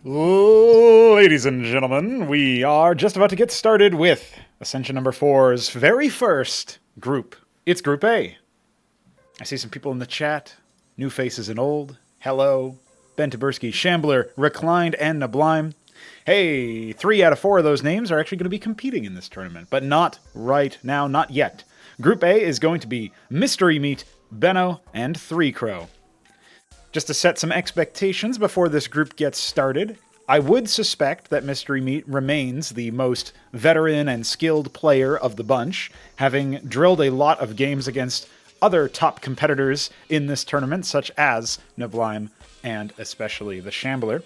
Ladies and gentlemen, we are just about to get started with Ascension number 4's very first group. It's Group A. I see some people in the chat. New faces and old. Hello. Ben Taberski, Shambler, Reclined, and Nablime. Hey, 3 out of 4 of those names are actually going to be competing in this tournament, but not right now, not yet. Group A is going to be Mystery Meat, Benno, and 3 Crow. Just to set some expectations before this group gets started, I would suspect that Mystery Meat remains the most veteran and skilled player of the bunch, having drilled a lot of games against other top competitors in this tournament, such as Nablime and especially the Shambler.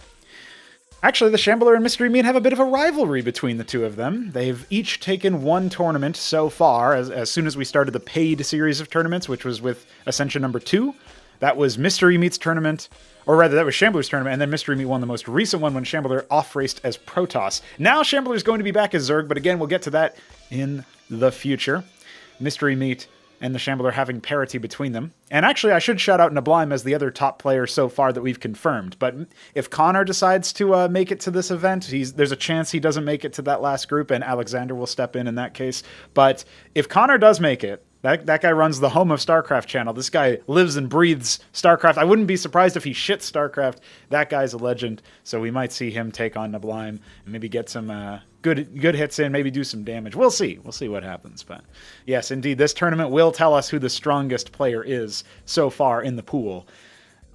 Actually, the Shambler and Mystery Meat have a bit of a rivalry between the two of them. They've each taken one tournament so far, as soon as we started the paid series of tournaments, which was with Ascension number 2. That was Mystery Meat's tournament, or rather, that was Shambler's tournament, and then Mystery Meat won the most recent one when Shambler off-raced as Protoss. Now Shambler's going to be back as Zerg, but again, we'll get to that in the future. Mystery Meat and the Shambler having parity between them. And actually, I should shout out Nablime as the other top player so far that we've confirmed. But if Connor decides to make it to this event, there's a chance he doesn't make it to that last group, and Alexander will step in that case. But if Connor does make it, that guy runs the Home of Starcraft channel. This guy lives and breathes Starcraft. I wouldn't be surprised if he shits Starcraft. That guy's a legend. So we might see him take on Nablime and maybe get some good hits in, maybe do some damage. We'll see. We'll see what happens. But yes, indeed, this tournament will tell us who the strongest player is so far in the pool.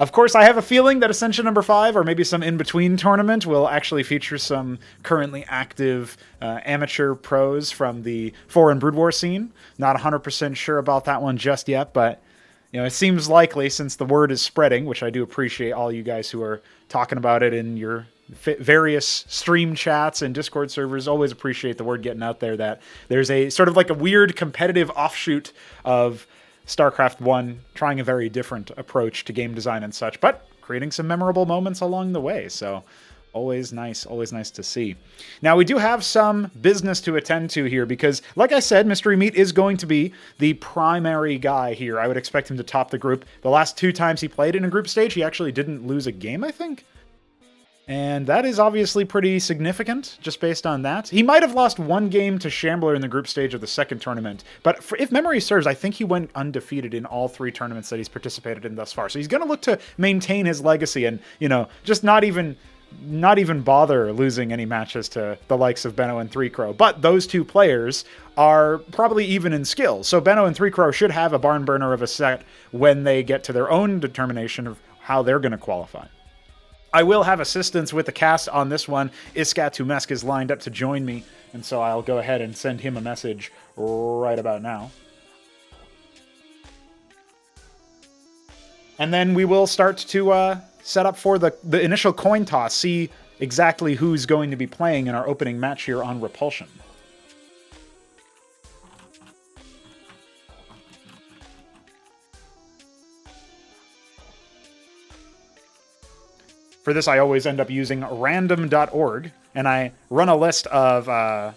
Of course, I have a feeling that Ascension number 5, or maybe some in-between tournament, will actually feature some currently active amateur pros from the Foreign Brood War scene. Not 100% sure about that one just yet, but it seems likely since the word is spreading, which I do appreciate all you guys who are talking about it in your various stream chats and Discord servers. Always appreciate the word getting out there that there's a sort of like a weird competitive offshoot of StarCraft 1, trying a very different approach to game design and such, but creating some memorable moments along the way. So always nice to see. Now, we do have some business to attend to here because, like I said, Mystery Meat is going to be the primary guy here. I would expect him to top the group. The last 2 times he played in a group stage, he actually didn't lose a game, I think. And that is obviously pretty significant, just based on that. He might have lost 1 game to Shambler in the group stage of the second tournament, but if memory serves, I think he went undefeated in all 3 tournaments that he's participated in thus far. So he's going to look to maintain his legacy and, just not even bother losing any matches to the likes of Benno and 3 Crow. But those 2 players are probably even in skill. So Benno and 3 Crow should have a barn burner of a set when they get to their own determination of how they're going to qualify. I will have assistance with the cast on this one. Iskatumesk is lined up to join me, and so I'll go ahead and send him a message right about now. And then we will start to set up for the initial coin toss, see exactly who's going to be playing in our opening match here on Repulsion. For this, I always end up using random.org, and I run a list of, I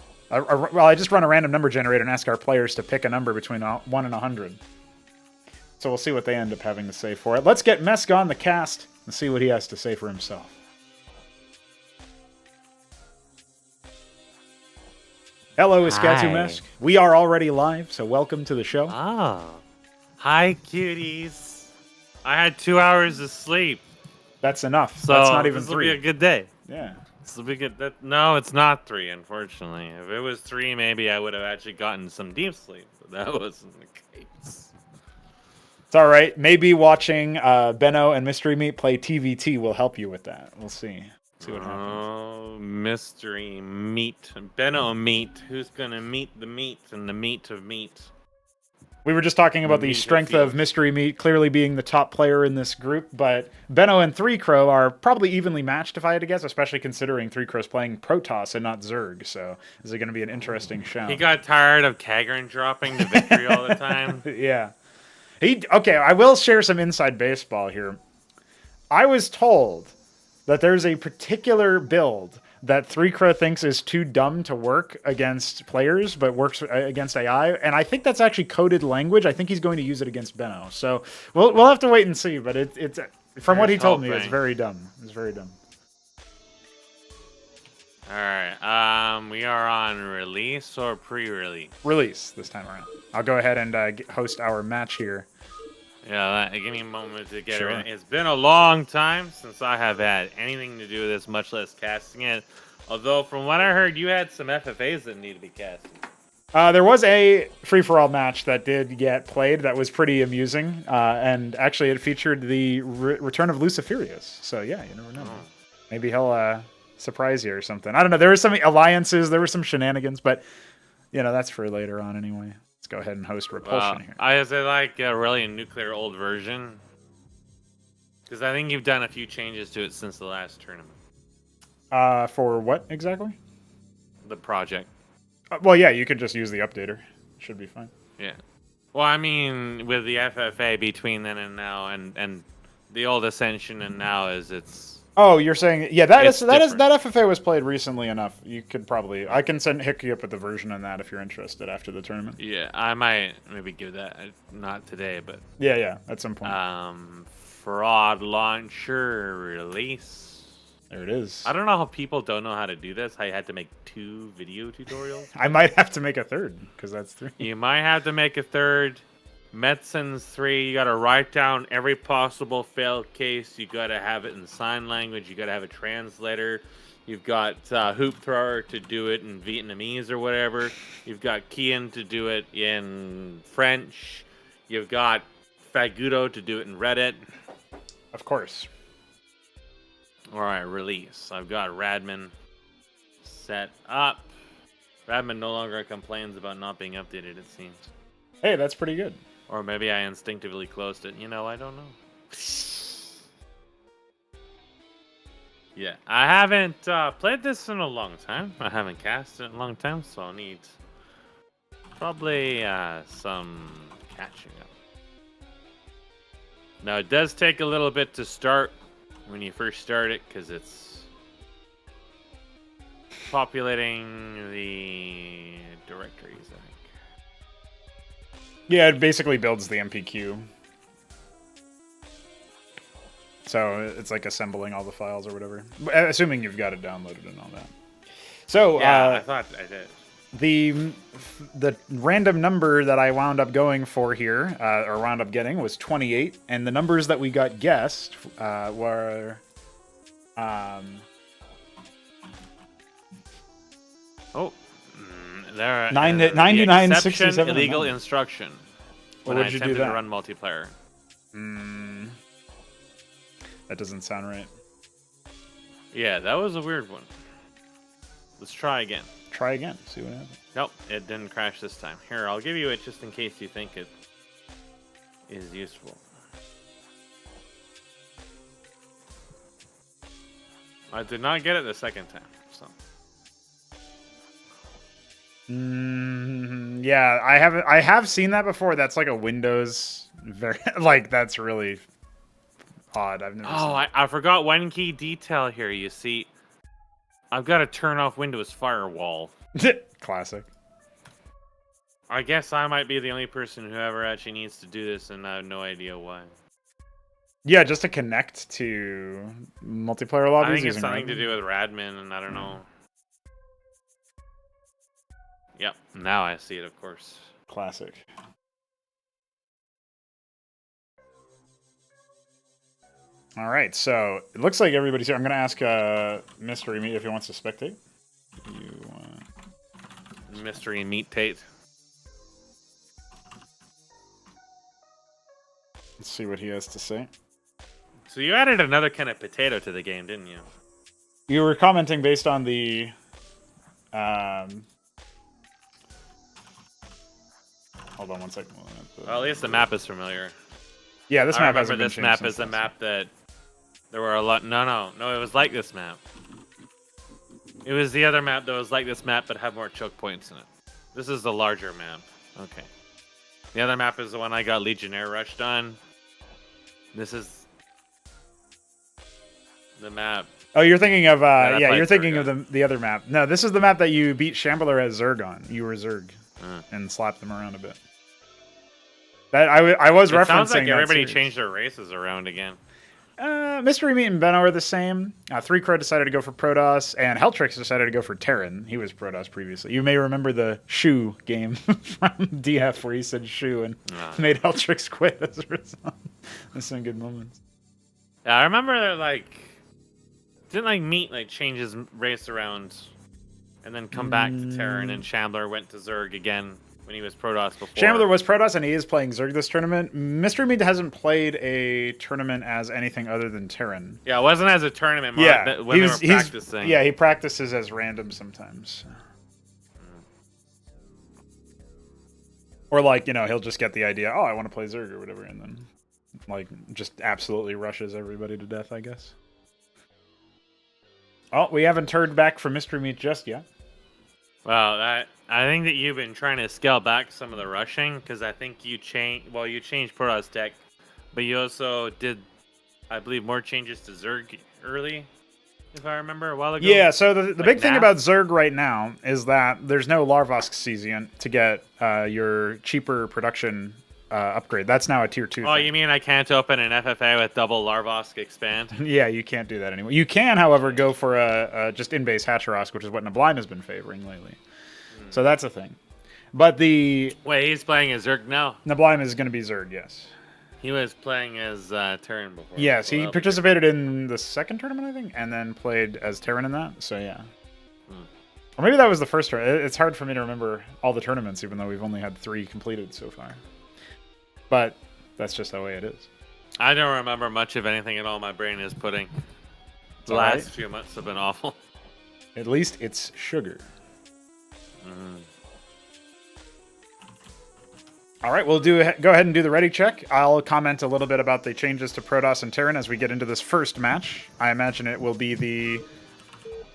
just run a random number generator and ask our players to pick a number between 1 and 100. So we'll see what they end up having to say for it. Let's get Mesk on the cast and see what he has to say for himself. Hello, Iskatumesk. We are already live, so welcome to the show. Oh. Hi, cuties. I had 2 hours of sleep. That's enough. So that's not even 3. This will be a good day. Yeah. This will be good. No, it's not 3, unfortunately. If it was 3, maybe I would have actually gotten some deep sleep, but that wasn't the case. It's all right. Maybe watching Benno and Mystery Meat play TVT will help you with that. We'll see. See what happens. Oh, Mystery Meat. Benno Meat. Who's going to meet the meat and the meat of meat? We were just talking about the strength of Mystery Meat clearly being the top player in this group, but Benno and 3 Crow are probably evenly matched, if I had to guess, especially considering 3 Crow's playing Protoss and not Zerg, so this is going to be an interesting show. He got tired of Kagran dropping to victory all the time. Yeah. Okay, I will share some inside baseball here. I was told that there's a particular build that 3 Crow thinks is too dumb to work against players, but works against AI. And I think that's actually coded language. I think he's going to use it against Benno. So we'll have to wait and see. But it's from what he told me, it's very dumb. It's very dumb. All right. We are on release or pre-release. Release this time around. I'll go ahead and host our match here. Yeah, give me a moment to get Sure. everything. It's been a long time since I have had anything to do with this, much less casting it. Although, from what I heard, you had some FFAs that need to be casted. There was a free-for-all match that did get played that was pretty amusing, and actually it featured the return of Luciferius. So yeah, you never know. Oh. Maybe he'll surprise you or something. I don't know. There were some alliances, there were some shenanigans, but that's for later on anyway. Let's go ahead and host Repulsion here. Is it like a really nuclear old version? Because I think you've done a few changes to it since the last tournament. For what exactly? The project. Well, yeah, you could just use the updater. Should be fine. Yeah. Well, I mean, with the FFA between then and now, and the old Ascension and now it's. Oh, you're saying that different. FFA was played recently enough. You could probably I can hook you up with the version on that if you're interested after the tournament. Yeah, I might maybe give that not today, but yeah, at some point. Fraud launcher release. There it is. I don't know how people don't know how to do this. I had to make 2 video tutorials. I might have to make a third because that's 3. You might have to make a third. Medicines 3. You got to write down every possible fail case. You got to have it in sign language. You got to have a translator. You've got Hoop Thrower to do it in Vietnamese or whatever. You've got Kian to do it in French. You've got Fagudo to do it in Reddit. Of course. All right, release. I've got Radman set up. Radman no longer complains about not being updated, it seems. Hey, that's pretty good. Or maybe I instinctively closed it. I don't know. Yeah, I haven't played this in a long time. I haven't cast it in a long time, so I'll need probably some catching up. Now, it does take a little bit to start when you first start it, because it's populating the directories, I think. Yeah, it basically builds the MPQ. So it's like assembling all the files or whatever. Assuming you've got it downloaded and all that. So yeah, I thought I did. The random number that I wound up going for here, or wound up getting, was 28, and the numbers that we got guessed were 99, 67, illegal instruction. When I did you do attempted to that? run multiplayer. That doesn't sound right. Yeah, that was a weird one. Let's try again. Try again. See what happens. Nope, it didn't crash this time. Here, I'll give you it just in case you think it is useful. I did not get it the second time, so. Yeah, I have seen that before. That's like a Windows that's really odd. I've never seen that. I forgot one key detail here. You see, I've got to turn off Windows Firewall. Classic. I guess I might be the only person who ever actually needs to do this, and I have no idea why. Yeah, just to connect to multiplayer lobbies. I think it's using something Radman. to do with Radman, and I don't know. Yep, now I see it, of course. Classic. All right, so it looks like everybody's here. I'm going to ask Mystery Meat if he wants to spectate. Mystery Meat Tate. Let's see what he has to say. So you added another kind of potato to the game, didn't you? You were commenting based on the... Hold on one second. Well, at least the map is familiar. Yeah, this map hasn't I remember been this changed map since is the then. map that there were a lot. No, it was like this map. It was the other map that was like this map but had more choke points in it. This is the larger map. Okay. The other map is the one I got Legionnaire rushed on. This is the map. Oh, you're thinking of I yeah, played you're thinking Zerg of the other map. No, this is the map that you beat Shambler as Zerg on. You were Zerg and slapped them around a bit. That I was referencing. It sounds like that everybody series. changed their races around again. Mystery Meat and Benno are the same. 3Crow decided to go for Protoss, and Heltrix decided to go for Terran. He was Protoss previously. You may remember the Shoe game from DF where he said Shoe and made Heltrix quit as a result. There's some good moments. Yeah, I remember didn't Meat change his race around and then come back to Terran, and Shambler went to Zerg again when he was Protoss before. Shambler was Protoss, and he is playing Zerg this tournament. Mystery Meat hasn't played a tournament as anything other than Terran. Yeah, it wasn't as a tournament. Yeah, when they were practicing. Yeah, he practices as random sometimes. Or he'll just get the idea, oh, I want to play Zerg or whatever, and then just absolutely rushes everybody to death, I guess. Oh, we haven't heard back from Mystery Meat just yet. Well, I think that you've been trying to scale back some of the rushing, because I think you changed Protoss deck, but you also did, I believe, more changes to Zerg early, if I remember, a while ago. Yeah, so the big thing about Zerg right now is that there's no Larvosk Cesiant to get your cheaper production upgrade. That's now a tier 2 thing. You mean I can't open an FFA with double Larvosk expand? Yeah, you can't do that anymore. You can, however, go for a just in-base Hatcherosk, which is what Nablime has been favoring lately. So that's a thing. But Wait, he's playing as Zerg now? Nablime is going to be Zerg, yes. He was playing as Terran before. Yes, he participated in the second tournament, I think, and then played as Terran in that, so yeah. Or maybe that was the first tournament. It's hard for me to remember all the tournaments, even though we've only had 3 completed so far. But that's just the way it is. I don't remember much of anything at all. My brain is pudding. The last few months have been awful. At least it's sugar. All right, we'll go ahead and do the ready check. I'll comment a little bit about the changes to Protoss and Terran as we get into this first match. I imagine it will be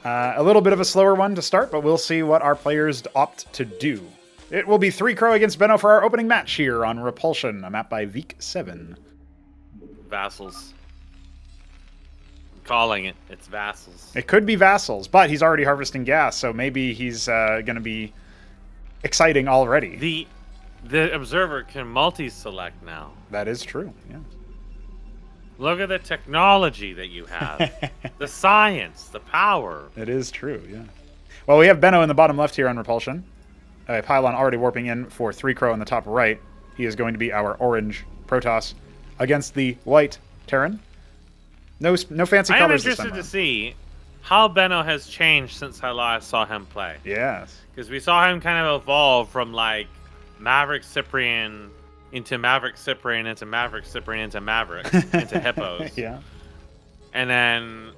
a little bit of a slower one to start, but we'll see what our players opt to do. It will be 3Crow against Benno for our opening match here on Repulsion, a map by Veek7. Vassals. I'm calling it. It's Vassals. It could be Vassals, but he's already harvesting gas, so maybe he's going to be exciting already. The observer can multi-select now. That is true, yeah. Look at the technology that you have. The science, the power. It is true, yeah. Well, we have Benno in the bottom left here on Repulsion. Pylon already warping in for 3Crow in the top right. He is going to be our orange Protoss against the white Terran. No fancy colors this time. I'm interested to see how Benno has changed since I last saw him play. Yes. Because we saw him kind of evolve from Maverick Cyprian into Maverick Cyprian into Maverick Cyprian into Maverick into Hippos. Yeah. And then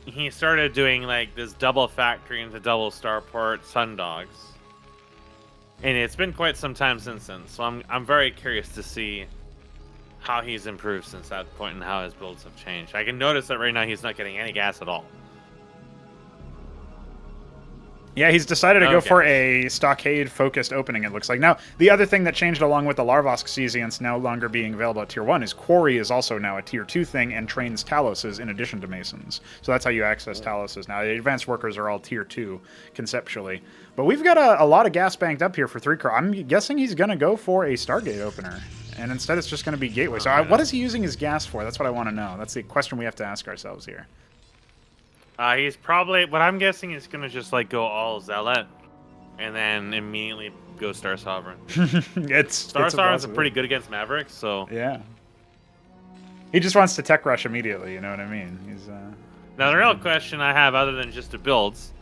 he started doing this double factory into double starport Sundogs. And it's been quite some time since then, so I'm very curious to see how he's improved since that point and how his builds have changed. I can notice that right now he's not getting any gas at all. Yeah, he's decided to go for a stockade-focused opening, it looks like. Now, the other thing that changed along with the Larvosk Cesiants no longer being available at Tier 1 is Quarry is also now a Tier 2 thing and trains Taloses in addition to Masons. So that's how you access Taloses now. The advanced workers are all Tier 2, conceptually. But we've got a lot of gas banked up here for 3Crow. I'm guessing he's going to go for a Stargate opener. And instead it's just going to be Gateway. So what is he using his gas for? That's what I want to know. That's the question we have to ask ourselves here. He's probably, what I'm guessing is going to just go all Zealot and then immediately go Star Sovereign. Star Sovereign's pretty good against Mavericks, so. Yeah. He just wants to tech rush immediately, you know what I mean? He's Now the real question I have, other than just the builds,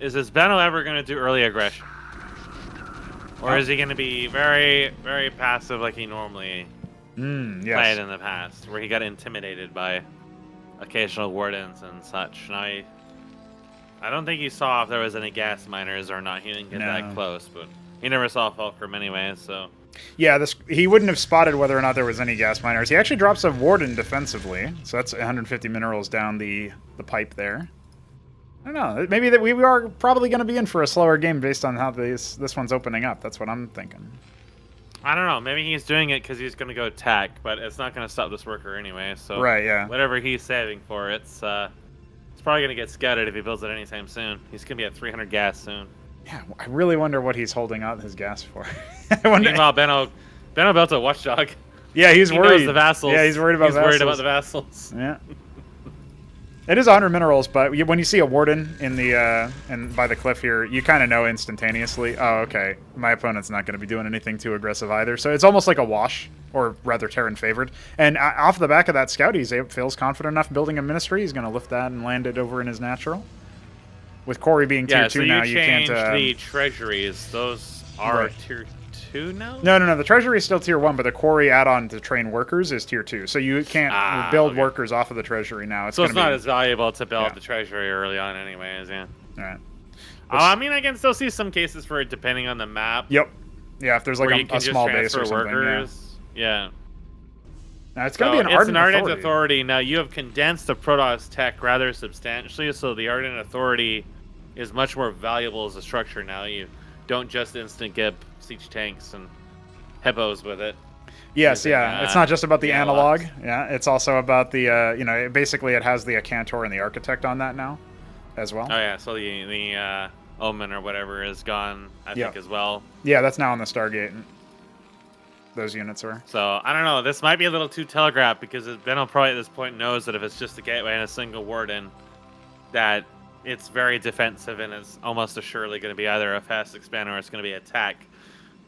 is Benno ever going to do early aggression? Or is he going to be very, very passive like he normally played in the past, where he got intimidated by occasional wardens and such? Now, I don't think he saw if there was any gas miners or not. He didn't get that close, but he never saw Fulcrum anyway, so. Yeah, he wouldn't have spotted whether or not there was any gas miners. He actually drops a warden defensively, so that's 150 minerals down the pipe there. I don't know. Maybe that we are probably going to be in for a slower game based on how this one's opening up. That's what I'm thinking. I don't know. Maybe he's doing it because he's going to go tech, but it's not going to stop this worker anyway. So right, yeah. Whatever he's saving for, it's probably going to get scouted if he builds it anytime soon. He's going to be at 300 gas soon. Yeah, I really wonder what he's holding out his gas for. I wonder. Meanwhile, Benno built a watchdog. Yeah, he's he worried. knows the vassals. Yeah, he's worried about vassals. Worried about the vassals. Yeah. It is 100 minerals, but when you see a warden in the and by the cliff here, you kind of know instantaneously. Oh, okay, my opponent's not going to be doing anything too aggressive either. So it's almost like a wash, or rather Terran favored. And off the back of that scout, he feels confident enough building a ministry. He's going to lift that and land it over in his natural. With Corey being tier 2 now, you can't. The treasuries; those are right. tier 2 now. No. The treasury is still tier 1, but the Quarry add-on to train workers is tier 2. So you can't build workers off of the treasury now. So it's not as valuable to build the treasury early on, anyways. Yeah. All right. I mean, I can still see some cases for it depending on the map. Yep. Yeah, if there's like a small base or something. Workers. Yeah. Now it's going to be an Ardent Authority. Now you have condensed the Protoss tech rather substantially, so the Ardent Authority is much more valuable as a structure now. You don't just instant get siege tanks and hippos with it. Yes, yeah. It's not just about the analog. Yeah, it's also about the, basically it has the Cantor and the Architect on that now as well. Oh, yeah, so the Omen or whatever is gone, I think, as well. Yeah, that's now on the Stargate. Those units are. So, I don't know. This might be a little too telegraphed because Benno probably at this point knows that if it's just a gateway and a single warden, that it's very defensive and it's almost assuredly going to be either a fast expand or it's going to be attack.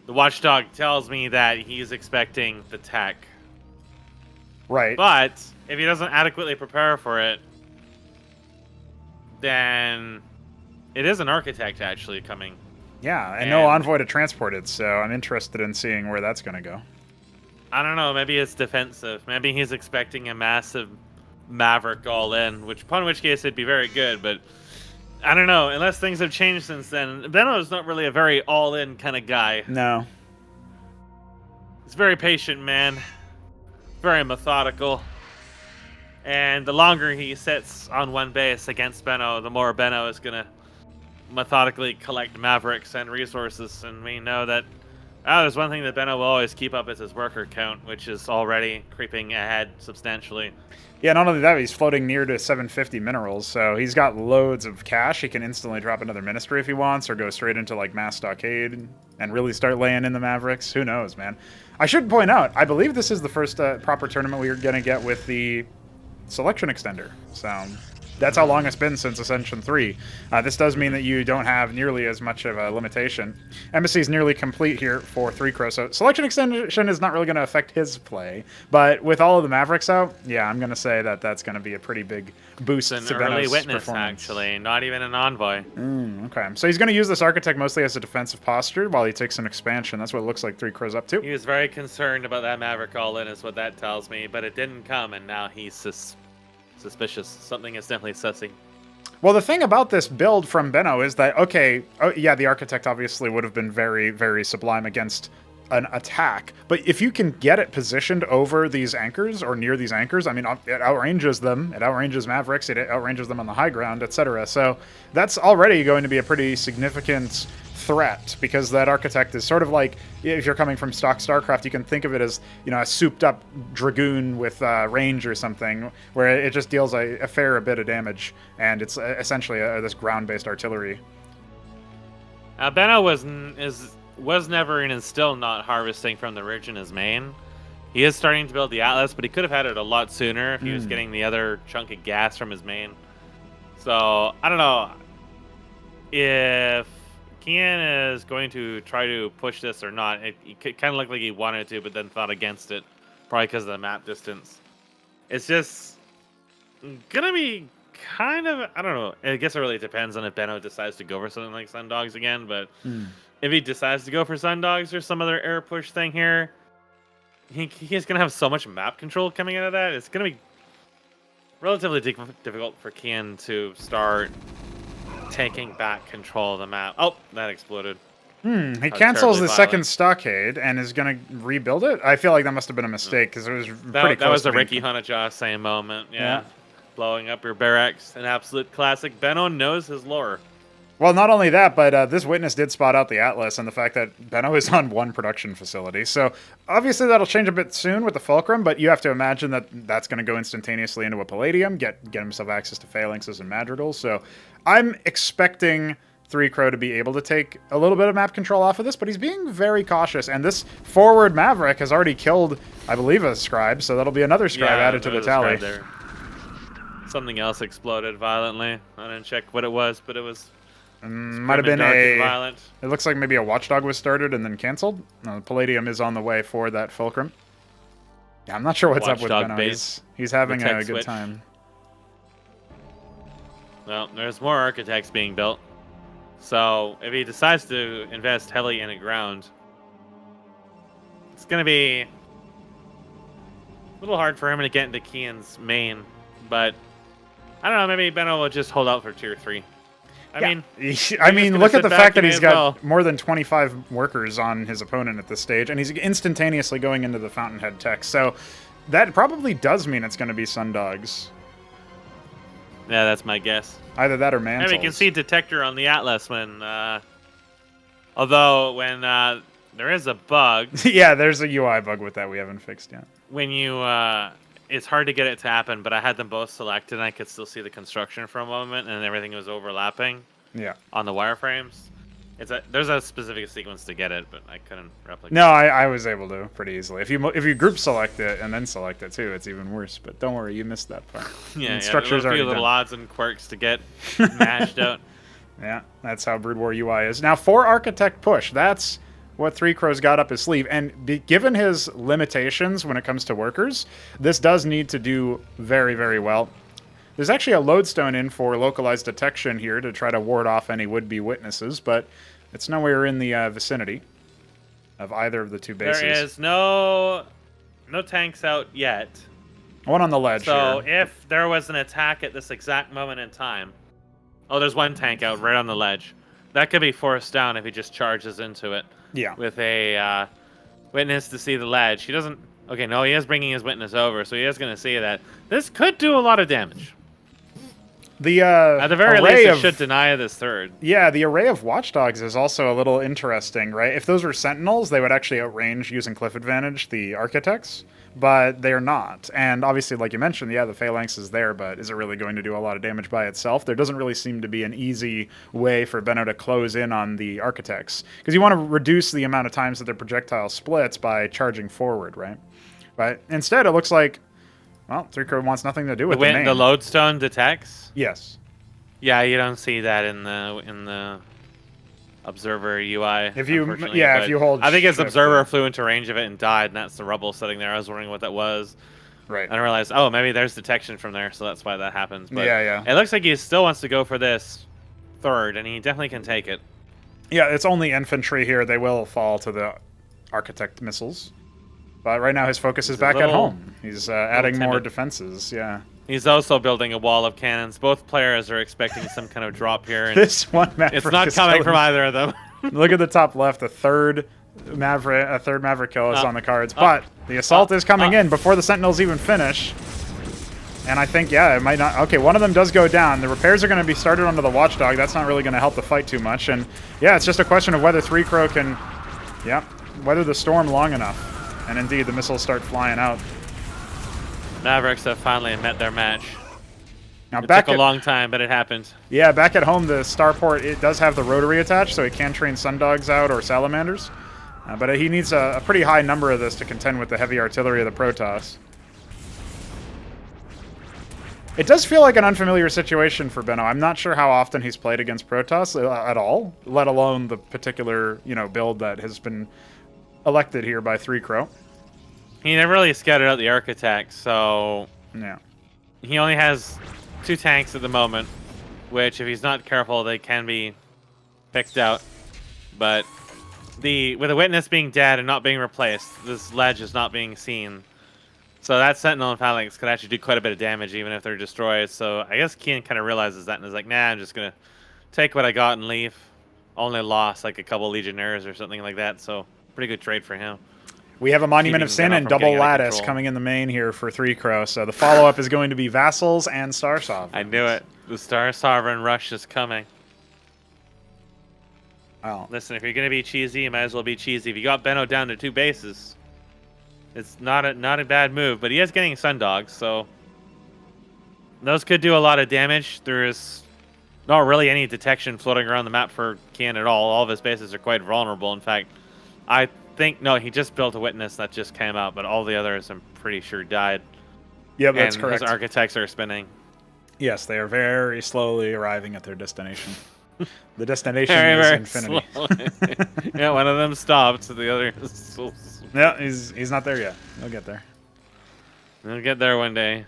The Watchdog tells me that he's expecting the tech. Right. But if he doesn't adequately prepare for it, then it is an Architect actually coming. Yeah, and no Envoy to transport it, so I'm interested in seeing where that's going to go. I don't know. Maybe it's defensive. Maybe he's expecting a massive Maverick all in, upon which case it'd be very good, but I don't know. Unless things have changed since then. Benno's not really a very all-in kind of guy. No. He's very patient, man. Very methodical. And the longer he sits on one base against Benno, the more Benno is going to methodically collect Mavericks and resources. And we know that there's one thing that Benno will always keep up is his worker count, which is already creeping ahead substantially. Yeah, not only that, he's floating near to 750 minerals, so he's got loads of cash. He can instantly drop another ministry if he wants, or go straight into like Mass Stockade and really start laying in the Mavericks. Who knows, man? I should point out, I believe this is the first proper tournament we are going to get with the selection extender. So that's how long it's been since Ascension 3. This does mean that you don't have nearly as much of a limitation. Embassy is nearly complete here for 3-Crow, so selection extension is not really going to affect his play. But with all of the Mavericks out, yeah, I'm going to say that that's going to be a pretty big boost to Benno's early witness, performance. Actually, not even an Envoy. Okay, so he's going to use this Architect mostly as a defensive posture while he takes an expansion. That's what it looks like 3-Crow's up to. He was very concerned about that Maverick all-in is what that tells me, but it didn't come, and now he's suspicious. Something is definitely sussing. Well, the thing about this build from Benno is that, the Architect obviously would have been very, very sublime against an attack, but if you can get it positioned over these anchors or near these anchors, I mean, it outranges them, it outranges Mavericks, it outranges them on the high ground, etc. So that's already going to be a pretty significant threat, because that Architect is sort of like, if you're coming from stock StarCraft, you can think of it as, a souped up Dragoon with range or something, where it just deals a fair bit of damage, and it's essentially this ground-based artillery. Benno was never and is still not harvesting from the ridge in his main. He is starting to build the Atlas, but he could have had it a lot sooner if he was getting the other chunk of gas from his main. So, I don't know if Kian is going to try to push this or not. It kind of looked like he wanted to, but then thought against it, probably because of the map distance. It's just going to be kind of, I don't know. I guess it really depends on if Benno decides to go for something like Sundogs again, but if he decides to go for Sundogs or some other air push thing here, he's going to have so much map control coming out of that. It's going to be relatively difficult for Kian to start taking back control of the map. Oh, that exploded. He cancels the second stockade and is going to rebuild it? I feel like that must have been a mistake, because it was pretty close. That was a Ricky Hanajaw same moment. Yeah. Blowing up your barracks. An absolute classic. Benno knows his lore. Well, not only that, but this witness did spot out the Atlas and the fact that Benno is on one production facility. So obviously that'll change a bit soon with the Fulcrum, but you have to imagine that that's going to go instantaneously into a Palladium, get himself access to Phalanxes and Madrigals. So I'm expecting 3 Crow to be able to take a little bit of map control off of this, but he's being very cautious. And this forward Maverick has already killed, I believe, a Scribe, so that'll be another Scribe added to the tally. Something else exploded violently. I didn't check what it was, but it was... might have been violent. It looks like maybe a Watchdog was started and then canceled. Palladium is on the way for that Fulcrum. Yeah, I'm not sure what's up with Benno. He's having a good time. Well, there's more architects being built. So if he decides to invest heavily in a ground, it's going to be a little hard for him to get into Kian's main. But I don't know, maybe Benno will just hold out for tier 3. I mean, look at the fact that he's got more than 25 workers on his opponent at this stage, and he's instantaneously going into the Fountainhead tech. So that probably does mean it's going to be Sundogs. Yeah, that's my guess. Either that or Mantles. Yeah, we can see Detector on the Atlas when... although, when there is a bug... yeah, there's a UI bug with that we haven't fixed yet. When you... it's hard to get it to happen, but I had them both selected, and I could still see the construction for a moment, and everything was overlapping. Yeah. On the wireframes. There's a specific sequence to get it, but I couldn't replicate. No, I was able to pretty easily. If you group select it and then select it too, it's even worse. But don't worry, you missed that part. Yeah, structures a few little odds and quirks to get mashed out. Yeah, that's how Brood War UI is. Now, for Architect Push, that's what 3 Crow's got up his sleeve. And given his limitations when it comes to workers, this does need to do very, very well. There's actually a lodestone in for localized detection here to try to ward off any would-be witnesses, but it's nowhere in the vicinity of either of the two bases. There is no tanks out yet. One on the ledge So here. if there was an attack at this exact moment in time... Oh, there's one tank out right on the ledge. That could be forced down if he just charges into it. Yeah. With a witness to see the ledge. He doesn't... Okay, no, he is bringing his witness over, so he is going to see that. This could do a lot of damage. At the very least, it should deny this third. Yeah, the array of watchdogs is also a little interesting, right? If those were sentinels, they would actually outrange using cliff advantage the architects, but they're not. And obviously, like you mentioned, yeah, the phalanx is there, but is it really going to do a lot of damage by itself? There doesn't really seem to be an easy way for Benno to close in on the architects, because you want to reduce the amount of times that their projectile splits by charging forward, right? But instead, it looks like, well, 3 Crow wants nothing to do with the main. The lodestone detects? Yes. Yeah, you don't see that in the observer UI. If you hold. I think his observer flew into range of it and died, and that's the rubble sitting there. I was wondering what that was. Right. And I realized, oh, maybe there's detection from there, so that's why that happens. But yeah. It looks like he still wants to go for this third, and he definitely can take it. Yeah, it's only infantry here. They will fall to the architect missiles. But right now his focus is back at home. He's adding more defenses, yeah. He's also building a wall of cannons. Both players are expecting some kind of drop here. And this one Maverick it's not coming from either of them. Look at the top left. A third Maverick kill is on the cards. But the assault is coming in before the Sentinels even finish. And I think, yeah, it might not... Okay, one of them does go down. The repairs are going to be started onto the Watchdog. That's not really going to help the fight too much. And, yeah, it's just a question of whether 3 Crow can, weather the storm long enough. And indeed, the missiles start flying out. Mavericks have finally met their match. Now, it took a long time, but it happened. Yeah, back at home, the starport, it does have the rotary attached, so it can train Sundogs out or Salamanders. But he needs a pretty high number of this to contend with the heavy artillery of the Protoss. It does feel like an unfamiliar situation for Benno. I'm not sure how often he's played against Protoss at all, let alone the particular build that has been elected here by 3 Crow. He never really scouted out the architects, so yeah, he only has 2 tanks at the moment, which if he's not careful, they can be picked out. But with a witness being dead and not being replaced, this ledge is not being seen. So that Sentinel and Phalanx could actually do quite a bit of damage even if they're destroyed. So I guess Kian kind of realizes that and is like, nah, I'm just going to take what I got and leave. Only lost like a couple Legionnaires or something like that, so pretty good trade for him. We have a Monument of Sin and double Lattice coming in the main here for 3 Crow. So the follow-up is going to be Vassals and Star Sovereign. I knew it. The Star Sovereign rush is coming. Well, listen, if you're going to be cheesy, you might as well be cheesy. If you got Benno down to 2 bases, it's not a bad move. But he is getting Sundogs, so those could do a lot of damage. There's not really any detection floating around the map for Kian at all. All of his bases are quite vulnerable. In fact, I think, no, he just built a witness that just came out, but all the others I'm pretty sure died. Yeah, that's and correct. His architects are spinning. Yes, they are very slowly arriving at their destination. The destination Very, is very infinity. Yeah, one of them stopped, so the other is... Yeah, he's not there yet. He'll get there. He'll get there one day.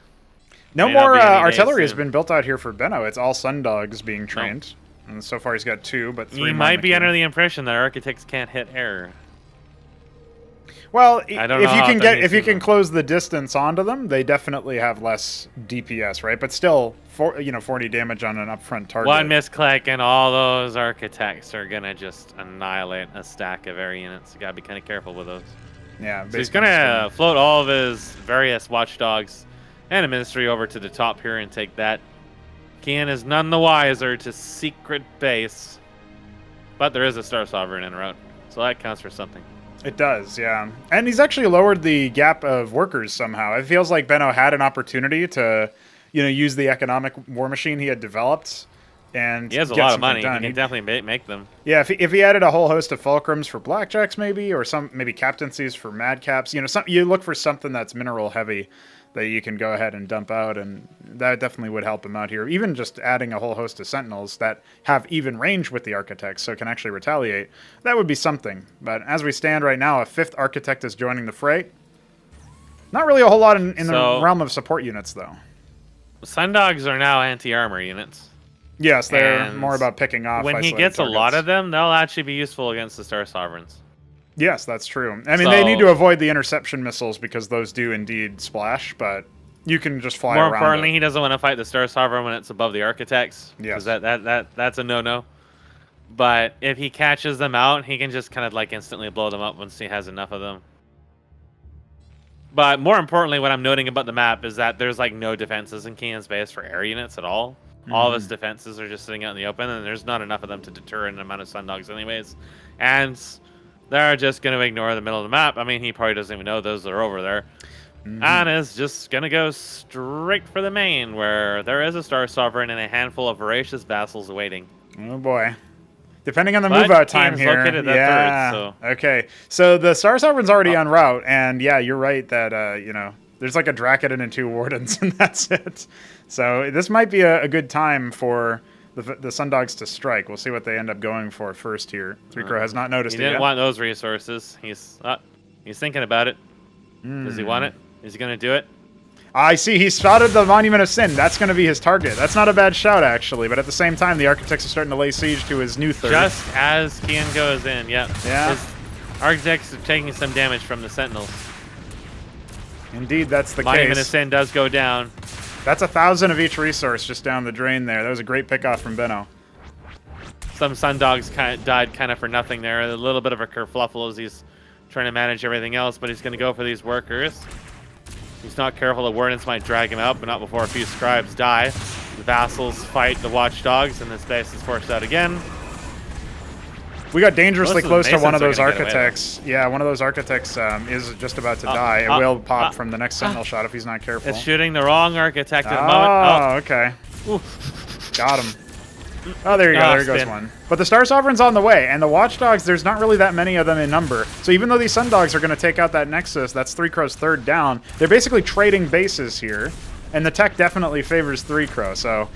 No May not more be any day artillery has soon. been built out here for Benno. It's all Sundogs being trained. And so far he's got 2, but 3 He more might in the be queue. under the impression that architects can't hit air. Well, I don't know how if you can close the distance onto them, they definitely have less DPS, right? But still, 40 damage on an upfront target. One misclick and all those architects are gonna just annihilate a stack of air units. You gotta be kind of careful with those. Yeah, So he's gonna float all of his various watchdogs and a ministry over to the top here and take that. Kian is none the wiser to secret base, but there is a Star Sovereign en route, so that counts for something. It does, yeah. And he's actually lowered the gap of workers somehow. It feels like Benno had an opportunity to, use the economic war machine he had developed, and He has a get lot of something money. done. He can definitely make them. Yeah, if he added a whole host of fulcrums for blackjacks, maybe, or maybe captaincies for madcaps, you look for something that's mineral heavy that you can go ahead and dump out, and that definitely would help him out here. Even just adding a whole host of sentinels that have even range with the architects, so can actually retaliate, that would be something. But as we stand right now, a 5th architect is joining the fray. Not really a whole lot in the realm of support units, though. Sundogs are now anti-armor units. Yes, they're And more about picking off. When he isolated gets a lot targets. of them, they'll actually be useful against the Star Sovereigns. Yes, that's true. I mean, they need to avoid the interception missiles because those do indeed splash, but you can just fly More around. importantly, it. he doesn't want to fight the Star Sovereign when it's above the architects. Yes. Because that's a no-no. But if he catches them out, he can just kind of like instantly blow them up once he has enough of them. But more importantly, what I'm noting about the map is that there's like no defenses in Kian's base for air units at all. All of his defenses are just sitting out in the open, and there's not enough of them to deter an amount of Sundogs anyways. And they're just going to ignore the middle of the map. I mean, he probably doesn't even know those are over there. And is just going to go straight for the main, where there is a Star Sovereign and a handful of voracious vassals waiting. Oh boy. Depending on the But move-out time Kian's here. located that Yeah. third, so. Okay. So the Star Sovereign's already en route, and yeah, you're right that, there's like a Drakiden and 2 Wardens, and that's it. So this might be a good time for the Sundogs to strike. We'll see what they end up going for first here. 3Crow has not noticed He it didn't yet. want those resources. He's thinking about it. Does he want it? Is he going to do it? I see. He spotted the Monument of Sin. That's going to be his target. That's not a bad shout, actually. But at the same time, the Architects are starting to lay siege to his new third. Just as Kian goes in, yep. Yeah. His Architects are taking some damage from the Sentinels. Indeed, that's the Monument of case. Sin does go down. That's 1,000 of each resource just down the drain there. That was a great pickoff from Benno. Some Sundogs died kind of for nothing there. A little bit of a kerfluffle as he's trying to manage everything else, but he's going to go for these workers. He's not careful. The Wardens might drag him out, but not before a few scribes die. The vassals fight the watchdogs, and this base is forced out again. We got dangerously Most of the close to one of Masons those are gonna get away, architects. Yeah, one of those architects is just about to die. It will pop from the next Sentinel shot if he's not careful. It's shooting the wrong architect at the Oh, moment. okay. Oof. Got him. Oh, there you go. There goes spin. one. But the Star Sovereign's on the way, and the Watchdogs, there's not really that many of them in number. So even though these Sundogs are going to take out that Nexus, that's 3Crow's third down, they're basically trading bases here, and the tech definitely favors 3Crow. So,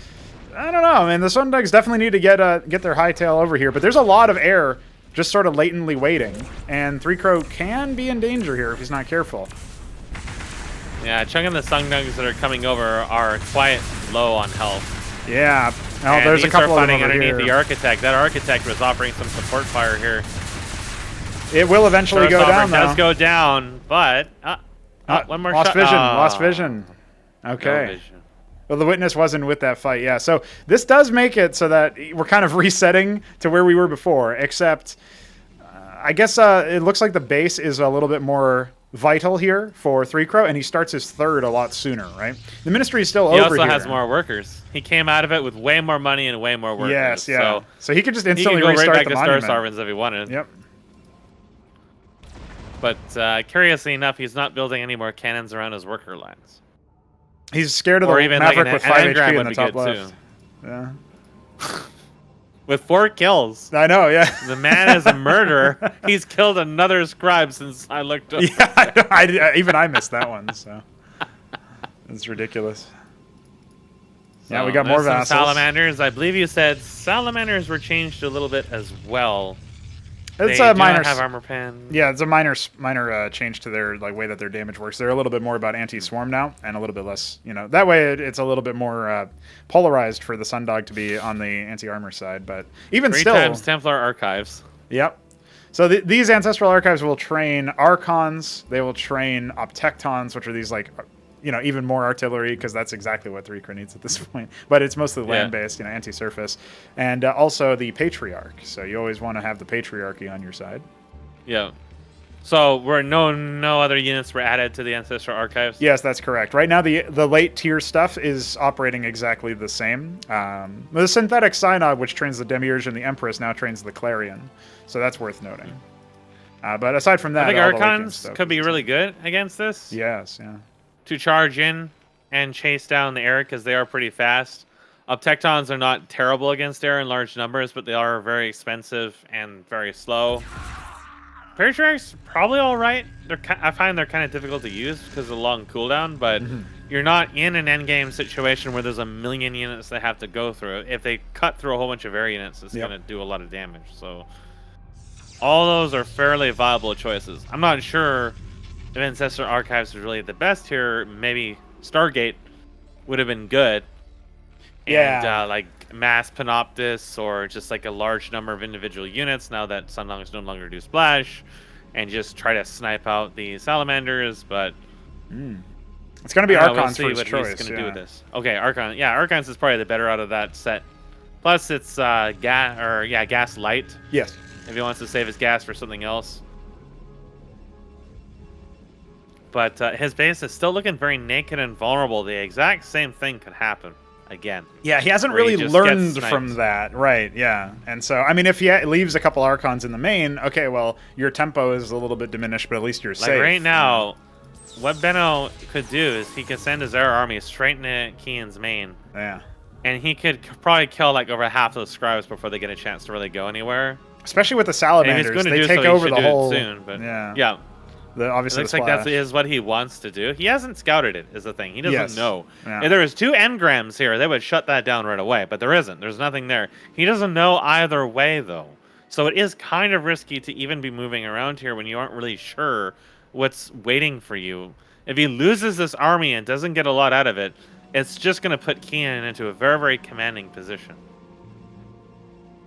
I don't know, man. The Sundogs definitely need to get their hightail over here, but there's a lot of air just sort of latently waiting, and 3Crow can be in danger here if he's not careful. Yeah, a chunk of the Sundogs that are coming over are quite low on health. Yeah. Oh, And there's a these are couple of them fighting over underneath here. the architect. That architect was offering some support fire here. It will eventually Star go down, Sovereign though. does go down, but one more lost shot. vision. Oh, Lost vision. no Okay. vision. Well, the Witness wasn't with that fight, yeah. So this does make it so that we're kind of resetting to where we were before, except I guess it looks like the base is a little bit more vital here for 3Crow, and he starts his third a lot sooner, right? The Ministry is still He over here. also has more workers. He came out of it with way more money and way more workers. Yes, yeah. So he could just he instantly could go right restart back the to Star monument. Sovereigns if he wanted. Yep. But curiously enough, he's not building any more cannons around his worker lines. He's scared of Or the even like Maverick an with 5 engram HP in would the be top good left. too. Yeah. With 4 kills. I know, yeah. The man is a murderer. He's killed another scribe since I looked up. Yeah, even I missed that one, so it's ridiculous. Yeah, we got more vassals. Salamanders. I believe you said salamanders were changed a little bit as well. It's they a minor. Have armor pen. Yeah, it's a minor change to their way that their damage works. They're a little bit more about anti-swarm now, and a little bit less. That way it's a little bit more polarized for the Sundog to be on the anti-armor side. But even 3 still, times Templar Archives. Yep. So these ancestral archives will train archons. They will train optectons, which are these even more artillery, because that's exactly what 3 needs at this point. But it's mostly land-based, anti-surface. And also the Patriarch. So you always want to have the Patriarchy on your side. Yeah. So no other units were added to the Ancestral Archives? Yes, that's correct. Right now, the late tier stuff is operating exactly the same. The Synthetic Synod, which trains the Demiurge and the Empress, now trains the Clarion. So that's worth noting. But aside from that, I think Archons could be really good against this. Yes, yeah. To charge in and chase down the air, because they are pretty fast. Optectons are not terrible against air in large numbers, but they are very expensive and very slow. Patriarchs probably all right. I find they're kind of difficult to use because of the long cooldown, but you're not in an endgame situation where there's a million units they have to go through. If they cut through a whole bunch of air units, it's going to do a lot of damage. So all those are fairly viable choices. I'm not sure if Ancestral Archives is really the best here. Maybe Stargate would have been good. Yeah. And like mass Panoptis, or just like a large number of individual units now that Sunlongs no longer do splash, and just try to snipe out the Salamanders. But it's going to be Archons we'll for his what choice. He's going to do with this. Okay, Archon. Yeah, Archons is probably the better out of that set. Plus, it's gas light. Yes. If he wants to save his gas for something else. But his base is still looking very naked and vulnerable. The exact same thing could happen again. Yeah, he hasn't really learned from that. Right, yeah. And so, I mean, if he leaves a couple Archons in the main, okay, well, your tempo is a little bit diminished, but at least you're safe. Right now, what Benno could do is he could send his air army straight into Kian's main. Yeah. And he could probably kill like over half of the scribes before they get a chance to really go anywhere. Especially with the Salamanders, they take over the whole... soon, but yeah. Obviously, it looks like that is what he wants to do. He hasn't scouted it, is the thing. He doesn't know. Yeah. If there was 2 engrams here, they would shut that down right away. But there isn't. There's nothing there. He doesn't know either way, though. So it is kind of risky to even be moving around here when you aren't really sure what's waiting for you. If he loses this army and doesn't get a lot out of it, it's just going to put Kian into a very, very commanding position.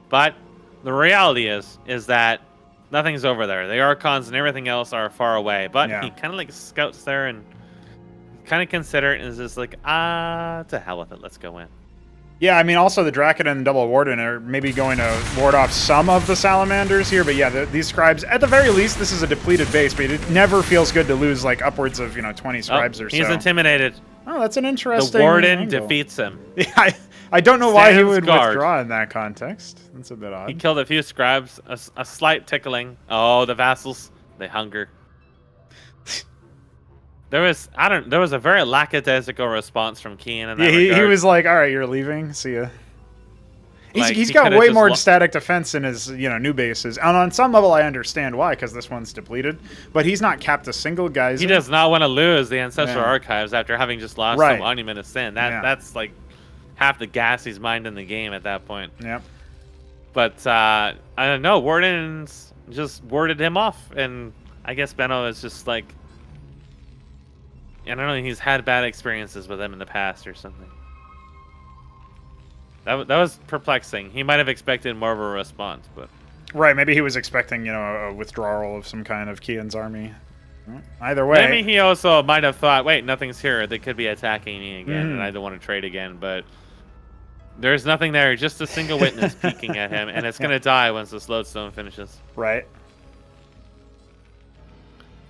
But the reality is that nothing's over there. The Archons and everything else are far away. But he kind of like scouts there and kind of considerate and is just like, to hell with it. Let's go in. Yeah, I mean, also the Draken and Double Warden are maybe going to ward off some of the Salamanders here. But yeah, these Scribes, at the very least, this is a depleted base. But it never feels good to lose like upwards of 20 Scribes or so. He's intimidated. Oh, that's an interesting The Warden angle. defeats him. Yeah, I don't know why he would withdraw in that context. That's a bit odd. He killed a few Scribes, a slight tickling. Oh, the vassals, they hunger. There was a very lackadaisical response from Kian in that regard. He was like, all right, you're leaving, see ya. He's got way more static defense in his new bases, and on some level I understand why, because this one's depleted. But he's not capped a single geyser. He does not want to lose the Ancestral Archives after having just lost some Monument of Sin. That's like half the gas he's mined in the game at that point. Yep. But I don't know. Wardens just warded him off, and I guess Benno is just like, I don't know. He's had bad experiences with them in the past or something. That was perplexing. He might have expected more of a response, but right, maybe he was expecting a withdrawal of some kind of Kian's army. Either way, maybe he also might have thought, wait, nothing's here. They could be attacking me again, and I don't want to trade again. But there's nothing there. Just a single witness peeking at him, and it's gonna die once the Lodestone finishes. Right.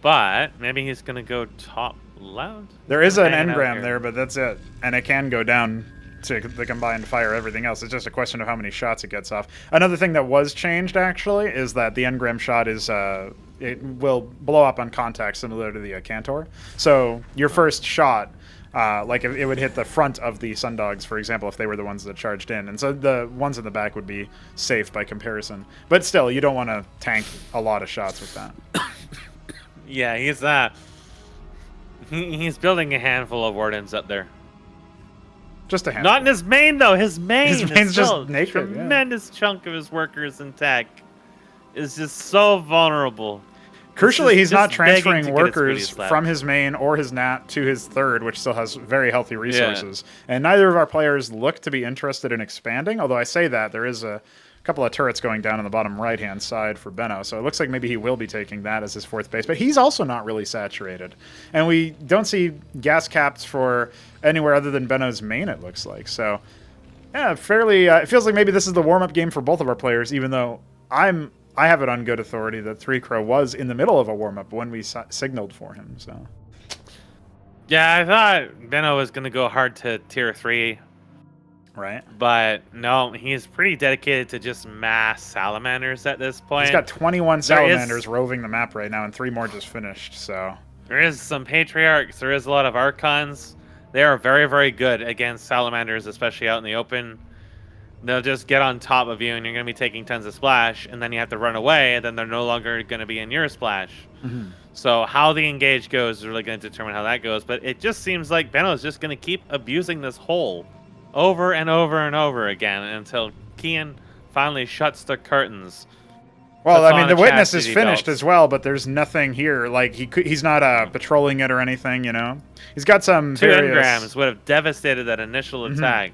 But maybe he's gonna go top loud. There is an engram there, but that's it, and it can go down to the combined fire, everything else. It's just a question of how many shots it gets off. Another thing that was changed, actually, is that the engram shot is, it will blow up on contact, similar to the Cantor. So your first shot Like it would hit the front of the Sundogs, for example, if they were the ones that charged in. And so the ones in the back would be safe by comparison. But still, you don't want to tank a lot of shots with that. Yeah, he's building a handful of wardens up there. Just a handful. Not in his main, though. His main's just naked. Tremendous chunk of his workers in tech is just so vulnerable. Crucially, he's not transferring workers from his main or his nat to his third, which still has very healthy resources. Yeah. And neither of our players look to be interested in expanding, although I say that there is a couple of turrets going down on the bottom right-hand side for Benno, so it looks like maybe he will be taking that as his fourth base. But he's also not really saturated. And we don't see gas caps for anywhere other than Benno's main, it looks like. So, yeah, fairly... it feels like maybe this is the warm-up game for both of our players, even though I have it on good authority that 3Crow was in the middle of a warm-up when we signaled for him, so... Yeah, I thought Benno was going to go hard to tier 3. Right. But no, he's pretty dedicated to just mass salamanders at this point. He's got 21 salamanders roving the map right now, and 3 more just finished, so... There is some Patriarchs, there is a lot of Archons. They are very, very good against salamanders, especially out in the open. They'll just get on top of you, and you're going to be taking tons of splash, and then you have to run away, and then they're no longer going to be in your splash. Mm-hmm. So how the engage goes is really going to determine how that goes. But it just seems like Benno is just going to keep abusing this hole over and over and over again until Kian finally shuts the curtains. Well, I mean, the witness is finished as well, but there's nothing here. Like, he's not patrolling it or anything, you know? He's got some 2 engrams would have devastated that initial attack.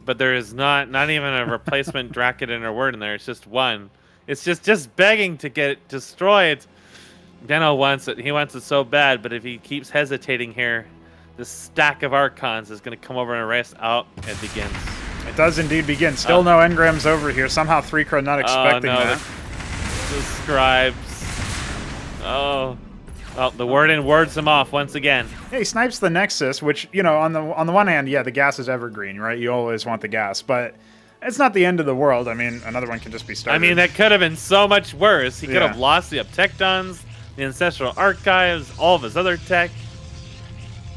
But there is not even a replacement Dracoden or word in there. It's just one. It's just begging to get destroyed. Benno wants it. He wants it so bad, but if he keeps hesitating here, this stack of Archons is going to come over and erase. Oh, it begins. It does indeed begin. Still no engrams over here. Somehow 3Crow not expecting that. The scribes. Oh, the warden wards him off once again. Yeah, he snipes the Nexus, which, you know, on the one hand, yeah, the gas is evergreen, right? You always want the gas, but it's not the end of the world. I mean, another one can just be started. I mean, that could have been so much worse. He could have lost the Uptectons, the Ancestral Archives, all of his other tech.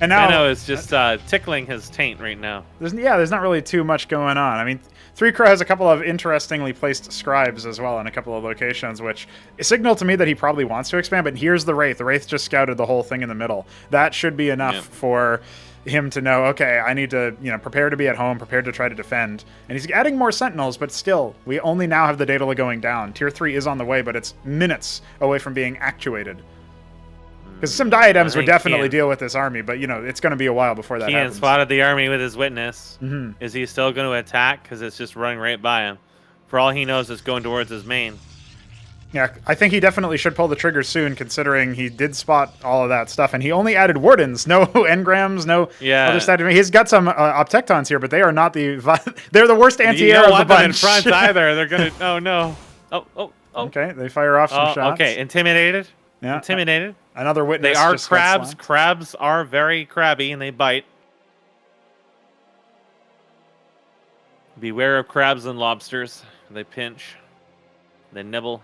And now Benno is just tickling his taint right now. There's not really too much going on. I mean, 3Crow has a couple of interestingly placed scribes as well in a couple of locations, which signal to me that he probably wants to expand, but here's the Wraith. The Wraith just scouted the whole thing in the middle. That should be enough for him to know, okay, I need to, prepare to be at home, prepare to try to defend. And he's adding more Sentinels, but still, we only now have the Daedala going down. Tier 3 is on the way, but it's minutes away from being actuated. Because some diadems would definitely deal with this army, but, it's going to be a while before that happens. Kian spotted the army with his witness. Is he still going to attack? Because it's just running right by him. For all he knows, it's going towards his main. Yeah, I think he definitely should pull the trigger soon, considering he did spot all of that stuff. And he only added Wardens, no engrams, no other stuff. He's got some Optectons here, but they are not the... They're the worst anti-air of the bunch. In front either. They're going to... Oh, no. Oh. Okay, they fire off some shots. Okay, intimidated. Yeah. Intimidated. Another witness. They are crabs. Crabs are very crabby and they bite. Beware of crabs and lobsters. They pinch. They nibble.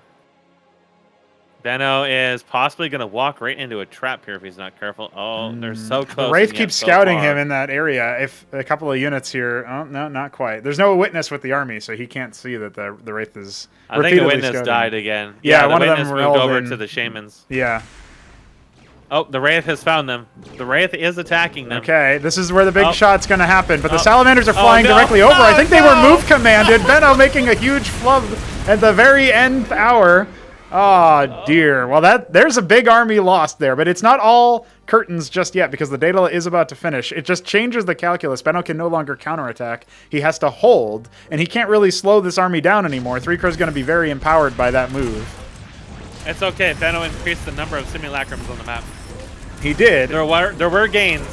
Benno is possibly going to walk right into a trap here if he's not careful. Oh, they're so close. The Wraith keeps scouting him in that area. If a couple of units here... Oh, no, not quite. There's no witness with the army, so he can't see that the Wraith is I think the witness died again. Yeah, one of them moved over in. To the shamans. Yeah. Oh, the Wraith has found them. The Wraith is attacking them. Okay, this is where the big shot's going to happen, but the Salamanders are flying directly over. I think they were move commanded. Benno making a huge flub at the very end hour. Oh, dear. Well, there's a big army lost there, but it's not all curtains just yet because the Daedala is about to finish. It just changes the calculus. Benno can no longer counterattack. He has to hold, and he can't really slow this army down anymore. 3Crow's going to be very empowered by that move. It's okay. Benno increased the number of simulacrums on the map. He did. There were gains.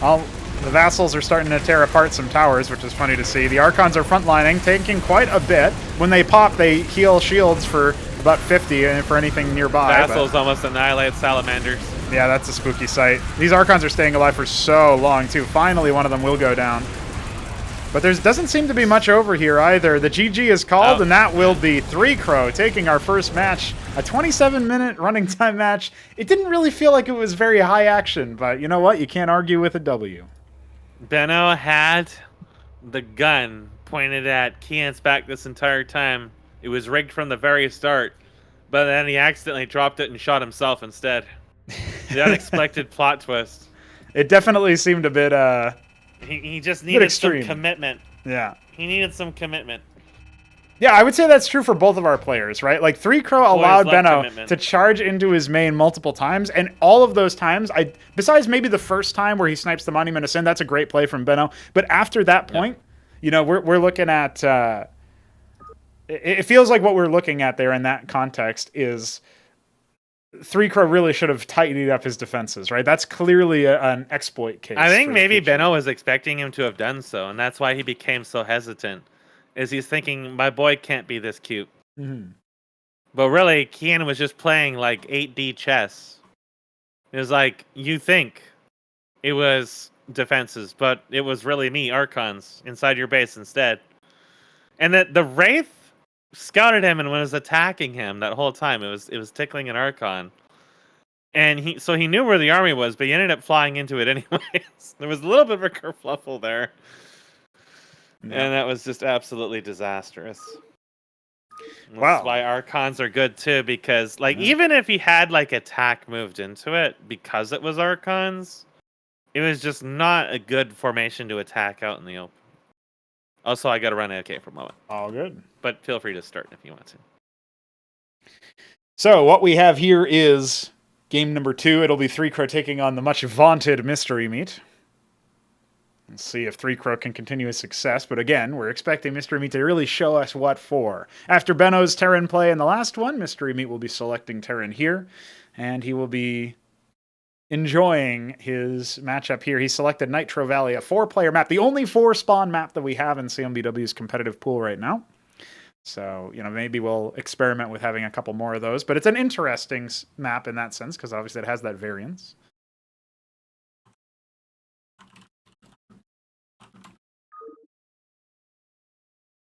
The vassals are starting to tear apart some towers, which is funny to see. The Archons are frontlining, taking quite a bit. When they pop, they heal shields for about 50 and for anything nearby. Vassals almost annihilate salamanders. Yeah, that's a spooky sight. These Archons are staying alive for so long, too. Finally, one of them will go down. But there doesn't seem to be much over here either. The GG is called, and that will be 3Crow taking our first match. A 27-minute running time match. It didn't really feel like it was very high action, but you know what? You can't argue with a W. Benno had the gun pointed at Kian's back this entire time. It was rigged from the very start, but then he accidentally dropped it and shot himself instead. The unexpected plot twist. It definitely seemed a bit He just needed some extreme. commitment. Yeah. He needed some commitment. Yeah, I would say that's true for both of our players, right? Like 3Crow allowed love Benno commitment. to charge into his main multiple times, and all of those times, besides maybe the first time where he snipes the Monument of Sin, that's a great play from Benno. But after that point, you know, we're looking at. It feels like what we're looking at there in that context is 3Crow really should have tightened up his defenses, right? That's clearly an exploit case. I think for the maybe future. Benno was expecting him to have done so, and that's why he became so hesitant. Is he's thinking, my boy can't be this cute. Mm-hmm. But really, Kian was just playing like 8D chess. It was like, you think it was defenses, but it was really me, Archons, inside your base instead. And that the Wraith scouted him and was attacking him that whole time. It was tickling an Archon. And he knew where the army was, but he ended up flying into it anyways. There was a little bit of a kerfluffle there. Yeah. And that was just absolutely disastrous. Wow. That's why Archons are good too, because like even if he had like attack moved into it because it was Archons, it was just not a good formation to attack out in the open. Also, I gotta run AK for a moment. All good. But feel free to start if you want to. So what we have here is game number 2. It'll be 3Crow taking on the much vaunted Mystery Meat. Let's see if 3Crow can continue his success, but again, we're expecting Mystery Meat to really show us what for. After Benno's Terran play in the last one, Mystery Meat will be selecting Terran here, and he will be enjoying his matchup here. He selected Nitro Valley, a 4-player map, the only 4-spawn map that we have in CMBW's competitive pool right now. So, you know, maybe we'll experiment with having a couple more of those, but it's an interesting map in that sense, because obviously it has that variance.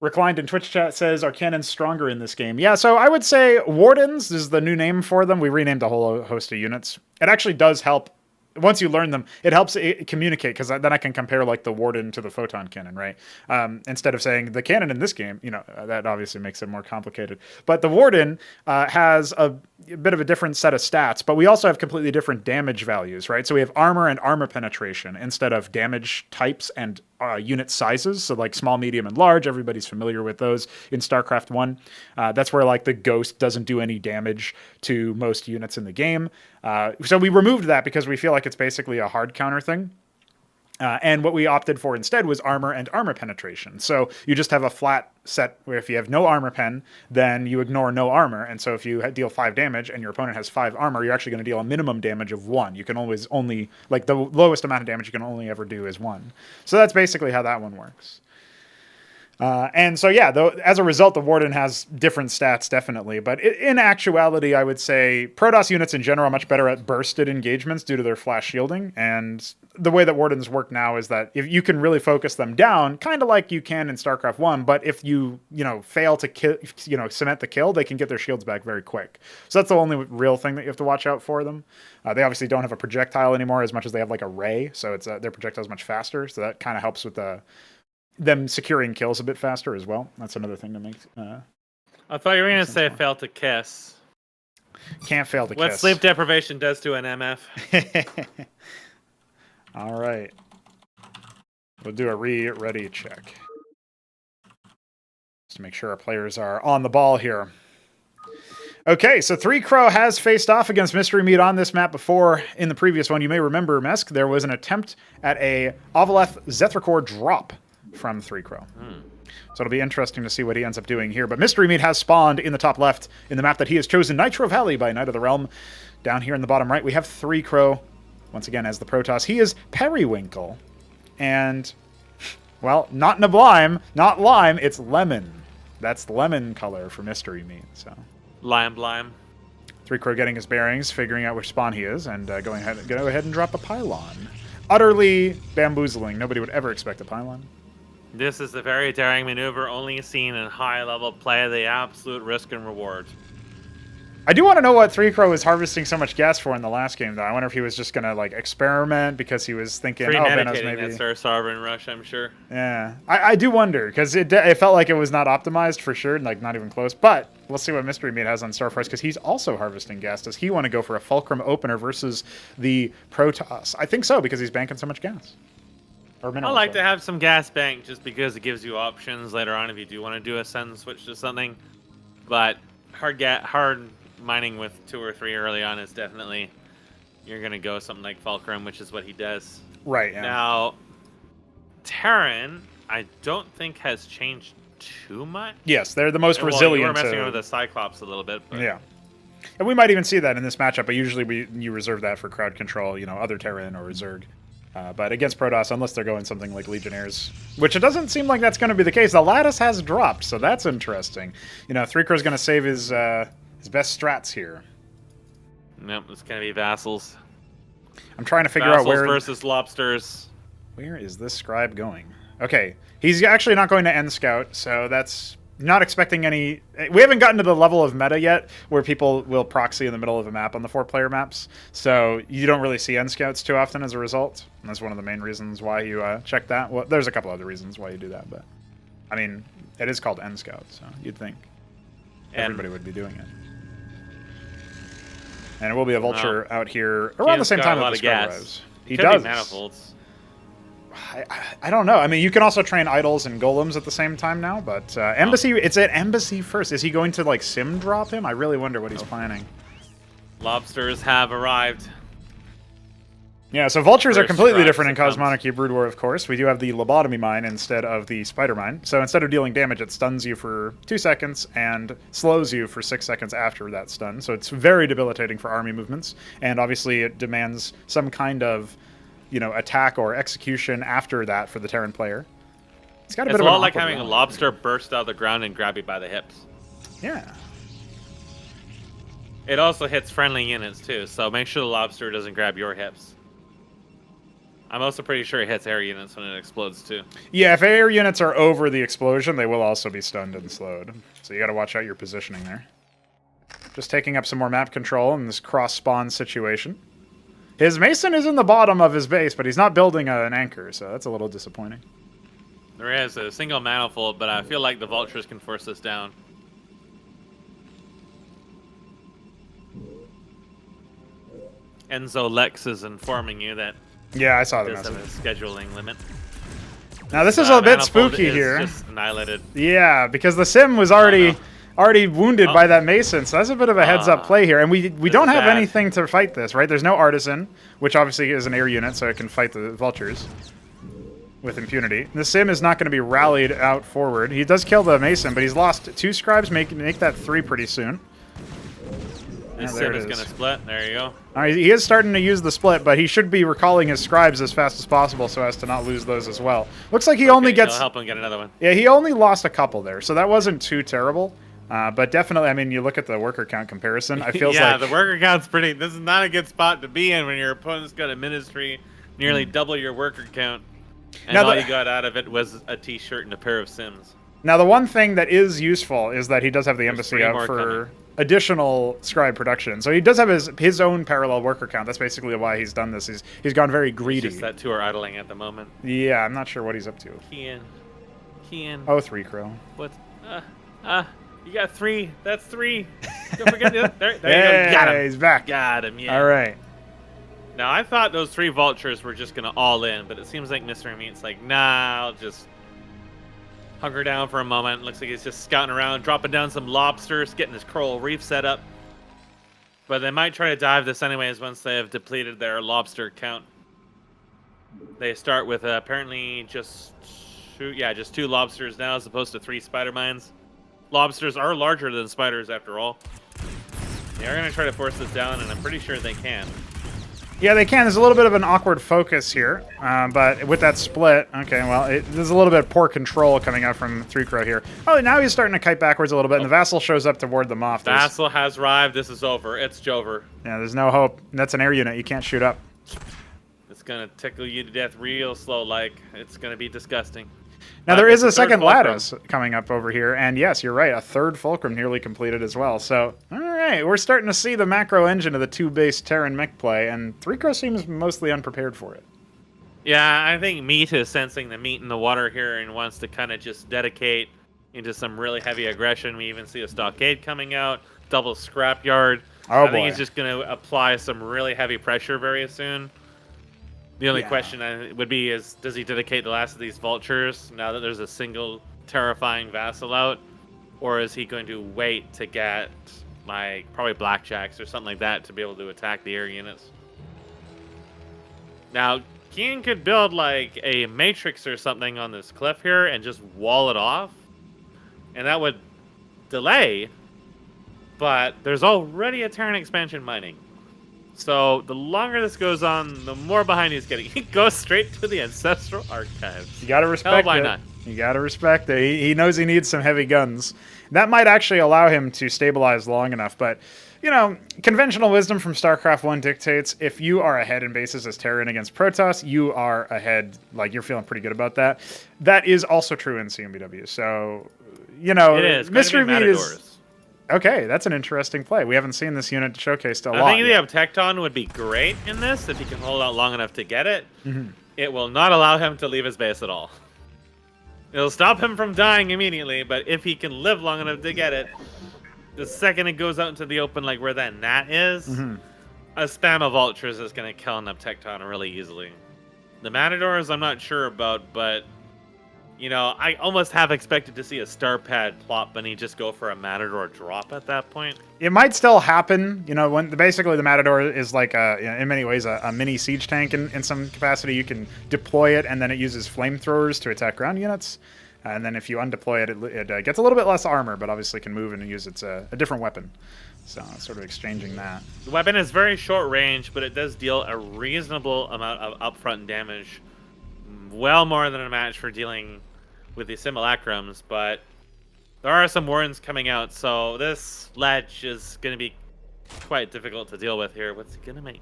Reclined in Twitch chat says, are cannons stronger in this game? Yeah, so I would say Wardens is the new name for them. We renamed a whole host of units. It actually does help. Once you learn them, it helps communicate, because then I can compare like the Warden to the Photon Cannon, right? Instead of saying the cannon in this game, you know, that obviously makes it more complicated. But the Warden has a bit of a different set of stats, but we also have completely different damage values, right? So we have armor and armor penetration instead of damage types and unit sizes. So like small, medium, and large, everybody's familiar with those in StarCraft 1. That's where like the Ghost doesn't do any damage to most units in the game. So we removed that because we feel like it's basically a hard counter thing. And what we opted for instead was armor and armor penetration. So you just have a flat set where if you have no armor pen, then you ignore no armor. And so if you deal 5 damage and your opponent has 5 armor, you're actually going to deal a minimum damage of 1. You can always only, like the lowest amount of damage you can only ever do is 1. So that's basically how that one works. And so, yeah, though, as a result, the Warden has different stats, definitely. But in actuality, I would say Protoss units in general are much better at bursted engagements due to their flash shielding. And the way that Wardens work now is that if you can really focus them down, kind of like you can in StarCraft 1, but if you fail to kill, cement the kill, they can get their shields back very quick. So that's the only real thing that you have to watch out for them. They obviously don't have a projectile anymore as much as they have like a ray, so it's their projectile is much faster. So that kind of helps with them securing kills a bit faster as well. That's another thing to make. I thought you were going to say fail to kiss. Can't fail to kiss. What sleep deprivation does to an MF. All right. We'll do a ready check. Just to make sure our players are on the ball here. Okay, so 3Crow has faced off against Mystery Meat on this map before. In the previous one, you may remember, Mesk, there was an attempt at a Ovaleth Zephyrcore drop from 3Crow. So it'll be interesting to see what he ends up doing here. But Mystery Meat has spawned in the top left in the map that he has chosen, Nitro Valley by Knight of the Realm. Down here in the bottom right, we have 3Crow, once again, as the Protoss. He is Periwinkle. And, well, not Nablime, not Lime, it's Lemon. That's lemon color for Mystery Meat, so. Lime Blime. 3Crow getting his bearings, figuring out which spawn he is, and go ahead and drop a pylon. Utterly bamboozling. Nobody would ever expect a pylon. This is a very daring maneuver only seen in high-level play, the absolute risk and reward. I do want to know what 3Crow was harvesting so much gas for in the last game, though. I wonder if he was just going to, like, experiment because he was thinking, oh, Benno's maybe... that Star Sovereign Rush, I'm sure. Yeah. I do wonder, because it felt like it was not optimized for sure, like, not even close. But we'll see what Mystery Meat has on Starforce, because he's also harvesting gas. Does he want to go for a Fulcrum opener versus the Protoss? I think so, because he's banking so much gas. I like to have some gas bank just because it gives you options later on if you do want to do a sudden switch to something. But hard mining with 2 or 3 early on is definitely, you're going to go something like Fulcrum, which is what he does. Right, yeah. Now, Terran, I don't think has changed too much. Yes, they're the most resilient. You were messing with the Cyclops a little bit. But... Yeah. And we might even see that in this matchup, but usually you reserve that for crowd control, you know, other Terran or Zerg. But against Protoss, unless they're going something like Legionnaires, which it doesn't seem like that's going to be the case. The Lattice has dropped, so that's interesting. You know, 3Crow's going to save his best strats here. Nope, it's going to be Vassals. I'm trying to figure out where... Vassals versus Lobsters. Where is this scribe going? Okay, he's actually not going to end Scout, so that's... Not expecting any... We haven't gotten to the level of meta yet where people will proxy in the middle of a map on the 4-player maps. So you don't really see end scouts too often as a result. And that's one of the main reasons why you check that. Well, there's a couple other reasons why you do that, but... I mean, it is called end scout, so you'd think everybody would be doing it. And it will be a Vulture out here around the same time that the scribe arrives. He does. Manifolds. I don't know. I mean, you can also train idols and golems at the same time now, but Embassy, it's at Embassy first. Is he going to, like, sim drop him? I really wonder what he's planning. Lobsters have arrived. Yeah, so Vultures are completely different in Cosmonarchy Brood War, of course. We do have the Lobotomy Mine instead of the Spider Mine. So instead of dealing damage, it stuns you for 2 seconds and slows you for 6 seconds after that stun. So it's very debilitating for army movements, and obviously it demands some kind of... you know, attack or execution after that for the Terran player. It's got a bit of a lot like having a lobster burst out of the ground and grab you by the hips. Yeah. It also hits friendly units too, so make sure the lobster doesn't grab your hips. I'm also pretty sure it hits air units when it explodes too. Yeah, if air units are over the explosion, they will also be stunned and slowed. So you got to watch out your positioning there. Just taking up some more map control in this cross-spawn situation. His Mason is in the bottom of his base, but he's not building an anchor, so that's a little disappointing. There is a single manifold, but I feel like the Vultures can force this down. Enzo Lex is informing you that... Yeah, I saw the message. Have a scheduling limit. Now this is a bit spooky here. Just annihilated. Yeah, because the Sim was already wounded by that Mason, so that's a bit of a heads-up play here. And we don't have anything to fight this, right? There's no Artisan, which obviously is an air unit, so it can fight the Vultures with impunity. The Sim is not going to be rallied out forward. He does kill the Mason, but he's lost 2 scribes, make that 3 pretty soon. This Sim is going to split. There you go. He is starting to use the split, but he should be recalling his scribes as fast as possible so as to not lose those as well. Looks like he only gets... He'll help him get another one. Yeah, he only lost a couple there, so that wasn't too terrible. But definitely, I mean, you look at the worker count comparison, I feel yeah, like... the worker count's pretty... This is not a good spot to be in when your opponent's got a ministry nearly double your worker count. And all you got out of it was a t-shirt and a pair of Sims. Now, the one thing that is useful is that he does have the embassy out for additional scribe production. So he does have his own parallel worker count. That's basically why he's done this. He's gone very greedy. It's just that 2 are idling at the moment. Yeah, I'm not sure what he's up to. Kian. Oh, 3 Crow. What? You got 3. That's 3. Don't forget that. There you go. Got him. He's back. Got him, yeah. All right. Now, I thought those 3 Vultures were just going to all in, but it seems like Mr. Meat's like, nah, I'll just hunker down for a moment. Looks like he's just scouting around, dropping down some lobsters, getting his coral reef set up. But they might try to dive this anyways once they have depleted their lobster count. They start with apparently just 2 lobsters now as opposed to 3 spider mines. Lobsters are larger than spiders after all. They are going to try to force this down, and I'm pretty sure they can. Yeah, they can. There's a little bit of an awkward focus here, but with that split, okay, well, there's a little bit of poor control coming out from 3 Crow here. Oh, now he's starting to kite backwards a little bit, and the Vassal shows up to ward them off. Vassal has arrived. This is over. It's Jover. Yeah, there's no hope. That's an air unit. You can't shoot up. It's going to tickle you to death real slow, like. It's going to be disgusting. Now, there is a second Lattice coming up over here, and yes, you're right, a 3rd Fulcrum nearly completed as well. So, all right, Hey, we're starting to see the macro engine of the 2-base Terran mech play, and 3-Crow seems mostly unprepared for it. Yeah, I think Meat is sensing the meat in the water here and wants to kind of just dedicate into some really heavy aggression. We even see a stockade coming out, double scrapyard. Oh, I think boy. he's just going to apply some really heavy pressure very soon. The only question would be is, does he dedicate the last of these vultures now that there's a single terrifying vassal out? Or is he going to wait to get, like, probably blackjacks or something like that to be able to attack the air units? Now, Keen could build, like, a matrix or something on this cliff here and just wall it off. And that would delay, but there's already a Terran expansion mining. So the longer this goes on, the more behind he's getting. He goes straight to the Ancestral Archives. You gotta respect why it. not? You gotta respect it. He knows he needs some heavy guns. That might actually allow him to stabilize long enough, but, you know, conventional wisdom from StarCraft 1 dictates if you are ahead in bases as Terran against Protoss, you are ahead, like, you're feeling pretty good about that. That is also true in CMBW, so, you know, It is. Mystery Meat is... Matadors. Okay, that's an interesting play. We haven't seen this unit showcased a lot. I think the Uptecton would be great in this if he can hold out long enough to get it. It will not allow him to leave his base at all. It'll stop him from dying immediately, but if he can live long enough to get it, the second it goes out into the open, like where that gnat is, a spam of vultures is going to kill an Uptecton really easily. The Matadors, I'm not sure about, but, you know, I almost have expected to see a star pad plop and he just go for a Matador drop at that point. It might still happen, you know, when basically the Matador is like, in many ways, a mini siege tank in some capacity. You can deploy it, and then it uses flamethrowers to attack ground units. And then if you undeploy it, it gets a little bit less armor, but obviously can move and use a different weapon. So it's sort of exchanging that. The weapon is very short range, but it does deal a reasonable amount of upfront damage. Well more than a match for dealing with the simulacrums, but there are some warrants coming out, so this ledge is going to be quite difficult to deal with here. What's he going to make?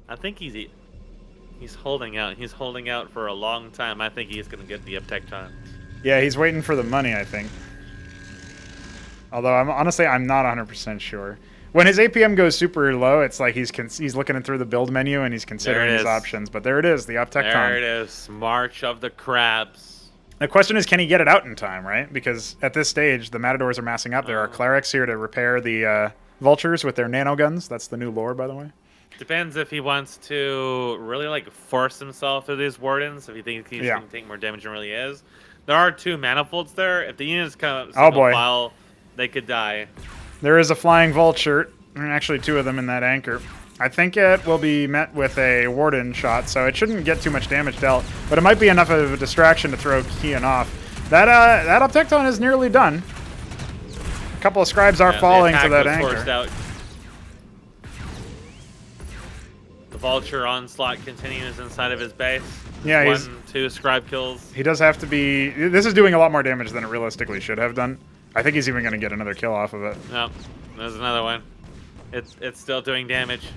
I think he's holding out. He's holding out for a long time. I think he's going to get the Uptecton. Yeah, he's waiting for the money, I think. Although, honestly, I'm not 100% sure. When his APM goes super low, it's like he's looking through the build menu and he's considering his options. But there it is, the Uptecton. There it is, March of the Crabs. The question is, can he get it out in time, right? Because at this stage, the Matadors are massing up. There are clerics here to repair the vultures with their nanoguns. That's the new lore, by the way. Depends if he wants to really, like, force himself through these wardens, if he thinks he's going to take more damage than really is. There are 2 manifolds there. If the units come up single file, they could die. There is a flying vulture. Actually, 2 of them in that anchor. I think it will be met with a warden shot, so it shouldn't get too much damage dealt. But it might be enough of a distraction to throw Kian off. That Uptecton is nearly done. A couple of scribes are falling to that anchor. The vulture onslaught continues inside of his base. Yeah, 1, 2 scribe kills. He does have to be... This is doing a lot more damage than it realistically should have done. I think he's even going to get another kill off of it. No, there's another one. It's still doing damage.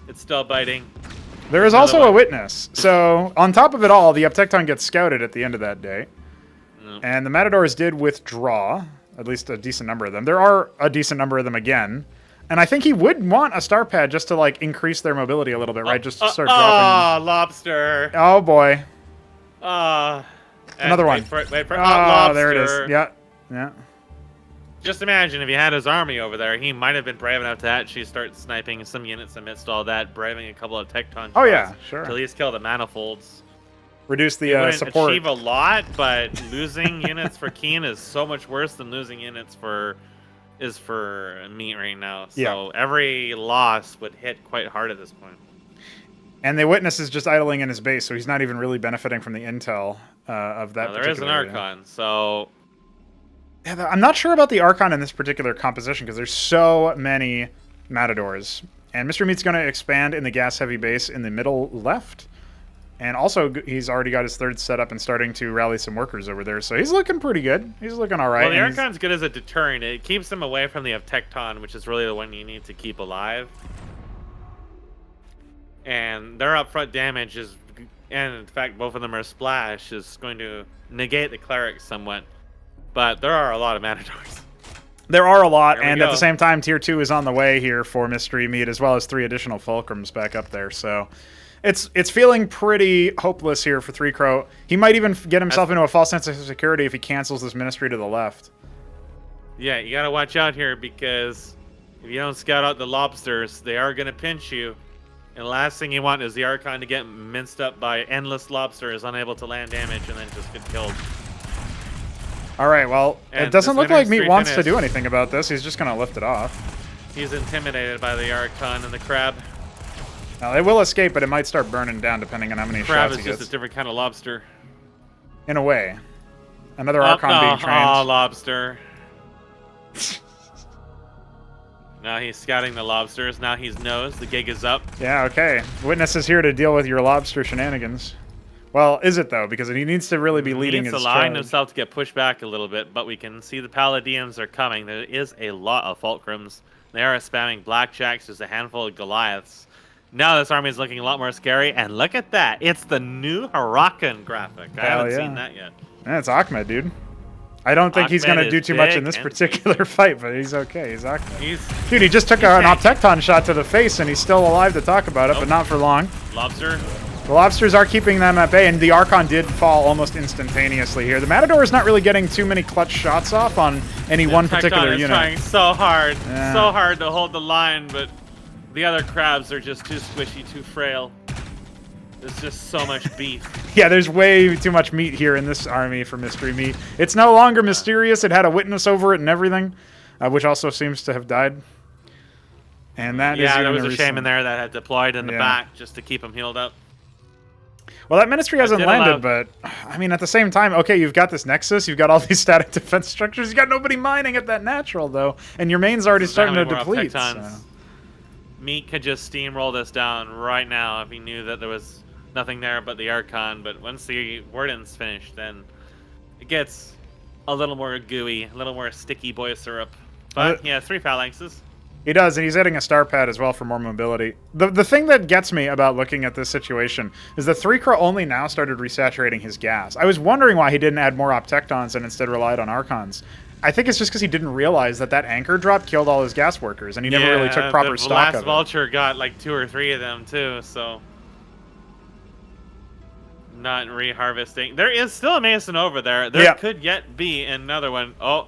It's still biting. There is also a witness. So, on top of it all, the Uptecton gets scouted at the end of that day. And the Matadors did withdraw, at least a decent number of them. There are a decent number of them again. And I think he would want a star pad just to, like, increase their mobility a little bit, right? Just to start dropping. Oh, lobster. Oh, boy. Another one. Wait for it. Oh, lobster. there it is. Yeah. Yeah. Just imagine if he had his army over there, he might have been brave enough to actually start sniping some units amidst all that, braving a couple of Tecton. Oh, yeah, sure. To at least kill the manifolds. Reduce the support. Achieve a lot, but losing units for Keen is so much worse than losing units for Meat right now. So every loss would hit quite hard at this point. And the witness is just idling in his base, so he's not even really benefiting from the intel of that. There is an Archon, so yeah, I'm not sure about the Archon in this particular composition because there's so many Matadors. And Mr. Meat's going to expand in the gas-heavy base in the middle left. And also, he's already got his 3rd set up and starting to rally some workers over there. So he's looking pretty good. He's looking all right. Well, the Archon's good as a deterrent. It keeps him away from the Uptecton, which is really the one you need to keep alive. And their upfront damage is, and in fact, both of them are splash, is going to negate the clerics somewhat. But there are a lot of Matadors. There are a lot, There we and at go. the same time, Tier 2 is on the way here for Mystery Meat, as well as 3 additional Fulcrums back up there. So it's feeling pretty hopeless here for 3Crow. He might even get himself into a false sense of security if he cancels this Ministry to the left. Yeah, you gotta watch out here because if you don't scout out the lobsters, they are gonna pinch you. And the last thing you want is the Archon to get minced up by endless lobsters, unable to land damage, and then just get killed. All right, well, And it doesn't this look like Meat Ministry wants to finished. do anything about this. He's just going to lift it off. He's intimidated by the Archon and the crab. Now, it will escape, but it might start burning down depending on how many Crab shots is he just gets. a different kind of lobster. In a way. Another Archon being trained. Oh, lobster. Now he's scouting the lobsters. Now he's knows the gig is up. Yeah, okay. Witness is here to deal with your lobster shenanigans. Well, is it, though? Because he needs to really be leading He his needs to line charge. himself to get pushed back a little bit, but we can see the Paladians are coming. There is a lot of Fulcrums. They are spamming Blackjacks. There's a handful of Goliaths. Now this army is looking a lot more scary, and look at that. It's the new Huracan graphic. I haven't seen that yet. Yeah, it's Ahmed, dude. I don't think he's going Ahmed to do is too much big in this and particular fight, but he's okay. He's Ahmed. He's Dude, he just took an tanky. Optecton shot to the face, and he's still alive to talk about it, but not for long. Lobster. The lobsters are keeping them at bay, and the Archon did fall almost instantaneously here. The Matador is not really getting too many clutch shots off on any one particular Tecton is unit. trying so hard Yeah. to hold the line, but the other crabs are just too squishy, too frail. There's just so much beef. Yeah, there's way too much meat here in this army for Mystery Meat. It's no longer mysterious. It had a witness over it and everything, which also seems to have died. And that is Yeah, the there was only a shame reason. in there that had deployed in the Yeah. back just to keep him healed up. Well, that Ministry hasn't did landed, but, I mean, at the same time, okay, you've got this Nexus, you've got all these static defense structures, you've got nobody mining at that natural, though, and your main's already starting to deplete. So. Meat could just steamroll this down right now if he knew that there was nothing there but the Archon, but once the Warden's finished, then it gets a little more gooey, a little more sticky boy syrup. But he has 3 phalanxes. He does, and he's hitting a star pad as well for more mobility. The thing that gets me about looking at this situation is that 3Crow only now started resaturating his gas. I was wondering why he didn't add more Optectons and instead relied on Archons. I think it's just because he didn't realize that that anchor drop killed all his gas workers, and he never really took proper the stock last of it. Vulture got like 2 or 3 of them too, so not reharvesting. There is still a Mason over there. There could yet be another one. Oh,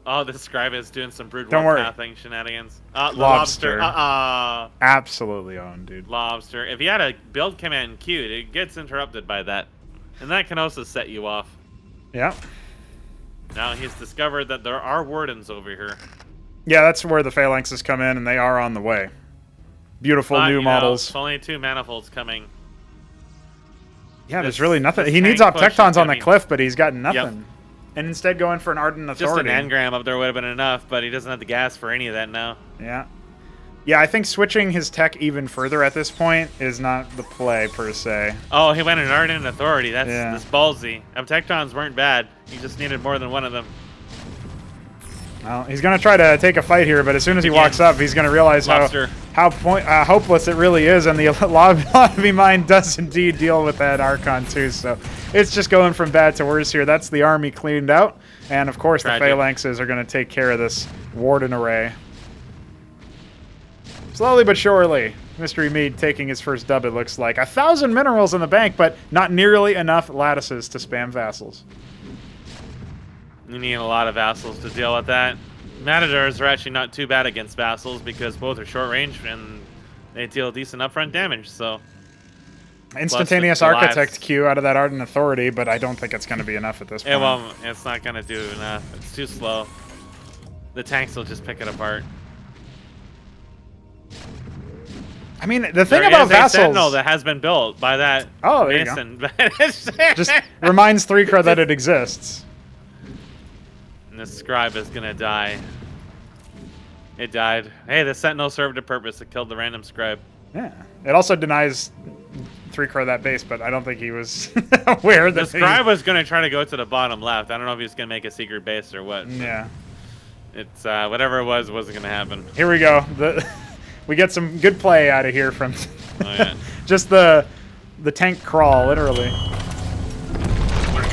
the scribe is doing some brood Don't worry. pathing shenanigans. Lobster. Lobster. Absolutely owned, dude. Lobster. If you had a build command queued, it gets interrupted by that. And that can also set you off. Yeah. Now he's discovered that there are wardens over here. Yeah, that's where the phalanxes come in, and they are on the way. Beautiful But, new you know, models. it's only 2 manifolds coming. Yeah, there's really nothing. this He needs tank push is Optectons on gonna the be- cliff, but he's got nothing. Yep. And instead going for an Ardent Just Authority. an engram up there would have been enough, but he doesn't have the gas for any of that now. Yeah. Yeah, I think switching his tech even further at this point is not the play, per se. Oh, he went an Ardent Authority. That's Yeah. ballsy. Tectons weren't bad. He just needed more than one of them. Well, he's going to try to take a fight here, but as soon as he walks Begins. up, he's going to realize Lobster. how hopeless it really is, and the lobby mine does indeed deal with that Archon, too, so it's just going from bad to worse here. That's the army cleaned out, and of course Tragic. the phalanxes are going to take care of this Warden array. Slowly but surely, Mystery Meat taking his first dub, it looks like. 1,000 minerals in the bank, but not nearly enough lattices to spam vassals. You need a lot of vassals to deal with that. Matadors are actually not too bad against vassals because both are short range and they deal decent upfront damage, so... Instantaneous Plus, the Architect lives- Q out of that Ardent Authority, but I don't think it's going to be enough at this point. It won't. It's not going to do enough. It's too slow. The tanks will just pick it apart. I mean, the thing There about is a vassals Sentinel that has been built by that Oh, there you go. Mason. just reminds 3Crow that it exists. And the scribe is gonna die. It died. Hey, the Sentinel served a purpose. It killed the random scribe. Yeah. It also denies 3Crow that base, but I don't think he was aware The that scribe was gonna try to go to the bottom left. I don't know if he was gonna make a secret base or what. Yeah. It's whatever it was wasn't gonna happen. Here we go. We get some good play out of here from Oh, yeah. just the tank crawl, literally.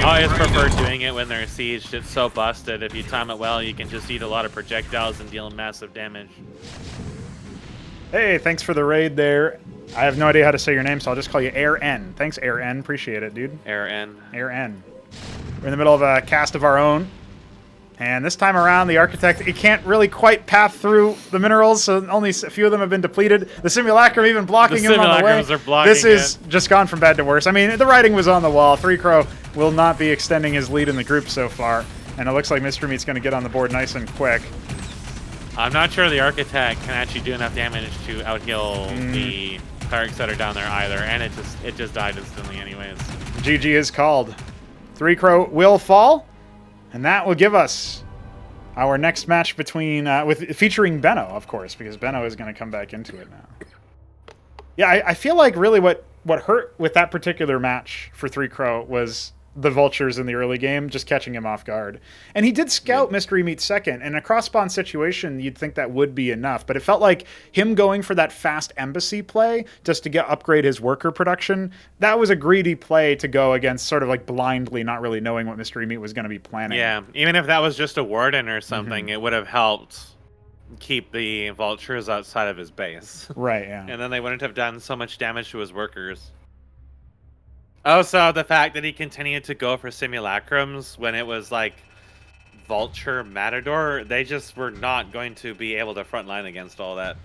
I always prefer doing it when they're sieged. It's so busted. If you time it well, you can just eat a lot of projectiles and deal massive damage. Hey, thanks for the raid there. I have no idea how to say your name, so I'll just call you Air N. Thanks, Air N. Appreciate it, dude. Air N. Air N. We're in the middle of a cast of our own. And this time around, the Architect, he can't really quite path through the minerals, so only a few of them have been depleted. The Simulacrum even blocking him on the way. Are blocking this is just gone from bad to worse. I mean, the writing was on the wall. 3Crow will not be extending his lead in the group so far. And it looks like Mystery Meat's going to get on the board nice and quick. I'm not sure the Architect can actually do enough damage to outheal the clerics that are down there either, and it just died instantly anyways. GG is called. 3Crow will fall, and that will give us our next match between featuring Benno, of course, because Benno is going to come back into it now. Yeah, I feel like really what hurt with that particular match for 3Crow was the vultures in the early game, just catching him off guard. And he did scout Mystery Meat second. In a cross-spawn situation, you'd think that would be enough. But it felt like him going for that fast embassy play just to upgrade his worker production, that was a greedy play to go against sort of like blindly, not really knowing what Mystery Meat was going to be planning. Yeah, even if that was just a warden or something, it would have helped keep the vultures outside of his base. Right, yeah. And then they wouldn't have done so much damage to his workers. Also, the fact that he continued to go for simulacrums when it was like Vulture Matador, they just were not going to be able to frontline against all that.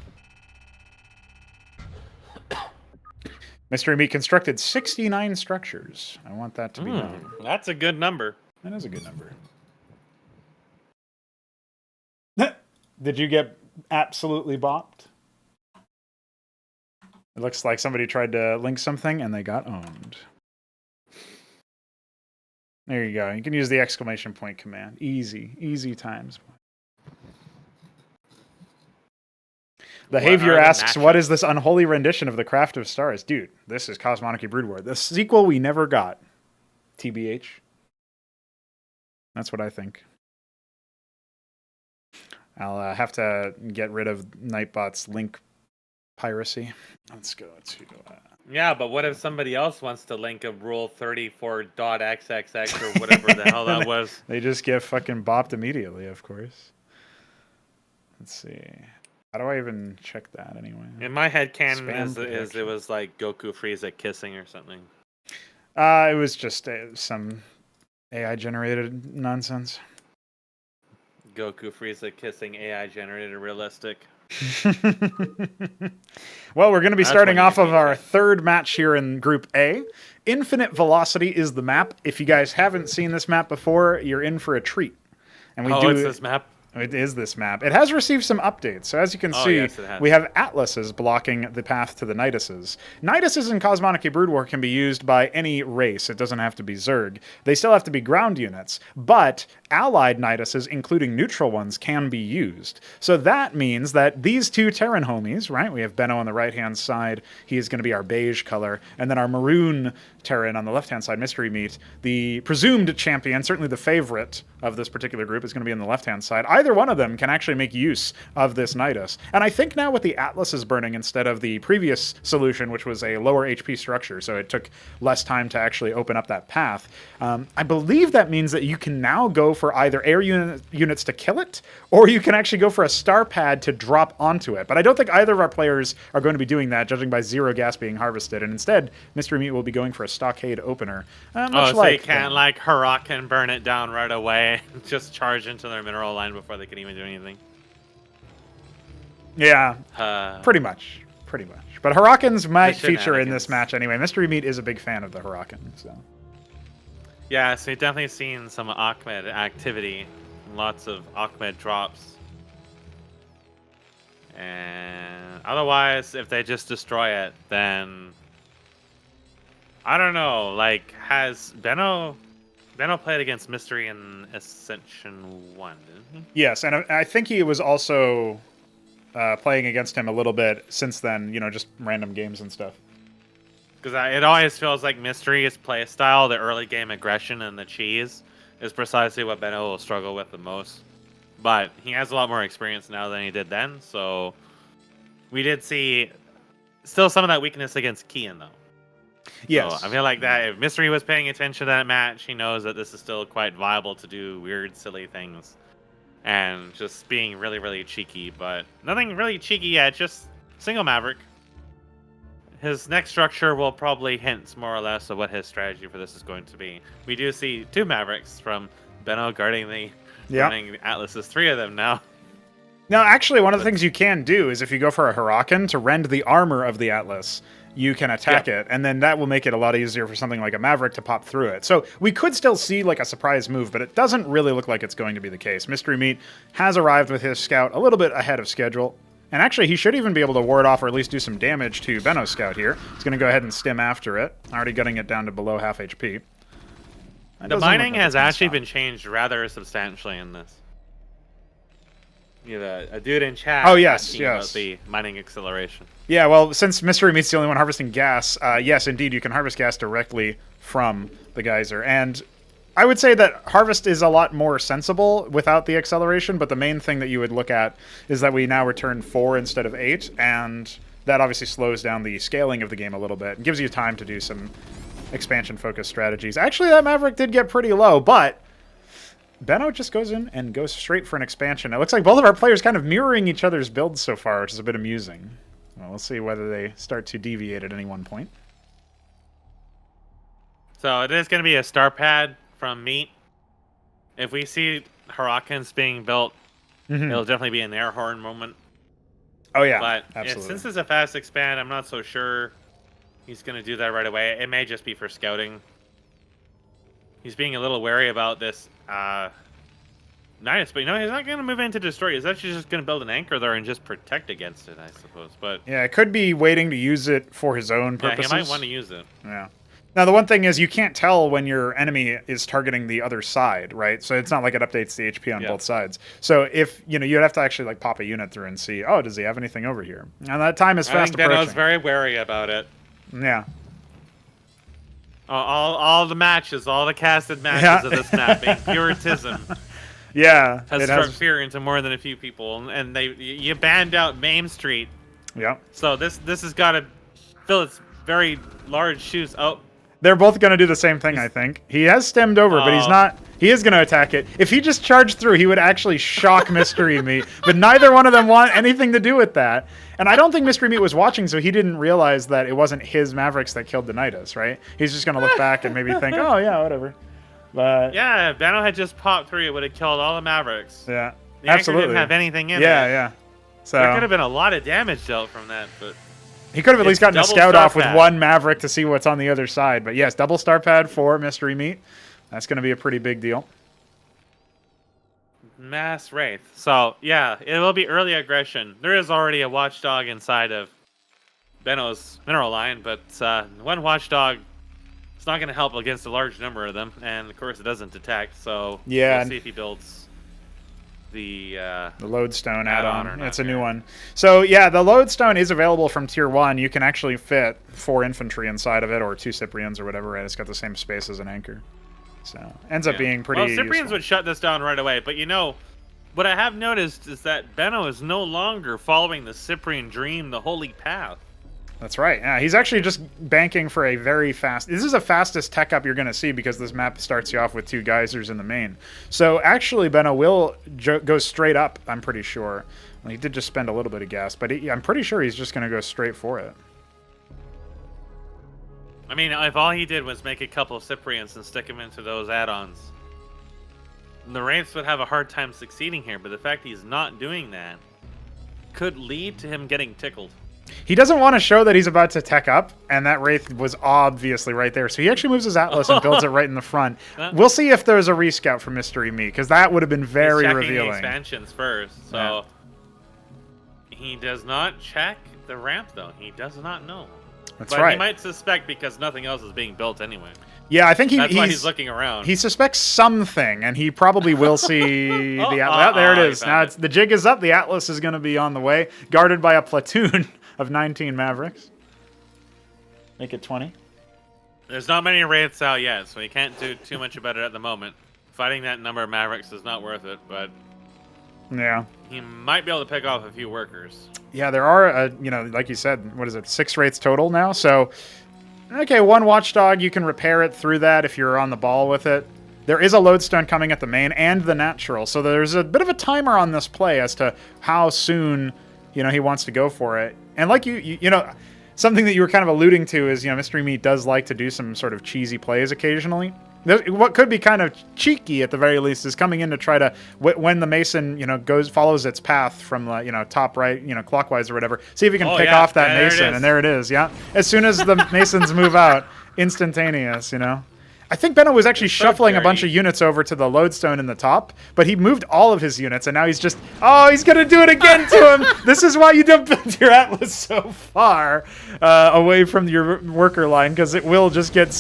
Mystery Meat constructed 69 structures. I want that to be known. That's a good number. That is a good number. Did you get absolutely bopped? It looks like somebody tried to link something and they got owned. There you go. You can use the exclamation point command. Easy. Easy times. Behavior asks, what is this unholy rendition of the Craft of Stars? Dude, this is Cosmonarchy Brood War. The sequel we never got. TBH. That's what I think. I'll have to get rid of Nightbot's link piracy. Let's go to... Yeah, but what if somebody else wants to link a rule 34.xxx or whatever the hell that was? They just get fucking bopped immediately, of course. Let's see. How do I even check that anyway? In my head canon is it was like Goku Frieza kissing or something. It was just some AI generated nonsense. Goku Frieza kissing AI generated realistic. Well, we're going to be starting off of our third match here in Group A. Infinite Velocity is the map. If you guys haven't seen this map before, you're in for a treat. And it's this map? It is this map. It has received some updates. So as you can see, yes, we have Atlases blocking the path to the Niduses. Niduses in Cosmonarchy Brood War can be used by any race. It doesn't have to be Zerg. They still have to be ground units. But allied Niduses, including neutral ones, can be used. So that means that these two Terran homies, right? We have Benno on the right-hand side. He is going to be our beige color. And then our maroon Terran on the left-hand side, Mystery Meat. The presumed champion, certainly the favorite of this particular group, is going to be on the left-hand side. Either one of them can actually make use of this Nidus. And I think now with the Atlases burning instead of the previous solution, which was a lower HP structure, so it took less time to actually open up that path, I believe that means that you can now go for either air units to kill it, or you can actually go for a star pad to drop onto it. But I don't think either of our players are going to be doing that, judging by 0 gas being harvested. And instead, Mystery Meat will be going for a stockade opener. So you can't like Huracan burn it down right away and just charge into their mineral line before they can even do anything. Yeah, pretty much. Pretty much. But Huracans might feature in this match anyway. Mystery Meat is a big fan of the Huracan, so... Yeah, so you've definitely seen some Ahmed activity. Lots of Ahmed drops. And otherwise, if they just destroy it, then... I don't know, like, has Benno played against Mystery in Ascension 1, didn't he? Yes, and I think he was also playing against him a little bit since then, you know, just random games and stuff. Because it always feels like Mystery's play style, the early game aggression and the cheese, is precisely what Benno will struggle with the most. But he has a lot more experience now than he did then, so we did see still some of that weakness against Kian, though. Yes. So I feel like that if Mystery was paying attention to that match, he knows that this is still quite viable to do weird, silly things. And just being really, really cheeky, but nothing really cheeky yet, just single Maverick. His next structure will probably hint more or less of what his strategy for this is going to be. We do see 2 Mavericks from Benno guarding the running Atlases, 3 of them now. Now, actually, one of the things you can do is if you go for a Huracan to rend the armor of the Atlas, you can attack it, and then that will make it a lot easier for something like a Maverick to pop through it. So we could still see like a surprise move, but it doesn't really look like it's going to be the case. Mystery Meat has arrived with his scout a little bit ahead of schedule, and actually he should even be able to ward off or at least do some damage to Benno's scout here. He's going to go ahead and stim after it, already gutting it down to below half HP. The mining has actually been changed rather substantially in this. A dude in chat. Oh, yes, about the mining acceleration. Yeah, well, since Mystery Meat's the only one harvesting gas, yes, indeed, you can harvest gas directly from the geyser. And I would say that harvest is a lot more sensible without the acceleration, but the main thing that you would look at is that we now return 4 instead of 8, and that obviously slows down the scaling of the game a little bit and gives you time to do some expansion-focused strategies. Actually, that Maverick did get pretty low, but Benno just goes in and goes straight for an expansion. It looks like both of our players kind of mirroring each other's builds so far, which is a bit amusing. Well, we'll see whether they start to deviate at any one point. So it is going to be a star pad from Meat. If we see Huracans being built, it'll definitely be an air horn moment. Oh, yeah, but absolutely. Since it's a fast expand, I'm not so sure he's going to do that right away. It may just be for scouting. He's being a little wary about this Nidus, but he's not going to move in to destroy. He's actually just going to build an anchor there and just protect against it, I suppose. But yeah, it could be waiting to use it for his own purposes. Yeah, he might want to use it. Yeah. Now, the one thing is you can't tell when your enemy is targeting the other side, right? So it's not like it updates the HP on both sides. So if, you'd have to actually like pop a unit through and see, oh, does he have anything over here? And that time is fast approaching. I was very wary about it. Yeah. All the matches, all the casted matches of this map, being puritism. Yeah, has struck fear into more than a few people, and you banned out Main Street. Yeah. So this has got to fill its very large shoes. Oh, they're both going to do the same thing, I think. He has stemmed over, but he's not. He is going to attack it. If he just charged through, he would actually shock Mystery Meat. But neither one of them want anything to do with that. And I don't think Mystery Meat was watching, so he didn't realize that it wasn't his Mavericks that killed the Nidus, right? He's just going to look back and maybe think, oh, yeah, whatever. But yeah, if Benno had just popped through, it would have killed all the Mavericks. Yeah, the absolutely. Didn't have anything in it. Yeah. So there could have been a lot of damage dealt from that, but he could have at least gotten a scout off with one Maverick to see what's on the other side. But yes, double star pad for Mystery Meat. That's going to be a pretty big deal. Mass Wraith. So, yeah, it will be early aggression. There is already a watchdog inside of Benno's mineral line, but one watchdog is not going to help against a large number of them. And, of course, it doesn't detect. So, we'll see if he builds the lodestone add-on. It's a new one. So yeah, the lodestone is available from tier 1. You can actually fit 4 infantry inside of it, or 2 Cyprians or whatever, and it's got the same space as an anchor. So ends up being pretty Cyprians useful. would shut this down right away, but what I have noticed is that Benno is no longer following the Cyprian dream, the holy path. That's right. Yeah, he's actually just banking for a very fast... This is the fastest tech up you're going to see because this map starts you off with 2 geysers in the main. So actually, Benno will go straight up, I'm pretty sure. Well, he did just spend a little bit of gas, but I'm pretty sure he's just going to go straight for it. I mean, if all he did was make a couple of Cyprians and stick them into those add-ons, the Wraiths would have a hard time succeeding here, but the fact he's not doing that could lead to him getting tickled. He doesn't want to show that he's about to tech up, and that Wraith was obviously right there. So he actually moves his Atlas and builds it right in the front. We'll see if there's a rescout for Mystery Meat, because that would have been very revealing. The expansions first, so he does not check the ramp, though. He does not know. That's right. He might suspect because nothing else is being built anyway. Yeah, I think that's why he's looking around. He suspects something, and he probably will see the Atlas. There it is. Now the jig is up. The Atlas is going to be on the way, guarded by a platoon of 19 Mavericks. Make it 20. There's not many Wraiths out yet, so he can't do too much about it at the moment. Fighting that number of Mavericks is not worth it, but yeah, he might be able to pick off a few workers. Yeah, there are, like you said, what is it, 6 Wraiths total now? So Okay, one Watchdog, you can repair it through that if you're on the ball with it. There is a Lodestone coming at the main and the natural, so there's a bit of a timer on this play as to how soon, he wants to go for it. And like you know, something that you were kind of alluding to is, Mystery Meat does like to do some sort of cheesy plays occasionally. What could be kind of cheeky at the very least is coming in to try to, when the Mason, follows its path from the, top right, clockwise or whatever, see if you can pick off that Mason, and there it is, yeah. As soon as the Masons move out, instantaneous, I think Benno was actually shuffling a bunch of units over to the Lodestone in the top, but he moved all of his units, and now he's just, he's going to do it again to him. This is why you don't build your Atlas so far away from your worker line, because it will just get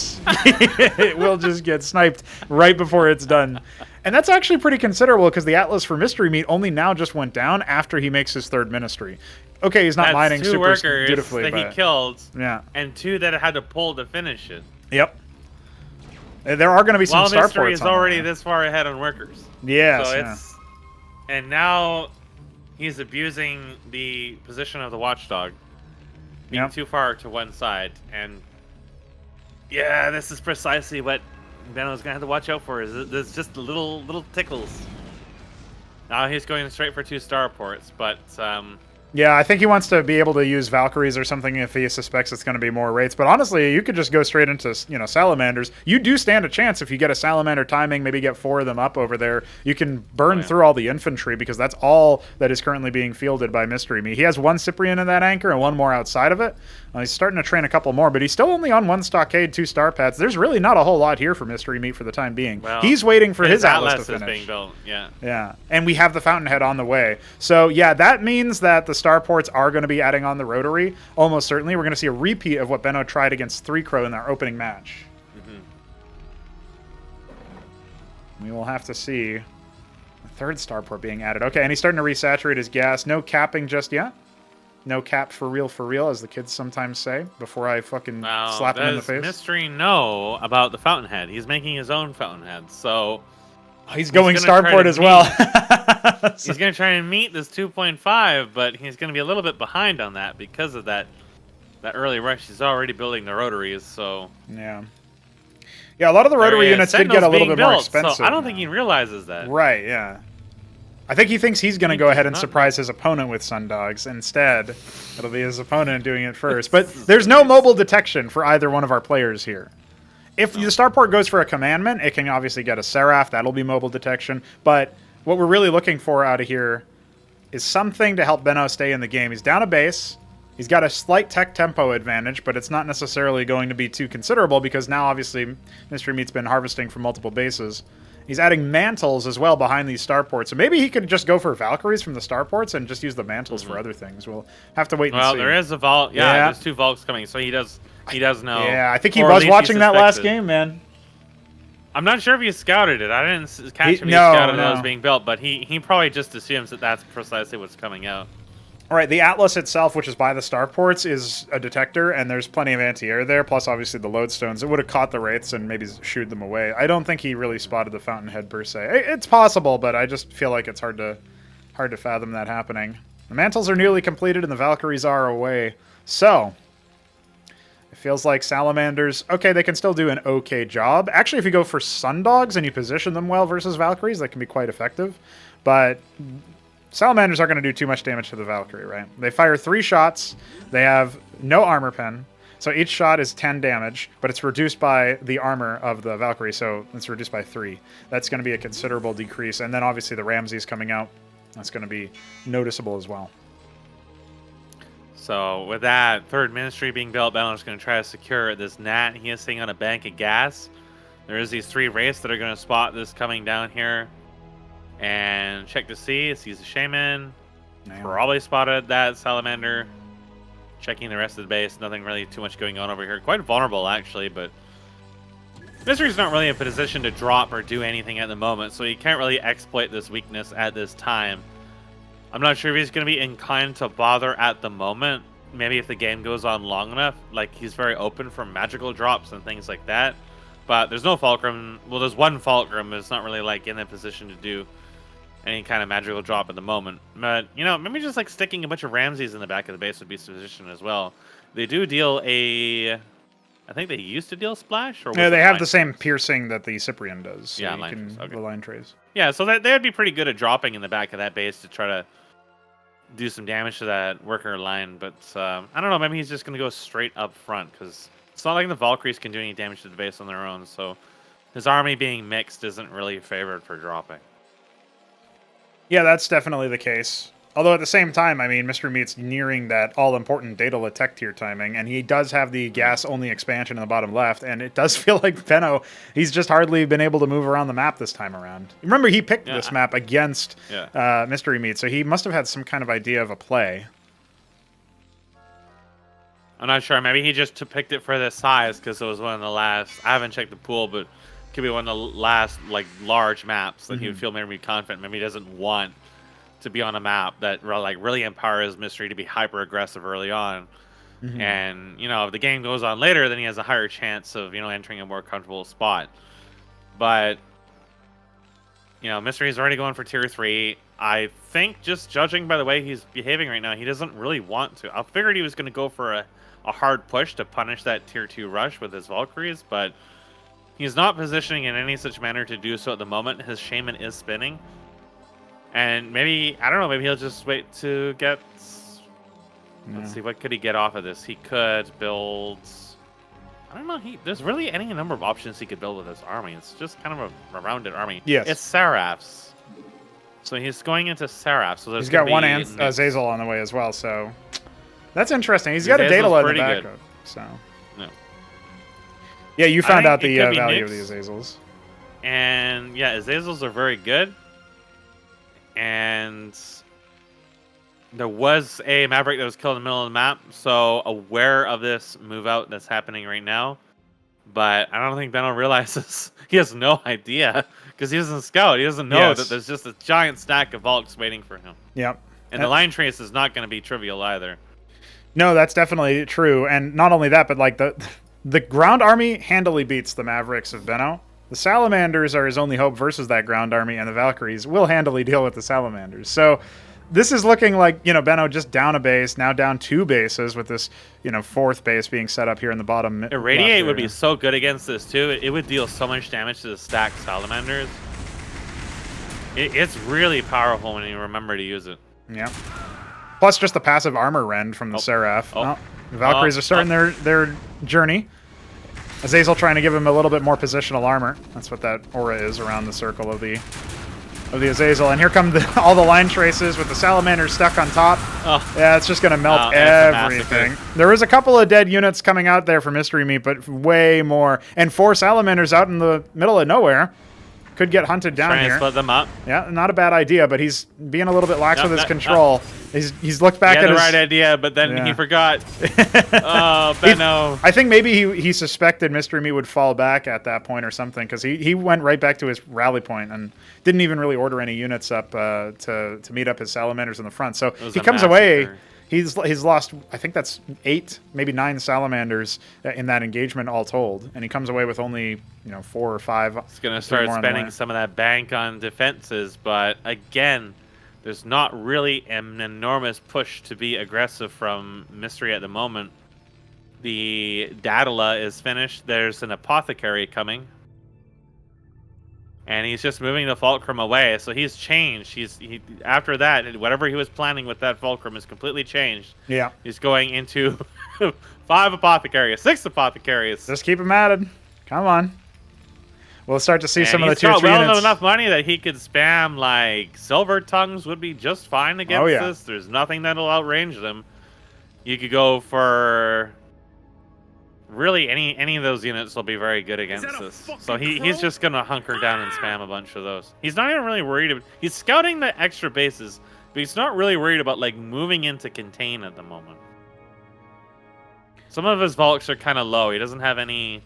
sniped right before it's done. And that's actually pretty considerable, because the Atlas for Mystery Meat only now just went down after he makes his third Ministry. Okay, he's not mining super workers dutifully, that but he killed, yeah, and 2 that had to pull to finish it. Yep. There are going to be some starports. Mystery is already this far ahead on workers. Yes, so and now he's abusing the position of the Watchdog, being too far to one side. And yeah, this is precisely what Benno's going to have to watch out for. Is there's just little tickles. Now he's going straight for 2 starports, but yeah, I think he wants to be able to use Valkyries or something if he suspects it's going to be more rates. But honestly, you could just go straight into, Salamanders. You do stand a chance if you get a Salamander timing, maybe get 4 of them up over there. You can burn through all the infantry, because that's all that is currently being fielded by Mystery Me. He has 1 Cyprian in that anchor and 1 more outside of it. He's starting to train a couple more, but he's still only on 1 Stockade, 2 Star Pads. There's really not a whole lot here for Mystery Meat for the time being. Well, he's waiting for his Atlas to finish. Is being built. Yeah. Yeah, and we have the Fountainhead on the way. So, yeah, that means that the Starports are going to be adding on the Rotary. Almost certainly. We're going to see a repeat of what Benno tried against 3 Crow in their opening match. We will have to see the 3rd Starport being added. Okay, and he's starting to resaturate his gas. No capping just yet. No cap for real, as the kids sometimes say, before I fucking slap him in the face. Mystery know about the Fountainhead. He's making his own Fountainhead, so he's going Starport as well. He's going to try and meet this 2.5, but he's going to be a little bit behind on that because of that early rush. He's already building the rotaries, so yeah, a lot of the rotary units did get a little bit more expensive. So I don't think he realizes that. Right? Yeah. I think he thinks he's going to go ahead and surprise his opponent with Sundogs. Instead, it'll be his opponent doing it first. But there's no mobile detection for either one of our players here. If the Starport goes for a commandment, it can obviously get a Seraph. That'll be mobile detection. But what we're really looking for out of here is something to help Benno stay in the game. He's down a base. He's got a slight tech tempo advantage, but it's not necessarily going to be too considerable because now, obviously, Mystery Meat's been harvesting from multiple bases. He's adding mantles as well behind these starports. So maybe he could just go for Valkyries from the starports and just use the mantles for other things. We'll have to wait and see. Well, there is a Valk. Yeah, there's 2 Valks coming, so he does know. Yeah, I think he was watching that last game, man. I'm not sure if he scouted it. I didn't catch him. He scouted that was being built, but he probably just assumes that that's precisely what's coming out. All right, the Atlas itself, which is by the starports, is a detector, and there's plenty of anti-air there, plus obviously the lodestones. It would have caught the wraiths and maybe shooed them away. I don't think he really spotted the Fountainhead per se. It's possible, but I just feel like it's hard to fathom that happening. The mantles are nearly completed, and the Valkyries are away. So, it feels like Salamanders, okay, they can still do an okay job. Actually, if you go for Sundogs and you position them well versus Valkyries, that can be quite effective. But Salamanders aren't going to do too much damage to the Valkyrie, right? They fire 3 shots. They have no armor pen. So each shot is 10 damage, but it's reduced by the armor of the Valkyrie, so it's reduced by 3. That's going to be a considerable decrease. And then obviously the Ramses coming out. That's going to be noticeable as well. So with that 3rd Ministry being built, Benno's going to try to secure this Nat. He is sitting on a bank of gas. There is these 3 wraiths that are going to spot this coming down here. And check to see. Sees the Shaman. Probably spotted that Salamander. Checking the rest of the base. Nothing really too much going on over here. Quite vulnerable, actually, but Mystery's not really in a position to drop or do anything at the moment, so he can't really exploit this weakness at this time. I'm not sure if he's going to be inclined to bother at the moment. Maybe if the game goes on long enough. Like, he's very open for magical drops and things like that. But there's no Fulcrum. Well, there's 1 Fulcrum, but it's not really, like, in a position to do any kind of magical drop at the moment. But, you know, maybe just like sticking a bunch of Ramses in the back of the base would be sufficient as well. They do deal a I think they used to deal splash, or was Yeah, it they have line the same trace? piercing that the Cyprian does. So Yeah, you line can, trace, okay. the line trace. Yeah, so they'd be pretty good at dropping in the back of that base to try to do some damage to that worker line. But I don't know, maybe he's just going to go straight up front, because it's not like the Valkyries can do any damage to the base on their own. So his army being mixed isn't really favored for dropping. Yeah, that's definitely the case. Although at the same time, I mean, Mystery Meat's nearing that all-important Daedal tech tier timing, and he does have the gas-only expansion in the bottom left, and it does feel like Benno, he's just hardly been able to move around the map this time around. Remember, he picked this map against Mystery Meat, so he must have had some kind of idea of a play. I'm not sure. Maybe he just picked it for the size, because it was one of the last... I haven't checked the pool, but it could be one of the last like large maps that he would feel maybe confident. Maybe he doesn't want to be on a map that like really empowers Mystery to be hyper aggressive early on, and if the game goes on later, then he has a higher chance of entering a more comfortable spot. But Mystery is already going for tier 3. I think, just judging by the way he's behaving right now, he doesn't really want to. I figured he was going to go for a hard push to punish that tier 2 rush with his Valkyries, but he's not positioning in any such manner to do so at the moment. His Shaman is spinning. And maybe, I don't know, maybe he'll just wait to get... Let's see, what could he get off of this? He could build... I don't know, there's really any number of options he could build with his army. It's just kind of a rounded army. Yes. It's Seraphs. So he's going into Seraphs. So he's got one Azazel on the way as well, so... That's interesting. He's got a Daedal in the backup, so... No. Yeah, you found out the value of the Azazels. And, yeah, Azazels are very good. And there was a Maverick that was killed in the middle of the map, so aware of this move out that's happening right now. But I don't think Benno realizes. He has no idea, because he doesn't scout. He doesn't know that there's just a giant stack of Valks waiting for him. Yep. And the line trace is not going to be trivial either. No, that's definitely true. And not only that, but like the ground army handily beats the Mavericks of Benno. The Salamanders are his only hope versus that ground army, and the Valkyries will handily deal with the Salamanders. So this is looking like, Benno just down a base, now down 2 bases with this, 4th base being set up here in the bottom. Irradiate would be so good against this, too. It would deal so much damage to the stacked Salamanders. It's really powerful when you remember to use it. Yeah. Plus just the passive armor rend from the Seraph. The Valkyries are starting their journey. Azazel trying to give him a little bit more positional armor. That's what that aura is around the circle of the Azazel. And here come all the line traces with the Salamanders stuck on top. Yeah, it's just going to melt everything. There is a couple of dead units coming out there for Mystery Meat, but way more. And 4 Salamanders out in the middle of nowhere. Could get hunted down here. Split them up. Yeah, not a bad idea, but he's being a little bit lax with his control. He's looked back at the right idea, but then he forgot. Oh, Benno. I think maybe he suspected Mystery Meat would fall back at that point or something, because he went right back to his rally point and didn't even really order any units up to meet up his Salamanders in the front. So he comes away. He's lost, I think that's 8, maybe 9 Salamanders in that engagement all told, and he comes away with only 4 or 5. He's going to start spending some of that bank on defenses, but again, there's not really an enormous push to be aggressive from Mystery at the moment. The Daedala is finished. There's an Apothecary coming. And he's just moving the Fulcrum away, so he's changed. After that, whatever he was planning with that Fulcrum is completely changed. Yeah. He's going into 5 Apothecaries, 6 Apothecaries. Just keep him added. Come on. We'll start to see some of the tier 3 units. He's got units. enough money that he could spam, like, Silver Tongues would be just fine against this. There's nothing that'll outrange them. You could go for... Really, any of those units will be very good against this. So he's just going to hunker down and spam a bunch of those. He's not even really worried about... He's scouting the extra bases, but he's not really worried about, like, moving into contain at the moment. Some of his Volks are kind of low. He doesn't have any...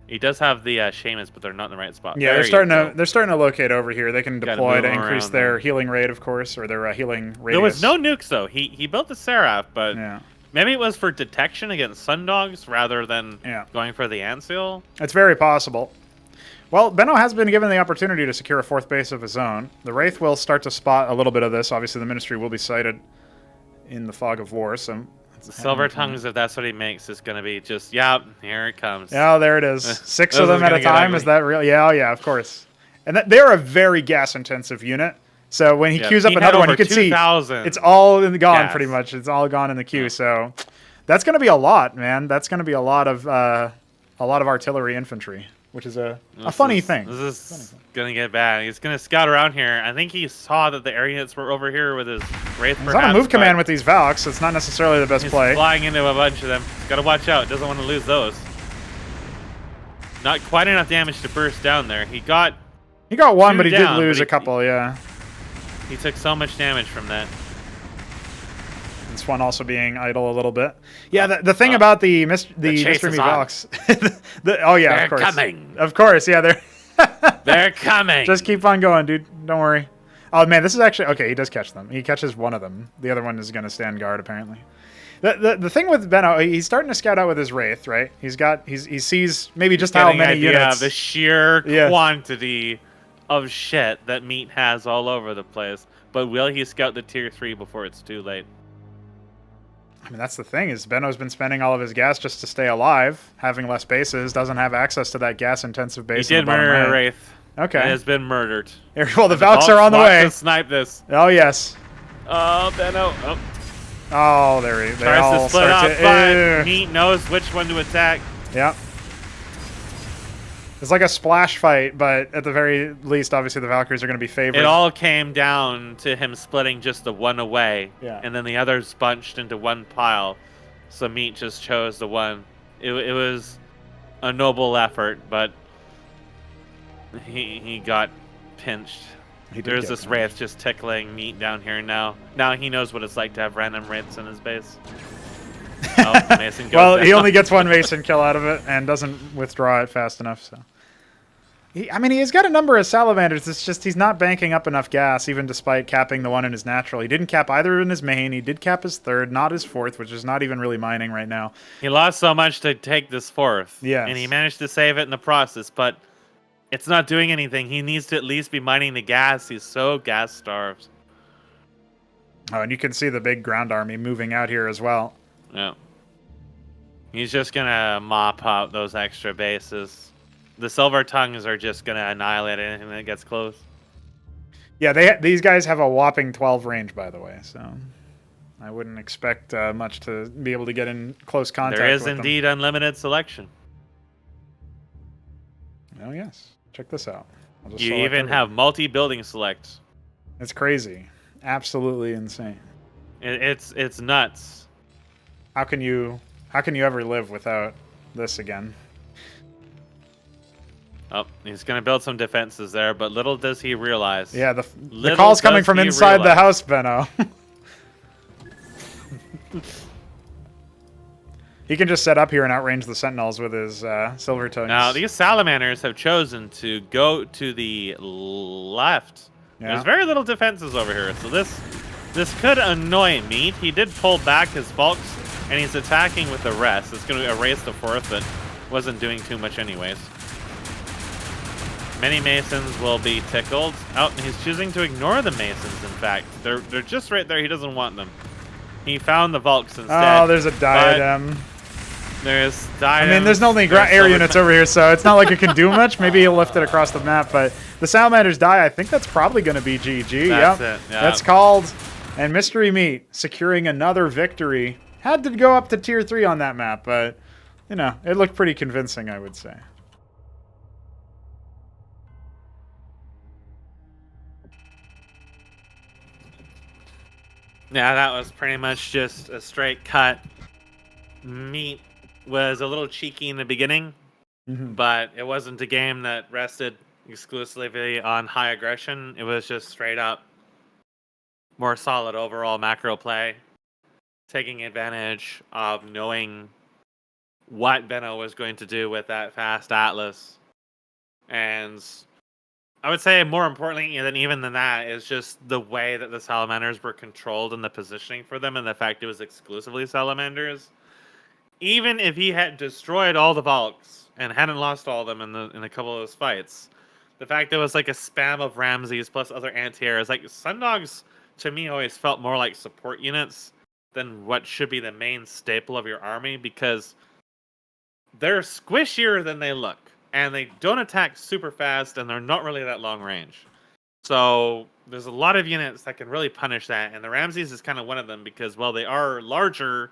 He does have the Shamans, but they're not in the right spot. Yeah, they're starting to locate over here. They can deploy to increase their healing rate, of course, or their healing radius. There was no nukes, though. He built the Seraph, but... Yeah. Maybe it was for detection against Sundogs rather than going for the Antseal. It's very possible. Well, Benno has been given the opportunity to secure a 4th base of his own. The Wraith will start to spot a little bit of this. Obviously, the Ministry will be sighted in the fog of war, so Silver Tongues, if that's what he makes, is going to be just, yep, here it comes. Oh, there it is. 6 of This them is at a gonna get time. ugly. Is that real? Yeah, oh, yeah, of course. And they're a very gas-intensive unit. So when he queues up He had another one, you over can see 2,000 it's all gone gas. pretty much. It's all gone in the queue. So that's going to be a lot, man. That's going to be a lot of artillery infantry, which is a funny thing. This is going to get bad. He's going to scout around here. I think he saw that the air units were over here with his Wraith. He's on a move command with these Valks, so it's not necessarily the best play. Flying into a bunch of them. He's got to watch out. Doesn't want to lose those. Not quite enough damage to burst down there. He got one, but he did down, lose a couple, yeah. He took so much damage from that. This one also being idle a little bit. Yeah, the thing about the Mystery Me Valks. Oh, yeah, they're of course. Coming. Of course, yeah, they're coming. Just keep on going, dude. Don't worry. Oh, man, this is actually... Okay, he does catch them. He catches one of them. The other one is going to stand guard, apparently. The thing with Benno, he's starting to scout out with his Wraith, right? He sees maybe just how many units. The sheer quantity of shit that Meat has all over the place. But will he scout the tier 3 before it's too late? I mean, that's the thing, is Benno's been spending all of his gas just to stay alive, having less bases, doesn't have access to that gas-intensive base. He did murder a Wraith. Okay. He has been murdered. Well, the Valks are on the way. To snipe this. Oh, yes. Oh, Benno. Oh. Oh, they all to split start up, but Meat knows which one to attack. Yep. It's like a splash fight, but at the very least, obviously, the Valkyries are going to be favored. It all came down to him splitting just the one away, yeah. And then the others bunched into one pile. So Meat just chose the one. It was a noble effort, but he got pinched. There's this Wraith just tickling Meat down here now. Now he knows what it's like to have random Wraiths in his base. Oh, Mason goes well, down. He only gets one Mason kill out of it and doesn't withdraw it fast enough. So, he's got a number of Salamanders. It's just he's not banking up enough gas, even despite capping the one in his natural. He didn't cap either in his main. He did cap his third, not his fourth, which is not even really mining right now. He lost so much to take this fourth. Yes. And he managed to save it in the process, but it's not doing anything. He needs to at least be mining the gas. He's so gas starved. Oh, and you can see the big ground army moving out here as well. Yeah. He's just going to mop up those extra bases. The Silver Tongues are just going to annihilate anything that gets close. Yeah, these guys have a whopping 12 range, by the way, so I wouldn't expect much to be able to get in close contact There is with indeed unlimited selection. Oh, yes. Check this out. You even have multi-building select. It's crazy. Absolutely insane. It's nuts. How can you ever live without this again? Oh, he's going to build some defenses there, but little does he realize. Yeah, the call's coming from inside the house, Benno. He can just set up here and outrange the Sentinels with his Silver Tongues. Now, these Salamanders have chosen to go to the left. Yeah. There's very little defenses over here, so this could annoy Meat. He did pull back his Valks, and he's attacking with the rest. It's going to erase the fourth that wasn't doing too much anyways. Many Masons will be tickled. Oh, and he's choosing to ignore the Masons, in fact. They're just right there. He doesn't want them. He found the Valks instead. Oh, there's a diadem. There's diadems. I mean, there's only air units over here, so it's not like it can do much. Maybe he'll lift it across the map, but the Salamanders die. I think that's probably going to be GG. That's it. Yeah. That's called. And Mystery Meat securing another victory. Had to go up to tier 3 on that map, but, you know, it looked pretty convincing, I would say. Yeah, that was pretty much just a straight cut. Meat was a little cheeky in the beginning, but it wasn't a game that rested exclusively on high aggression. It was just straight up more solid overall macro play, taking advantage of knowing what Benno was going to do with that fast Atlas. And I would say more importantly than that is just the way that the Salamanders were controlled and the positioning for them and the fact it was exclusively Salamanders. Even if he had destroyed all the Valks and hadn't lost all of them in a couple of those fights, the fact there was like a spam of Ramses plus other anti-airs, like Sundogs to me always felt more like support units than what should be the main staple of your army, because they're squishier than they look, and they don't attack super fast, and they're not really that long range. So there's a lot of units that can really punish that, and the Ramses is kind of one of them because, well, they are larger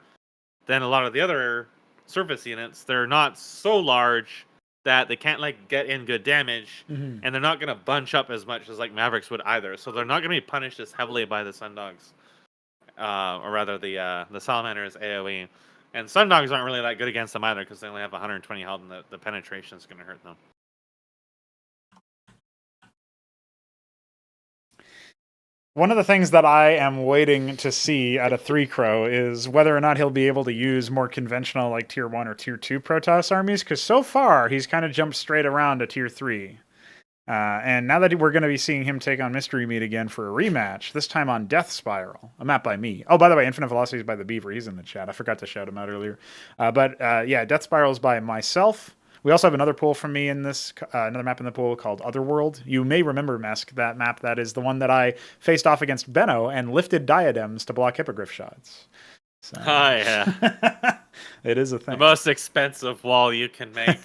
than a lot of the other surface units. They're not so large that they can't like get in good damage, and they're not going to bunch up as much as like Mavericks would either. So they're not going to be punished as heavily by the Sundogs, or rather the Salamanders AOE. And Sundogs aren't really that good against them either because they only have 120 health, and the penetration is going to hurt them. One of the things that I am waiting to see out of 3-Crow is whether or not he'll be able to use more conventional like Tier 1 or Tier 2 Protoss armies, because so far he's kind of jumped straight around to Tier 3. And now that we're going to be seeing him take on Mystery Meat again for a rematch, this time on Death Spiral, a map by me. Oh, by the way, Infinite Velocity is by the Beaver. He's in the chat. I forgot to shout him out earlier. Yeah, Death Spiral is by myself. We also have another pool from me in this, another map in the pool called Otherworld. You may remember, Mesk, that map. That is the one that I faced off against Benno and lifted diadems to block hippogriff shots. So. Oh, yeah. It is a thing. The most expensive wall you can make.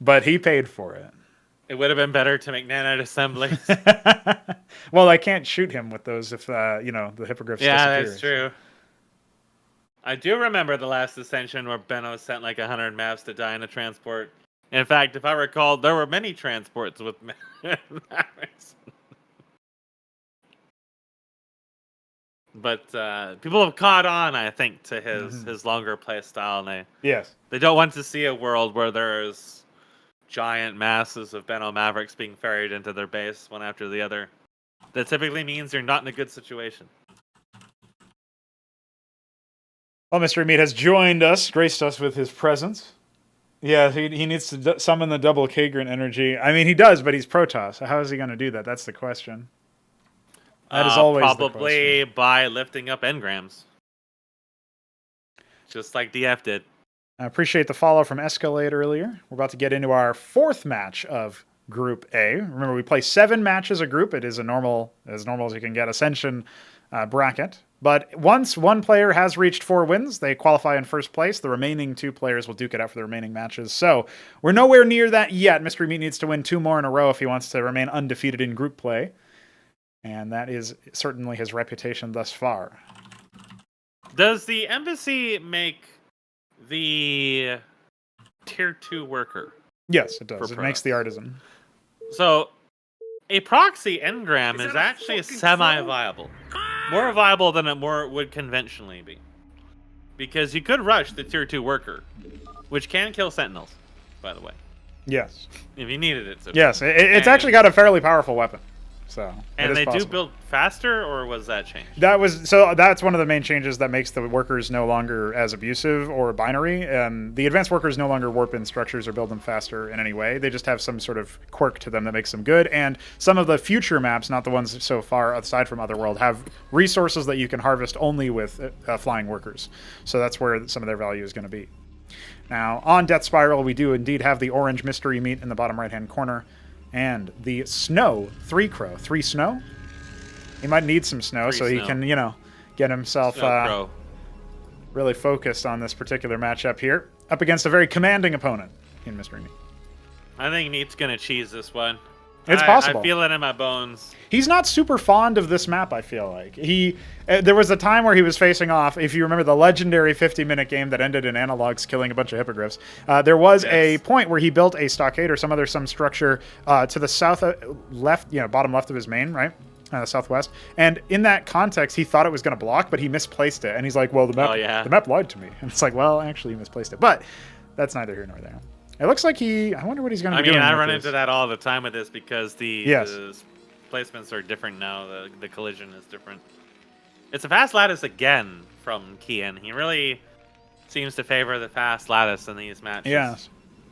But he paid for it. It would have been better to make nanite assemblies. Well, I can't shoot him with those if, the hippogriffs disappear. That's true. I do remember the last Ascension where Benno sent like 100 maps to die in a transport. In fact, if I recall, there were many transports with Mavericks. But people have caught on, I think, to his longer play style. And they don't want to see a world where there's giant masses of Benno Mavericks being ferried into their base one after the other. That typically means you're not in a good situation. Well, Mystery Meat has joined us, graced us with his presence. Yeah, he needs to summon the double Kagran energy. I mean, he does, but he's Protoss. So how is he going to do that? That's the question. That is always probably the question. By lifting up engrams. Just like DF did. I appreciate the follow from Escalade earlier. We're about to get into our 4th match of Group A. Remember, we play 7 matches a group. It is as normal as you can get Ascension bracket. But once one player has reached 4 wins, they qualify in first place. The remaining 2 players will duke it out for the remaining matches. So we're nowhere near that yet. Mystery Meat needs to win 2 more in a row if he wants to remain undefeated in group play. And that is certainly his reputation thus far. Does the embassy make the Tier 2 worker? Yes, it does. It makes the artisan. So a proxy engram is actually semi-viable. More viable than it would conventionally be. Because you could rush the Tier 2 worker, which can kill sentinels, by the way. Yes. If you needed it to. Yes, it's actually got a fairly powerful weapon. So, and they do build faster, or was that changed? That's one of the main changes that makes the workers no longer as abusive or binary. The advanced workers no longer warp in structures or build them faster in any way. They just have some sort of quirk to them that makes them good. And some of the future maps, not the ones so far aside from Otherworld, have resources that you can harvest only with flying workers. So that's where some of their value is going to be. Now, on Death Spiral, we do indeed have the orange Mystery Meat in the bottom right-hand corner. And the snow, 3-Crow. 3 snow? He might need some snow so he can, get himself really focused on this particular matchup here. Up against a very commanding opponent in Mystery Meat. I think Meat's going to cheese this one. It's possible. I feel it in my bones. He's not super fond of this map, I feel like. There was a time where he was facing off, if you remember the legendary 50-minute game that ended in analogs killing a bunch of hippogriffs, there was a point where he built a stockade or some structure to the south left, bottom left of his main, right? Southwest. And in that context, he thought it was going to block, but he misplaced it. And he's like, well, the map lied to me. And it's like, well, actually, he misplaced it. But that's neither here nor there. It looks like I wonder what he's going to be doing. I run into that all the time with this because the placements are different now. The collision is different. It's a fast lattice again from Kian. He really seems to favor the fast lattice in these matches. Yes.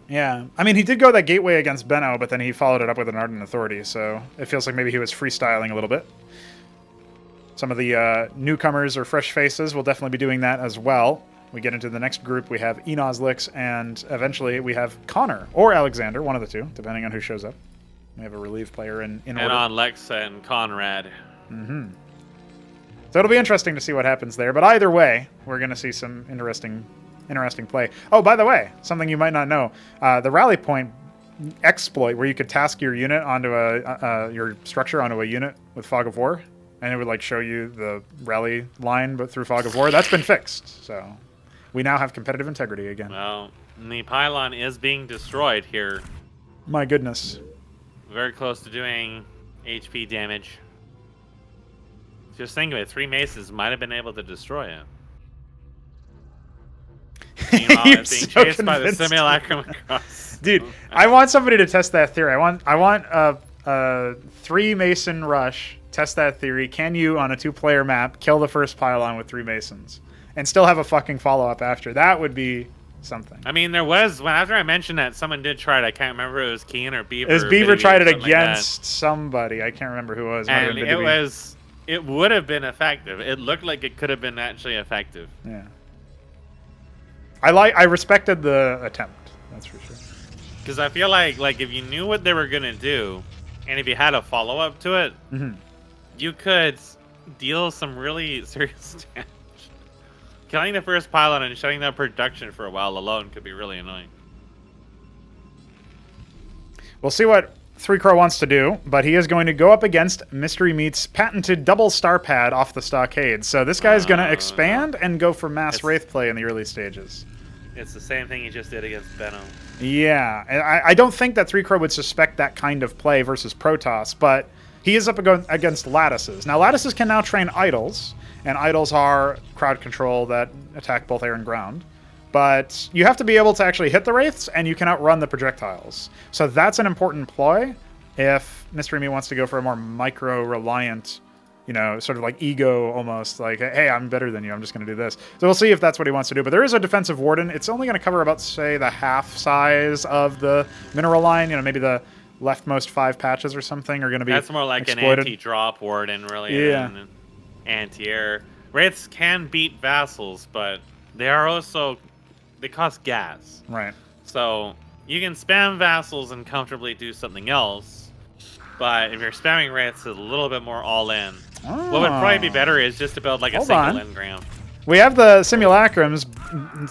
Yeah. I mean, he did go that gateway against Benno, but then he followed it up with an Ardent Authority, so it feels like maybe he was freestyling a little bit. Some of the newcomers or fresh faces will definitely be doing that as well. We get into the next group, we have Enozlix, and eventually we have Connor, or Alexander, one of the two, depending on who shows up. We have a relief player in order. And on Lex and Conrad. Mm-hmm. So it'll be interesting to see what happens there. But either way, we're going to see some interesting play. Oh, by the way, something you might not know: the rally point exploit, where you could task your unit onto your structure onto a unit with Fog of War, and it would like show you the rally line, but through Fog of War. That's been fixed. So we now have competitive integrity again. Well, the pylon is being destroyed here. My goodness. Very close to doing HP damage. Just think of it, 3 maces might have been able to destroy it. Meanwhile, it's being so chased by the simulacrum across. Dude, I want somebody to test that theory. I want a 3 Mason rush. Test that theory. Can you, on a 2-player map, kill the first pylon with 3 Masons and still have a fucking follow-up after? That would be something. I mean, there was, after I mentioned that, someone did try it. I can't remember if it was Keen or Beaver. It was Beaver tried it against like somebody. I can't remember who it was. And it would have been effective. It looked like it could have been actually effective. Yeah. I respected the attempt. That's for sure. Because I feel like if you knew what they were gonna do, and if you had a follow up to it, you could deal some really serious damage. Killing the first pylon and shutting down production for a while alone could be really annoying. We'll see what 3 Crow wants to do, but he is going to go up against Mystery Meat's patented double star pad off the stockade. So this guy's going to expand and go for mass Wraith play in the early stages. It's the same thing he just did against Benno. Yeah, and I don't think that 3 Crow would suspect that kind of play versus Protoss, but he is up against Lattices. Now, Lattices can now train Idols, and Idols are crowd control that attack both air and ground. But you have to be able to actually hit the Wraiths, and you can outrun the projectiles. So that's an important ploy if Mystery Meat wants to go for a more micro-reliant, you know, sort of like ego almost, like, hey, I'm better than you, I'm just going to do this. So we'll see if that's what he wants to do. But there is a defensive Warden. It's only going to cover about, say, the half size of the mineral line. You know, maybe the leftmost 5 patches or something are going to be That's more like exploited. An anti-drop Warden, really, than an anti-air. Wraiths can beat Vassals, but they are also... they cost gas. Right. So you can spam Vassals and comfortably do something else, but if you're spamming Wraiths, it's a little bit more all-in. What would probably be better is just to build like a single engram. We have the Simulacrums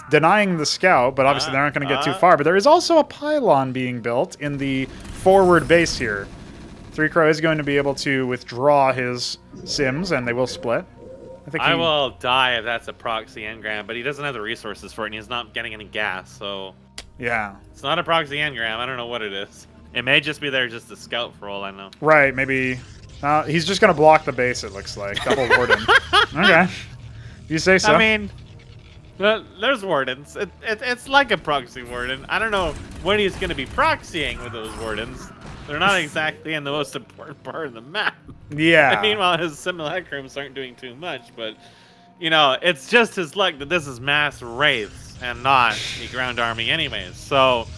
denying the scout, but obviously they aren't going to get too far. But there is also a pylon being built in the forward base here. 3 Crow is going to be able to withdraw his Sims, and they will split. I will die if that's a proxy engram, but he doesn't have the resources for it, and he's not getting any gas, so... yeah. It's not a proxy engram. I don't know what it is. It may just be there just to scout for all I know. Right, maybe... he's just going to block the base, it looks like. Double Warden. Okay. You say so. I mean, there's Wardens. It's like a proxy Warden. I don't know what he's going to be proxying with those Wardens. They're not exactly in the most important part of the map. Yeah. And meanwhile, his simulacrums aren't doing too much, but, you know, it's just his luck that this is mass Wraiths and not a ground army anyways. So,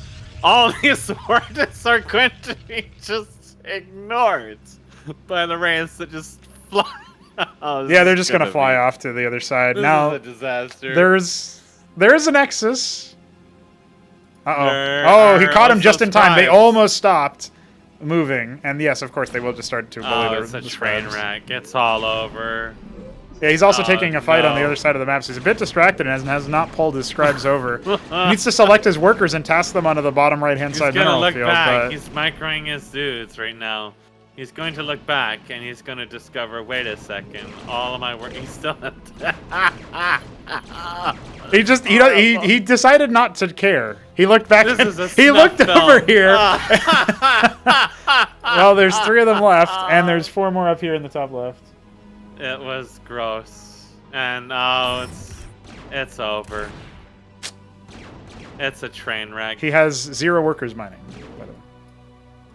all these Wardens are going to be just ignored by the Wraiths that just fly. They're just going to fly off to the other side. Now, is a disaster. There's a Nexus. Uh-oh. Oh, he caught him just in time. They almost stopped moving, and yes, of course, they will just start to bully it's a train wreck. It's all over. Yeah, he's also taking a fight on the other side of the map, so he's a bit distracted and has not pulled his scribes over. He needs to select his workers and task them onto the bottom right-hand side mineral field. He's gonna look back. He's microing his dudes right now. He's going to look back, and he's going to discover, wait a second, all of my work, he's still... he decided not to care. He looked back, he looked over here. Well, there's 3 of them left, and there's 4 more up here in the top left. It was gross. And, it's over. It's a train wreck. He has 0 workers mining, by the way.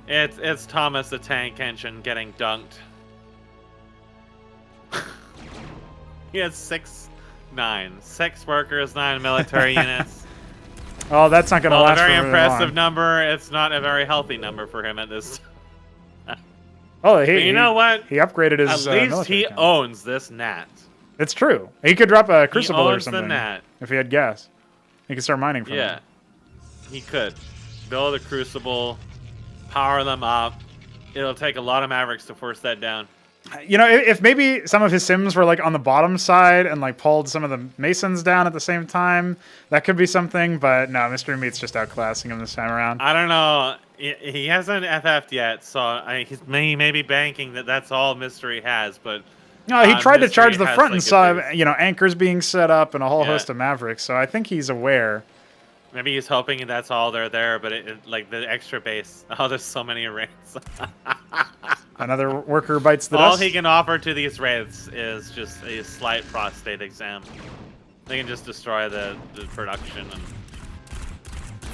It's Thomas the Tank Engine getting dunked. He has 6 workers, 9 military units. Oh, that's not going to last a very for impressive long. number. It's not a very healthy number for him at this. Oh, you know what? He upgraded his. At least he account. owns this NAT. It's true. He could drop a Crucible or owns something the NAT. if he had gas. He could start mining from it. Yeah, he could build a Crucible, power them up. It'll take a lot of Mavericks to force that down. You know, if maybe some of his sims were like on the bottom side and like pulled some of the masons down at the same time, that could be something. But no, Mystery Meat's just outclassing him this time around. I don't know. He hasn't FF'd yet, so he may be banking that that's all Mystery has. But no, he tried to charge the has, front like, and saw, you know, anchors being set up and a whole Yeah. host of Mavericks. So I think he's aware. Maybe he's hoping that's all they're there, but like the extra base. Oh, there's so many raids. Another worker bites the All dust. he can offer to these raids is just a slight prostate exam. They can just destroy the production, and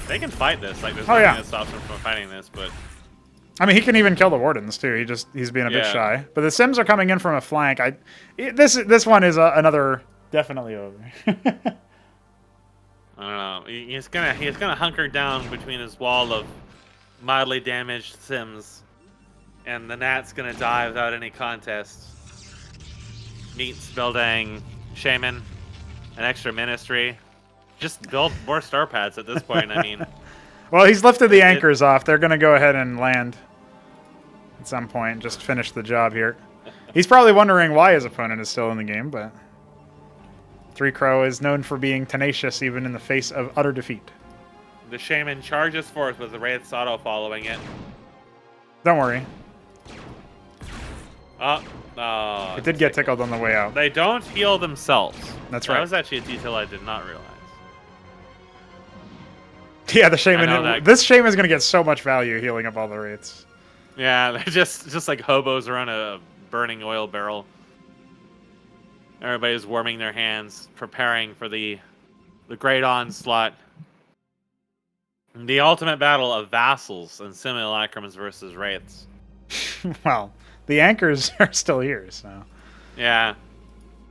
they can fight this. Like there's nothing that stops them from fighting this. But I mean, he can even kill the wardens too. He's being a bit shy. But the sims are coming in from a flank. This one is another definitely over. I don't know. He's gonna hunker down between his wall of mildly damaged sims, and the Nat's gonna die without any contest. Meats building shaman, an extra ministry. Just build more star pads at this point. I mean, well, he's lifted the anchors off. They're gonna go ahead and land at some point. Just finish the job here. He's probably wondering why his opponent is still in the game, but. Three Crow is known for being tenacious even in the face of utter defeat. The shaman charges forth with the Wraith's auto following it. Don't worry. Oh, it did get tickled on the way out. They don't heal themselves. That's right. That was actually a detail I did not realize. Yeah, the shaman. This shaman is going to get so much value healing up all the wraiths. Yeah, they're just like hobos around a burning oil barrel. Everybody's warming their hands, preparing for the great onslaught. The ultimate battle of vassals and simulacrums versus wraiths. Well, the anchors are still here, so. Yeah.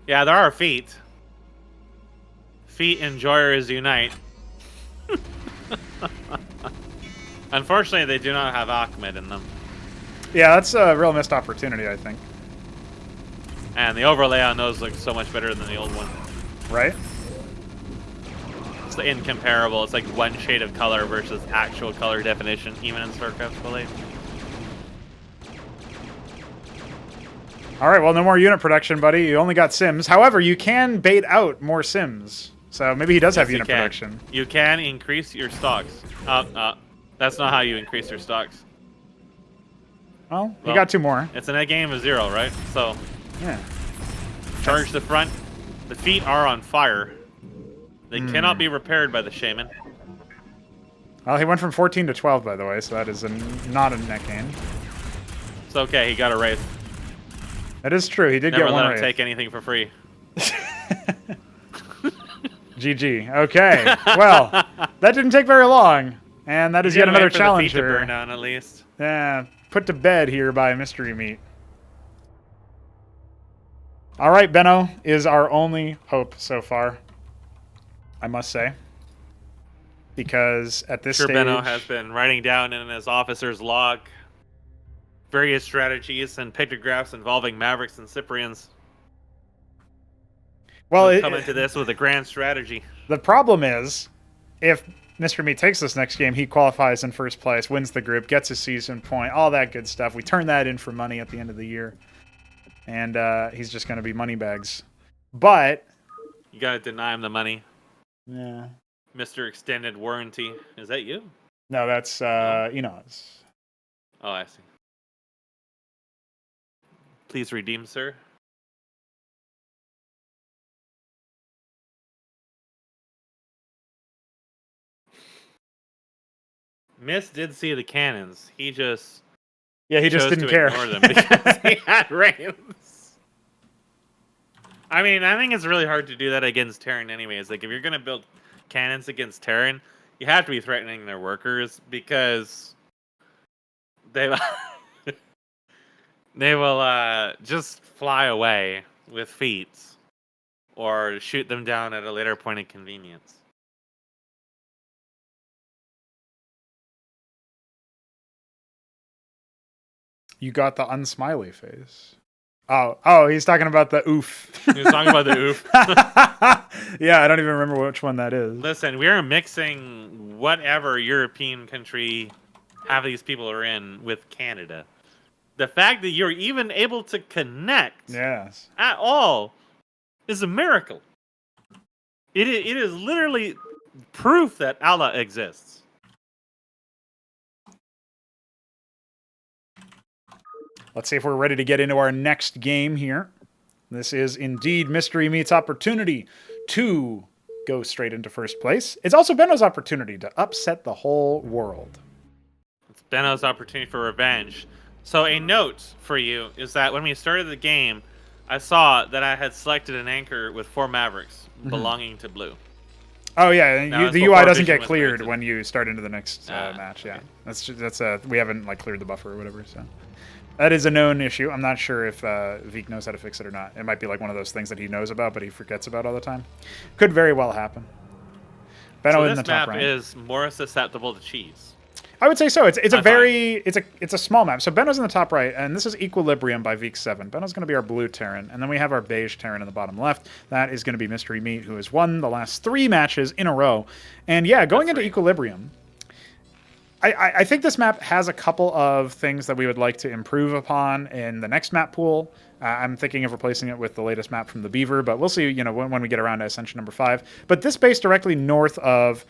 Yeah, there are feet. Feet enjoyers unite. Unfortunately, they do not have Ahmed in them. Yeah, that's a real missed opportunity, I think. And the overlay on those looks so much better than the old one. Right? It's incomparable. It's like one shade of color versus actual color definition, even in Starcraft Blade. All right, well, no more unit production, buddy. You only got sims. However, you can bait out more sims. So maybe he does have unit production. You can increase your stocks. That's not how you increase your stocks. Well, he got two more. It's a net gain of 0, right? So, yeah. Charge the front. The feet are on fire. They cannot be repaired by the shaman. Well, he went from 14 to 12, by the way, so that is not a net gain. It's okay, he got a wraith. That is true. He did Never get one let him wraith. take anything for free. GG. Okay. Well, that didn't take very long, and that is yet another challenger. The feet to burn down, at least. Yeah, put to bed here by Mystery Meat. All right, Benno is our only hope so far, I must say. Because at this stage... Benno has been writing down in his officer's log various strategies and pictographs involving Mavericks and Cyprians. Well, we'll come into this with a grand strategy. The problem is, if Mr. Meat takes this next game, he qualifies in first place, wins the group, gets a season point, all that good stuff. We turn that in for money at the end of the year. And he's just going to be money bags. But... You got to deny him the money. Yeah. Mr. Extended Warranty. Is that you? No, that's Enos. Oh, I see. Please redeem, sir. Miss did see the cannons. He just... Yeah, he just didn't care. Ignore them because he had rains. I mean, I think it's really hard to do that against Terran anyways. Like, if you're going to build cannons against Terran, you have to be threatening their workers because they will just fly away with feet or shoot them down at a later point of convenience. You got the unsmiley face. Oh, he's talking about the oof. He was talking about the oof. Yeah, I don't even remember which one that is. Listen, we're mixing whatever European country half of these people are in with Canada. The fact that you're even able to connect Yes. at all is a miracle. It is literally proof that Allah exists. Let's see if we're ready to get into our next game here. This is indeed Mystery Meat's opportunity to go straight into first place. It's also Benno's opportunity to upset the whole world. It's Benno's opportunity for revenge. So a note for you is that when we started the game, I saw that I had selected an anchor with 4 Mavericks belonging to blue. Oh yeah, Now, the it's UI before doesn't Vision get was cleared granted. when you start into the next match. Yeah, okay. that's we haven't like cleared the buffer or whatever. So that is a known issue. I'm not sure if Veek knows how to fix it or not. It might be like one of those things that he knows about but he forgets about all the time. Could very well happen. Benno So in the this top map right. is more susceptible to cheese. I would say so. It's a I very it's a small map. So Benno's in the top right, and this is Equilibrium by Veek 7. Benno's going to be our blue Terran, and then we have our beige Terran in the bottom left. That is going to be Mystery Meat, who has won the last 3 matches in a row. And yeah, going into Equilibrium, I think this map has a couple of things that we would like to improve upon in the next map pool. I'm thinking of replacing it with the latest map from the Beaver, but we'll see, when we get around to Ascension number 5. But this base directly north of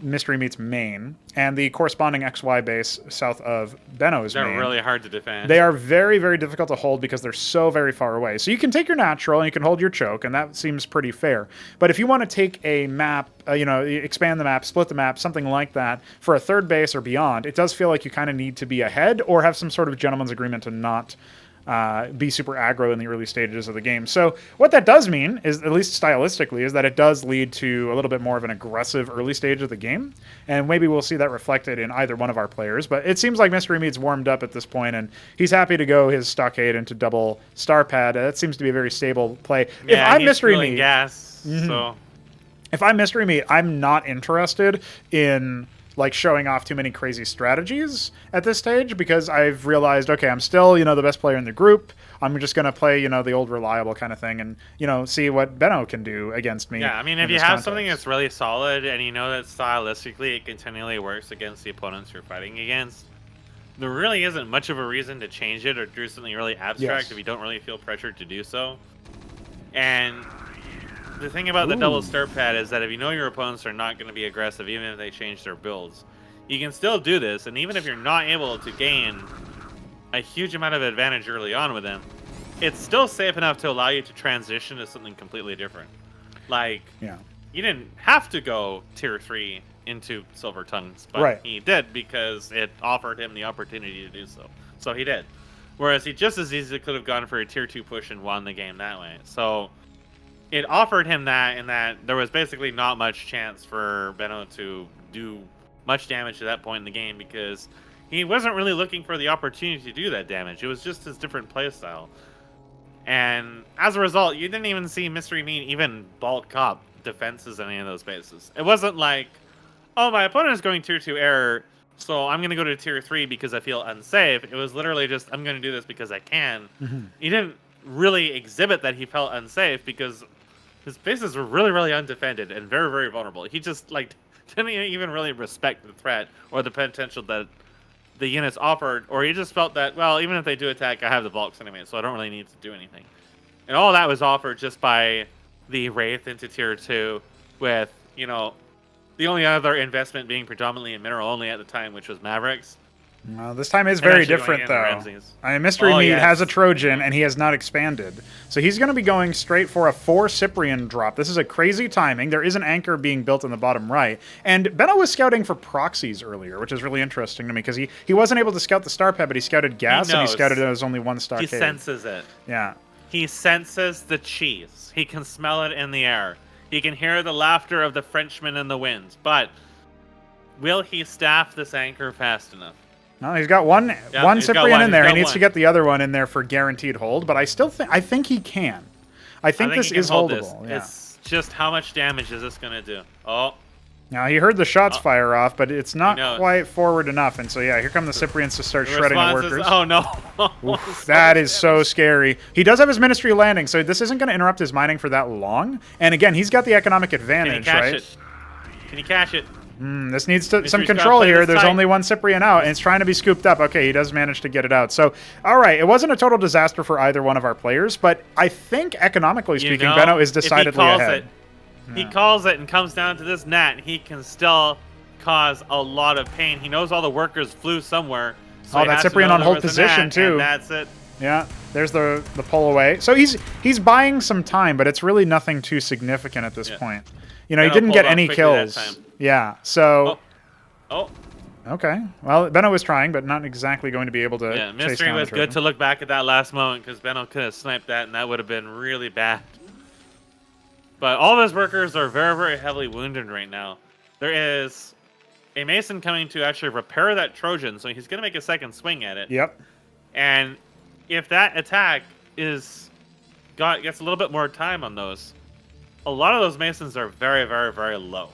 Mystery Meat's main, and the corresponding XY base south of Benno's main. They're really hard to defend. They are very, very difficult to hold because they're so very far away. So you can take your natural and you can hold your choke, and that seems pretty fair. But if you want to take a map, expand the map, split the map, something like that, for a third base or beyond, it does feel like you kind of need to be ahead or have some sort of gentleman's agreement to not be super aggro in the early stages of the game. So what that does mean is, at least stylistically, is that it does lead to a little bit more of an aggressive early stage of the game. And maybe we'll see that reflected in either one of our players. But it seems like Mystery Meat's warmed up at this point, and he's happy to go his Stockade into double Star Pad. That seems to be a very stable play. Yeah, if I'm he's Mystery filling Meat, gas, so if I'm Mystery Meat, I'm not interested in like showing off too many crazy strategies at this stage, because I've realized, okay, I'm still, the best player in the group. I'm just going to play, the old reliable kind of thing and, see what Benno can do against me. yeah, I mean, if you have something that's really solid and you know that stylistically it continually works against the opponents you're fighting against, there really isn't much of a reason to change it or do something really abstract if you don't really feel pressured to do so. And the thing about the double stir pad is that if you know your opponents are not going to be aggressive, even if they change their builds, you can still do this. And even if you're not able to gain a huge amount of advantage early on with them, it's still safe enough to allow you to transition to something completely different. Like, you didn't have to go tier 3 into Silver Tongues, but he did because it offered him the opportunity to do so. So he did. Whereas he just as easily could have gone for a tier 2 push and won the game that way. So it offered him that, in that there was basically not much chance for Benno to do much damage at that point in the game, because he wasn't really looking for the opportunity to do that damage. It was just his different playstyle. And as a result, you didn't even see Mystery Meat even bulk up defenses in any of those bases. It wasn't like, oh, my opponent is going tier 2 error, so I'm going to go to tier 3 because I feel unsafe. It was literally just, I'm going to do this because I can. He didn't really exhibit that he felt unsafe because his bases were really, really undefended and very, very vulnerable. He just didn't even really respect the threat or the potential that the units offered, or he just felt that, well, even if they do attack, I have the bulks anyway, so I don't really need to do anything. And all that was offered just by the Wraith into tier 2 with, the only other investment being predominantly in mineral only at the time, which was Mavericks. Well, this time is very different, though. I mean, Mystery Meat has a Trojan, and he has not expanded. So he's going to be going straight for a 4 Cyprian drop. This is a crazy timing. There is an anchor being built in the bottom right. And Benno was scouting for proxies earlier, which is really interesting to me, because he wasn't able to scout the Star Pad, but he scouted gas, and he scouted it as only one Stockade. He senses it. Yeah. He senses the cheese. He can smell it in the air. He can hear the laughter of the Frenchman in the wind. But will he staff this anchor fast enough? No, he's got one Cyprian in there. He needs to get the other one in there for guaranteed hold, but I think he can. I think this is holdable. Yeah. It's just how much damage is this going to do? Oh. Now, he heard the shots fire off, but it's not quite forward enough. And so, yeah, here come the Cyprians to start shredding the workers. Oh, no. Oof, that is so scary. He does have his Ministry landing, so this isn't going to interrupt his mining for that long. And again, he's got the economic advantage, right? Can he cash it? This needs some Mystery's control gotta play here. this There's tight. only one Cyprian out, and it's trying to be scooped up. Okay, he does manage to get it out. So, all right, it wasn't a total disaster for either one of our players, but I think economically speaking, Benno is decidedly ahead. He calls it and comes down to this gnat, he can still cause a lot of pain. He knows all the workers flew somewhere. So that Cyprian on hold position too. And that's it. Yeah, there's the pull away. So he's buying some time, but it's really nothing too significant at this point. You know, he didn't get any kills. Yeah, so... Oh. Okay. Well, Benno was trying, but not exactly going to be able to chase Mystery down was the good Trojan. to look back at that last moment, because Benno could have sniped that, and that would have been really bad. But all of his workers are very, very heavily wounded right now. There is a Mason coming to actually repair that Trojan, so he's going to make a second swing at it. Yep. And if that attack gets a little bit more time on those, a lot of those Masons are very, very, very low.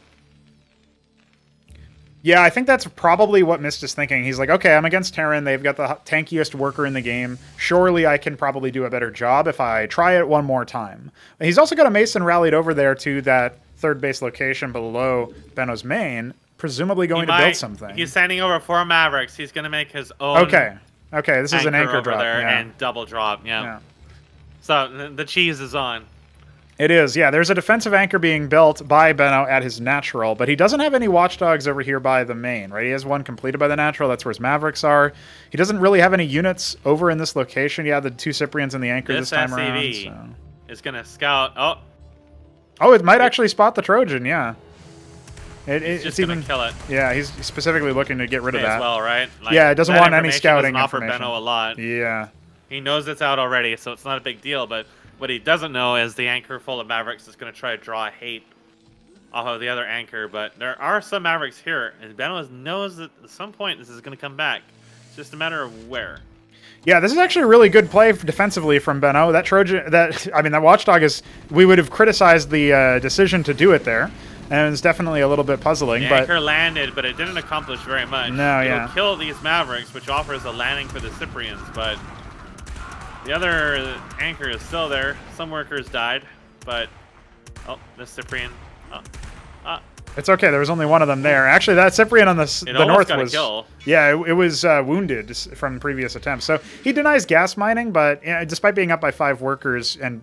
Yeah, I think that's probably what Mist is thinking. He's like, okay, I'm against Terran. They've got the tankiest worker in the game. Surely I can probably do a better job if I try it one more time. He's also got a Mason rallied over there to that third base location below Benno's main, presumably going to build something. He's sending over 4 Mavericks. He's going to make his own. Okay, this is an anchor over drop. there Yeah. and double drop. Yeah. So the cheese is on. It is, yeah. There's a defensive anchor being built by Benno at his natural, but he doesn't have any watchdogs over here by the main, right? He has one completed by the natural. That's where his Mavericks are. He doesn't really have any units over in this location. Yeah, the 2 Cyprians and the anchor this time around. So. Is going to scout. Oh, it might actually spot the Trojan, yeah. It's just going to kill it. Yeah, he's specifically looking to get rid of that. As well, right? Like, yeah, it doesn't want any scouting doesn't offer information. Benno a lot. Yeah. He knows it's out already, so it's not a big deal, but what he doesn't know is the anchor full of Mavericks is going to try to draw hate off of the other anchor, but there are some Mavericks here, and Benno knows that at some point this is going to come back. It's just a matter of where. Yeah, this is actually a really good play defensively from Benno. That Trojan, that Watchdog is. We would have criticized the decision to do it there, and it's definitely a little bit puzzling. The anchor landed, but it didn't accomplish very much. No, It'll kill these Mavericks, which offers a landing for the Cyprians, but the other anchor is still there. Some workers died, but the Cyprian. It's okay. There was only one of them there. Actually, that Cyprian on the north got was. A kill. Yeah, it was wounded from previous attempts. So he denies gas mining, but despite being up by 5 workers and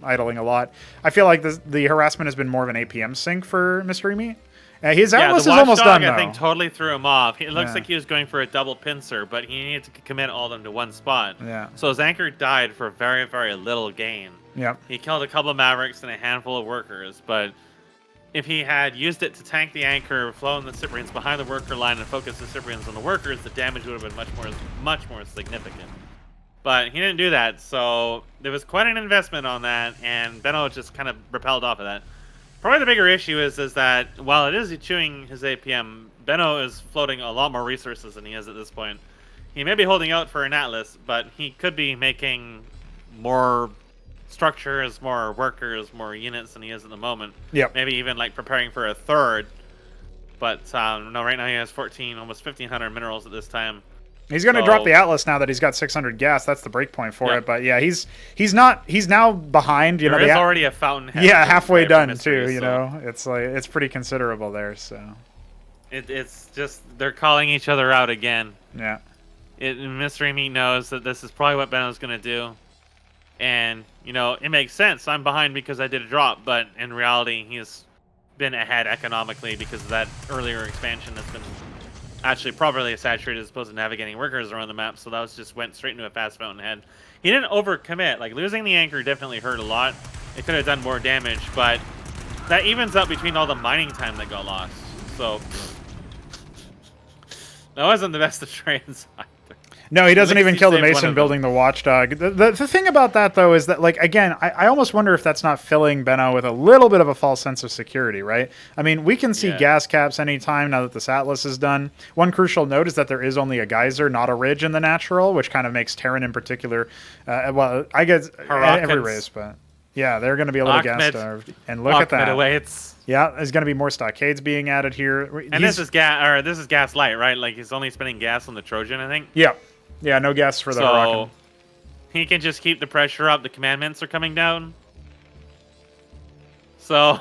idling a lot, I feel like the harassment has been more of an APM sink for Mystery Meat. His Atlas is almost done, though. I think totally threw him off. It looks like he was going for a double pincer, but he needed to commit all of them to one spot. Yeah. So his anchor died for very, very little gain. Yep. He killed a couple of Mavericks and a handful of workers, but if he had used it to tank the anchor, flown the Cyprians behind the worker line, and focused the Cyprians on the workers, the damage would have been much more significant. But he didn't do that, so there was quite an investment on that, and Benno just kind of repelled off of that. Probably the bigger issue is that while it is chewing his APM, Benno is floating a lot more resources than he is at this point. He may be holding out for an Atlas, but he could be making more structures, more workers, more units than he is at the moment. Yep. Maybe even like preparing for a third. But no, right now he has 14, almost 1,500 minerals at this time. He's going to drop the Atlas now that he's got 600 gas. That's the break point for it. But yeah, he's now behind. There is already a fountainhead. Yeah, halfway done Mystery, too. You know, it's like it's pretty considerable there. So it's just they're calling each other out again. Yeah. Mystery Meat knows that this is probably what Benno's going to do. And, it makes sense. I'm behind because I did a drop, but in reality, he's been ahead economically because of that earlier expansion that's been actually properly saturated as opposed to navigating workers around the map, so that just went straight into a fast fountainhead. He didn't overcommit. Like, losing the anchor definitely hurt a lot. It could have done more damage, but that evens out between all the mining time that got lost. So, that wasn't the best of trades either. No, he doesn't even kill the Mason them. building the Watchdog. The thing about that, though, is that, like, again, I almost wonder if that's not filling Benno with a little bit of a false sense of security, right? I mean, we can see gas caps anytime now that this Atlas is done. One crucial note is that there is only a geyser, not a ridge in the natural, which kind of makes Terran in particular, well, I guess every race, but yeah, they're going to be a little gas-starved. And look at that. Awaits. Yeah, there's going to be more stockades being added here. And this is gas light, right? Like, he's only spending gas on the Trojan, I think. Yeah. Yeah, no gas for the Huracan. He can just keep the pressure up. The commandments are coming down. So,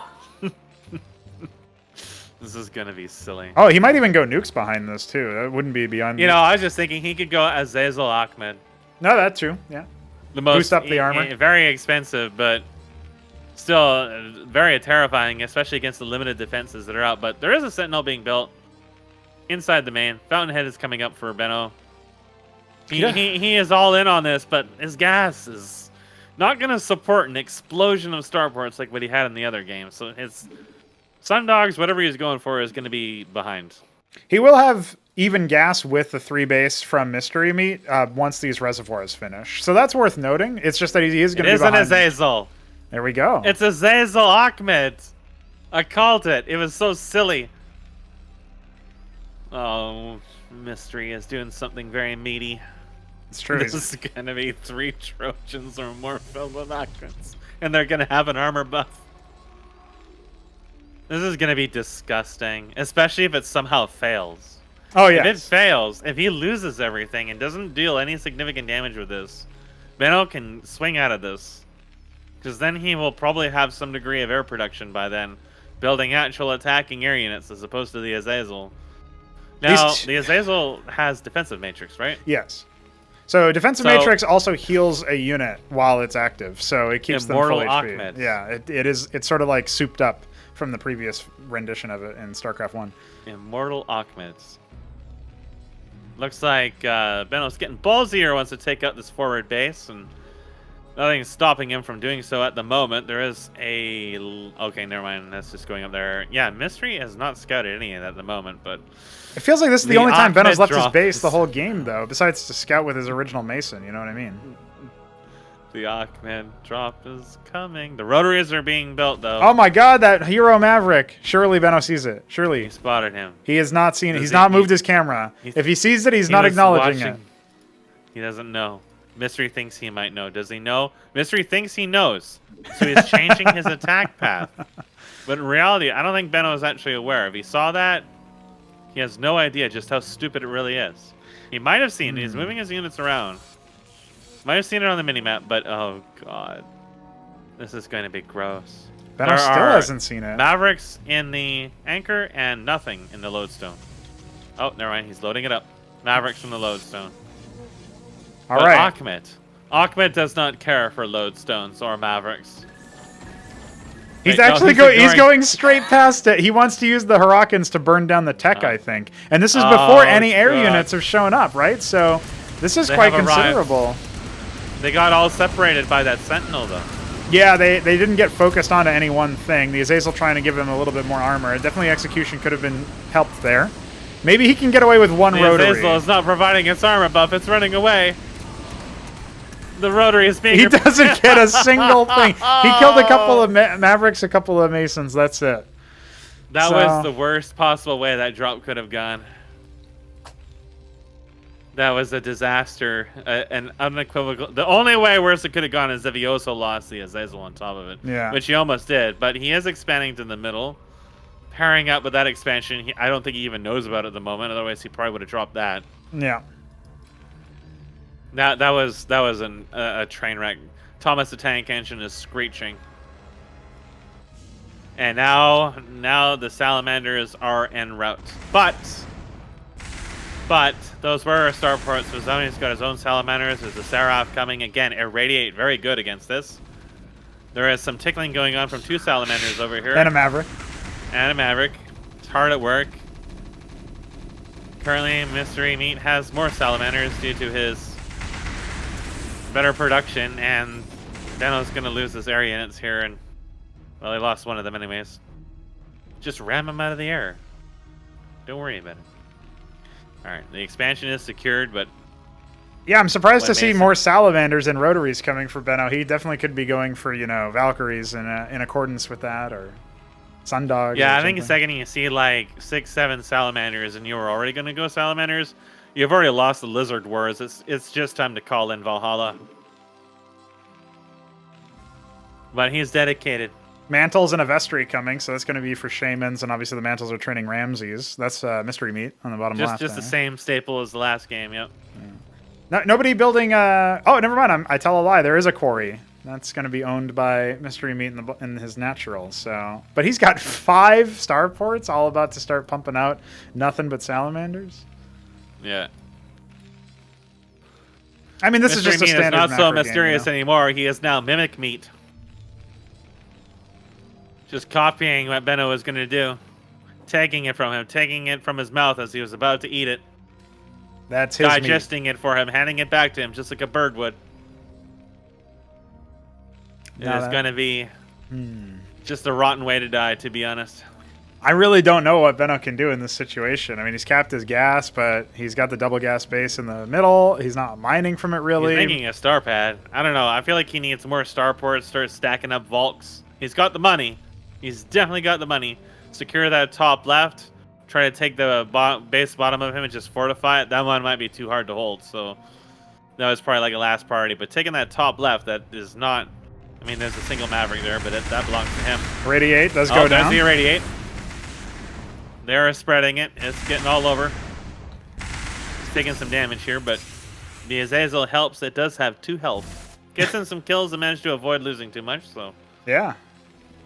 This is gonna be silly. Oh, he might even go nukes behind this too. That wouldn't be beyond. You know, I was just thinking he could go Azazel Ahmed. No, that's true. Yeah. The most Boost up the armor. Very expensive, but still very terrifying, especially against the limited defenses that are out. But there is a Sentinel being built inside the main. Fountainhead is coming up for Benno. He is all in on this, but his gas is not going to support an explosion of starports like what he had in the other game. So his Sundogs, whatever he's going for, is going to be behind. He will have even gas with the 3 base from Mystery Meat once these reservoirs finish. So that's worth noting. It's just that he is going to be behind. It is an Azazel. There we go. It's Azazel Ahmed. I called it. It was so silly. Oh, Mystery is doing something very meaty. It's true. This is going to be 3 Trojans or more filled with Ahmeds. And they're going to have an armor buff. This is going to be disgusting. Especially if it somehow fails. Oh, yeah. If it fails, if he loses everything and doesn't deal any significant damage with this, Benno can swing out of this. Because then he will probably have some degree of air production by then. Building actual attacking air units as opposed to the Azazel. Now, the Azazel has defensive matrix, right? Yes. So defensive matrix also heals a unit while it's active, so it keeps them full HP. Ahmed. Yeah, it's sort of like souped up from the previous rendition of it in StarCraft 1. Immortal Ahmeds. Looks like Benno's getting ballsier, wants to take out this forward base, and nothing's stopping him from doing so at the moment. There is a... Okay, never mind. That's just going up there. Yeah, Mystery has not scouted any of that at the moment, but... It feels like this is the only time Benno's left his base the whole game, though, besides to scout with his original Mason, you know what I mean? The Ahmed drop is coming. The rotaries are being built, though. Oh my god, that hero Maverick. Surely Benno sees it. Surely. He spotted him. He has not seen it. He's not moved his camera. If he sees it, he's not acknowledging it. He doesn't know. Mystery thinks he might know. Does he know? Mystery thinks he knows. So he's changing his attack path. But in reality, I don't think Benno is actually aware. If he saw that, he has no idea just how stupid it really is. He might have seen it. He's moving his units around. Might have seen it on the minimap, but oh god. This is going to be gross. Benno still hasn't seen it. Mavericks in the anchor and nothing in the lodestone. Oh, never mind. He's loading it up. Mavericks from the lodestone. All right. Ahmed does not care for lodestones or Mavericks. He's actually going straight past it. He wants to use the Hurricanes to burn down the tech, I think. And this is before any air units have shown up, right? So this is quite considerable. They got all separated by that Sentinel, though. Yeah, they didn't get focused onto any one thing. The Azazel trying to give him a little bit more armor. Definitely execution could have been helped there. Maybe he can get away with one rotary. The Azazel is not providing its armor buff. It's running away. The rotary is being... He doesn't get a single thing. He killed a couple of Mavericks, a couple of Masons. That's it. That was the worst possible way that drop could have gone. That was a disaster. An unequivocal... The only way worse it could have gone is if he also lost the Azazel on top of it. Yeah. Which he almost did. But he is expanding to the middle. Pairing up with that expansion, I don't think he even knows about it at the moment. Otherwise, he probably would have dropped that. Yeah. That was a train wreck. Thomas the Tank Engine is screeching. And now the Salamanders are en route. But those were starports. Zoni's got his own Salamanders. There's a Seraph coming. Again, Irradiate, very good against this. There is some tickling going on from 2 Salamanders over here. And a Maverick. And a Maverick. It's hard at work. Currently, Mystery Meat has more Salamanders due to his better production, and Benno's going to lose his air units here, and, well, he lost one of them anyways. Just ram him out of the air. Don't worry about it. Alright, the expansion is secured, but... Yeah, I'm surprised to see more Salamanders and Rotaries coming for Benno. He definitely could be going for, you know, Valkyries in accordance with that, or Sundog. Yeah, I think the second you see, like, 6, 7 Salamanders, and you were already going to go Salamanders, you've already lost the Lizard Wars. It's just time to call in Valhalla. But he's dedicated. Mantles and a Vestry coming, so that's going to be for Shamans, and obviously the Mantles are training Ramses. That's Mystery Meat on the bottom left. Just the same staple as the last game, yep. Yeah. No, nobody building... Oh, never mind. I tell a lie. There is a quarry. That's going to be owned by Mystery Meat in his natural. So, but he's got 5 starports, all about to start pumping out nothing but salamanders. Yeah. I mean, this is just a standard. Is not so macro mysterious game, anymore. He is now Mimic Meat. Just copying what Benno was going to do. Taking it from him, taking it from his mouth as he was about to eat it. That's his digesting it for him, handing it back to him just like a bird would. It is going to be just a rotten way to die, to be honest. I really don't know what Benno can do in this situation. I mean, he's capped his gas, but he's got the double gas base in the middle. He's not mining from it, really. He's making a star pad. I don't know. I feel like he needs more starports, start stacking up Volks. He's got the money. He's definitely got the money. Secure that top left. Try to take the base bottom of him and just fortify it. That one might be too hard to hold, so that was probably like a last priority. But taking that top left, that is not... I mean, there's a single Maverick there, but that belongs to him. Radiate does go down. There's the Irradiate. They're spreading it. It's getting all over. It's taking some damage here, but the Azazel helps. It does have 2 health. Gets in some kills and managed to avoid losing too much, so... Yeah.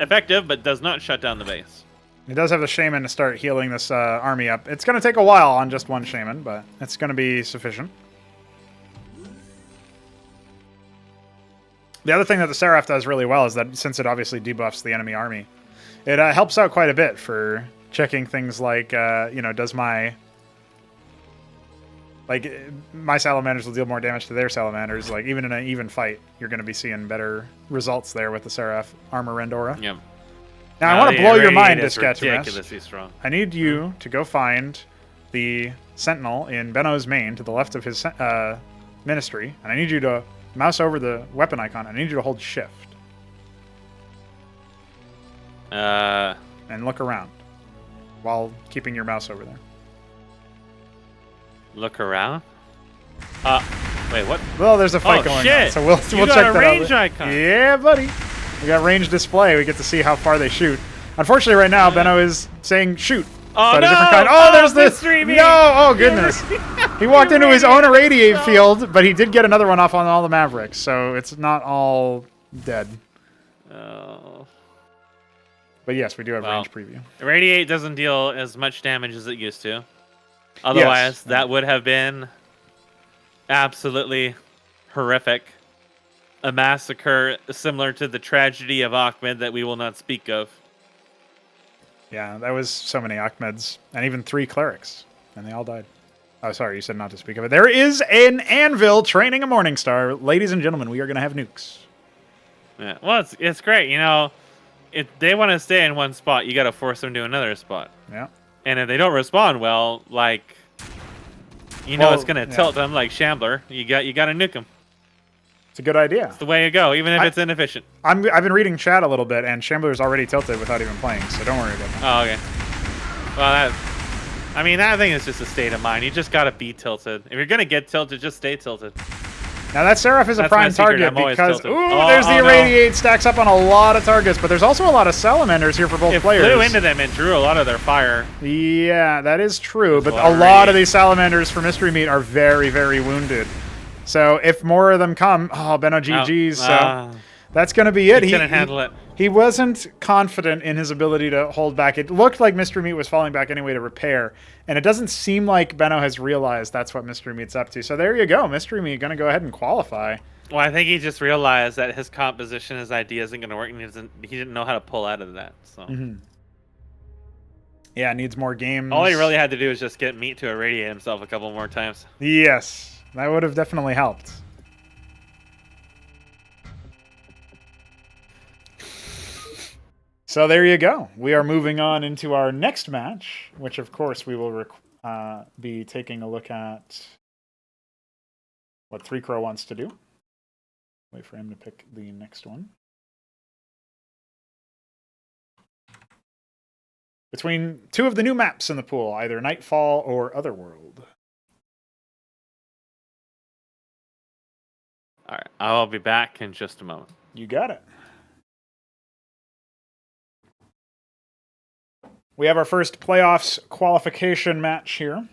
Effective, but does not shut down the base. He does have a Shaman to start healing this army up. It's going to take a while on just one Shaman, but it's going to be sufficient. The other thing that the Seraph does really well is that since it obviously debuffs the enemy army, it helps out quite a bit for checking things like, you know, does my salamanders will deal more damage to their salamanders. Like, even in an even fight, you're going to be seeing better results there with the Seraph Armor Rendora. Yep. Now, I want to blow your mind, Discatumus. Ridiculously strong. I need you to go find the Sentinel in Benno's main to the left of his ministry, and I need you to mouse over the weapon icon. I need you to hold shift. And look around while keeping your mouse over there. Look around? Wait, what? Well, there's a fight going on, so we'll check that out. Range icon. Yeah, buddy. We got range display. We get to see how far they shoot. Unfortunately, right now, Benno is saying shoot. Oh, but no! A different kind. Oh, there's this. No! Oh, goodness. He walked into his own irradiate field, but he did get another one off on all the Mavericks, so it's not all dead. Oh. But yes, we do have range preview. Irradiate doesn't deal as much damage as it used to. Otherwise, that would have been absolutely horrific. A massacre similar to the tragedy of Ahmed that we will not speak of. Yeah, that was so many Ahmeds, and even 3 clerics, and they all died. Oh, sorry, you said not to speak of it. There is an anvil training a Morningstar. Ladies and gentlemen, we are going to have nukes. Yeah, well, it's great. You know, if they want to stay in one spot, you got to force them to another spot. Yeah. And if they don't respond well, like, you know, it's going to tilt them like Shambler. You got to nuke them. It's a good idea. It's the way to go, even if it's inefficient. I've been reading chat a little bit, and Shambler's already tilted without even playing, so don't worry about that. Oh, okay. Well, I mean, that thing is just a state of mind. You just got to be tilted. If you're going to get tilted, just stay tilted. Now, that Seraph is a prime target because, there's the Irradiate, stacks up on a lot of targets, but there's also a lot of Salamanders here for both players. It flew into them and drew a lot of their fire. Yeah, that is true, but a lot of these Salamanders for Mystery Meat are very, very wounded. So if more of them come, Benno GG's, so that's going to be it. He couldn't handle it. He wasn't confident in his ability to hold back. It looked like Mystery Meat was falling back anyway to repair, and it doesn't seem like Benno has realized that's what Mystery Meat's up to. So there you go. Mystery Meat going to go ahead and qualify. Well, I think he just realized that his composition, his idea isn't going to work, and he didn't know how to pull out of that. So. Yeah, needs more games. All he really had to do was just get Meat to irradiate himself a couple more times. Yes. That would have definitely helped. So there you go. We are moving on into our next match, which of course we will be taking a look at what 3Crow wants to do. Wait for him to pick the next one. Between 2 of the new maps in the pool, either Nightfall or Otherworld. All right, I'll be back in just a moment. You got it. We have our first playoffs qualification match here.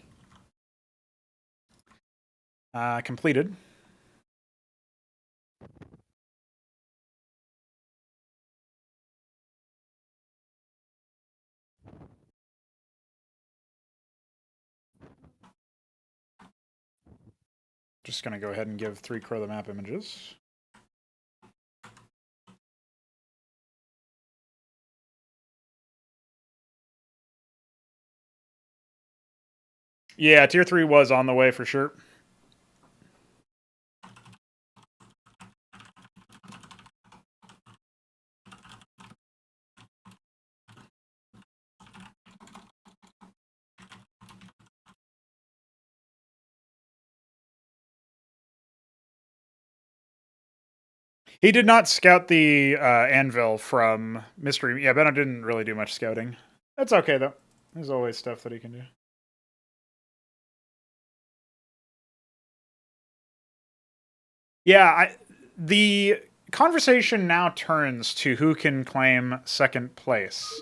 Completed. Just going to go ahead and give 3 Crow the map images. Yeah, Tier 3 was on the way for sure. He did not scout the anvil from Mystery. Yeah, Benno didn't really do much scouting. That's okay, though. There's always stuff that he can do. Yeah, the conversation now turns to who can claim second place.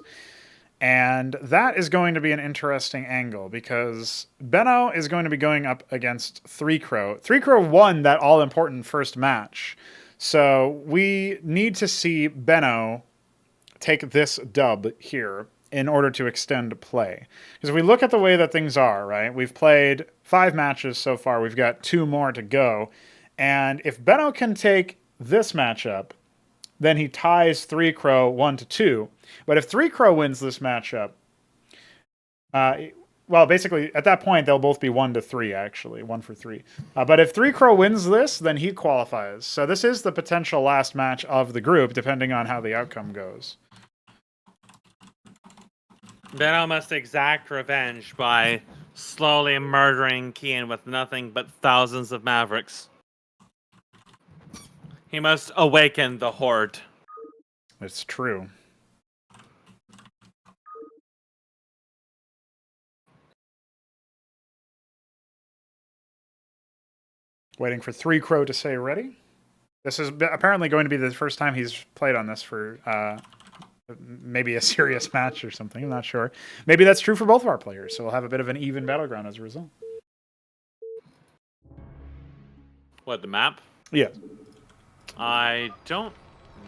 And that is going to be an interesting angle because Benno is going to be going up against 3 Crow. 3 Crow won that all-important first match. So we need to see Benno take this dub here in order to extend play. Because if we look at the way that things are, right? We've played 5 matches so far. We've got 2 more to go. And if Benno can take this matchup, then he ties 3 Crow 1-2. But if 3 Crow wins this matchup, well, basically, at that point, they'll both be 1-3, actually. 1 for 3. But if 3 Crow wins this, then he qualifies. So this is the potential last match of the group, depending on how the outcome goes. Benno must exact revenge by slowly murdering Kian with nothing but thousands of Mavericks. He must awaken the Horde. It's true. Waiting for 3 Crow to say ready. This is apparently going to be the first time he's played on this for maybe a serious match or something. I'm not sure. Maybe that's true for both of our players, so we'll have a bit of an even battleground as a result. What, the map? Yeah. I don't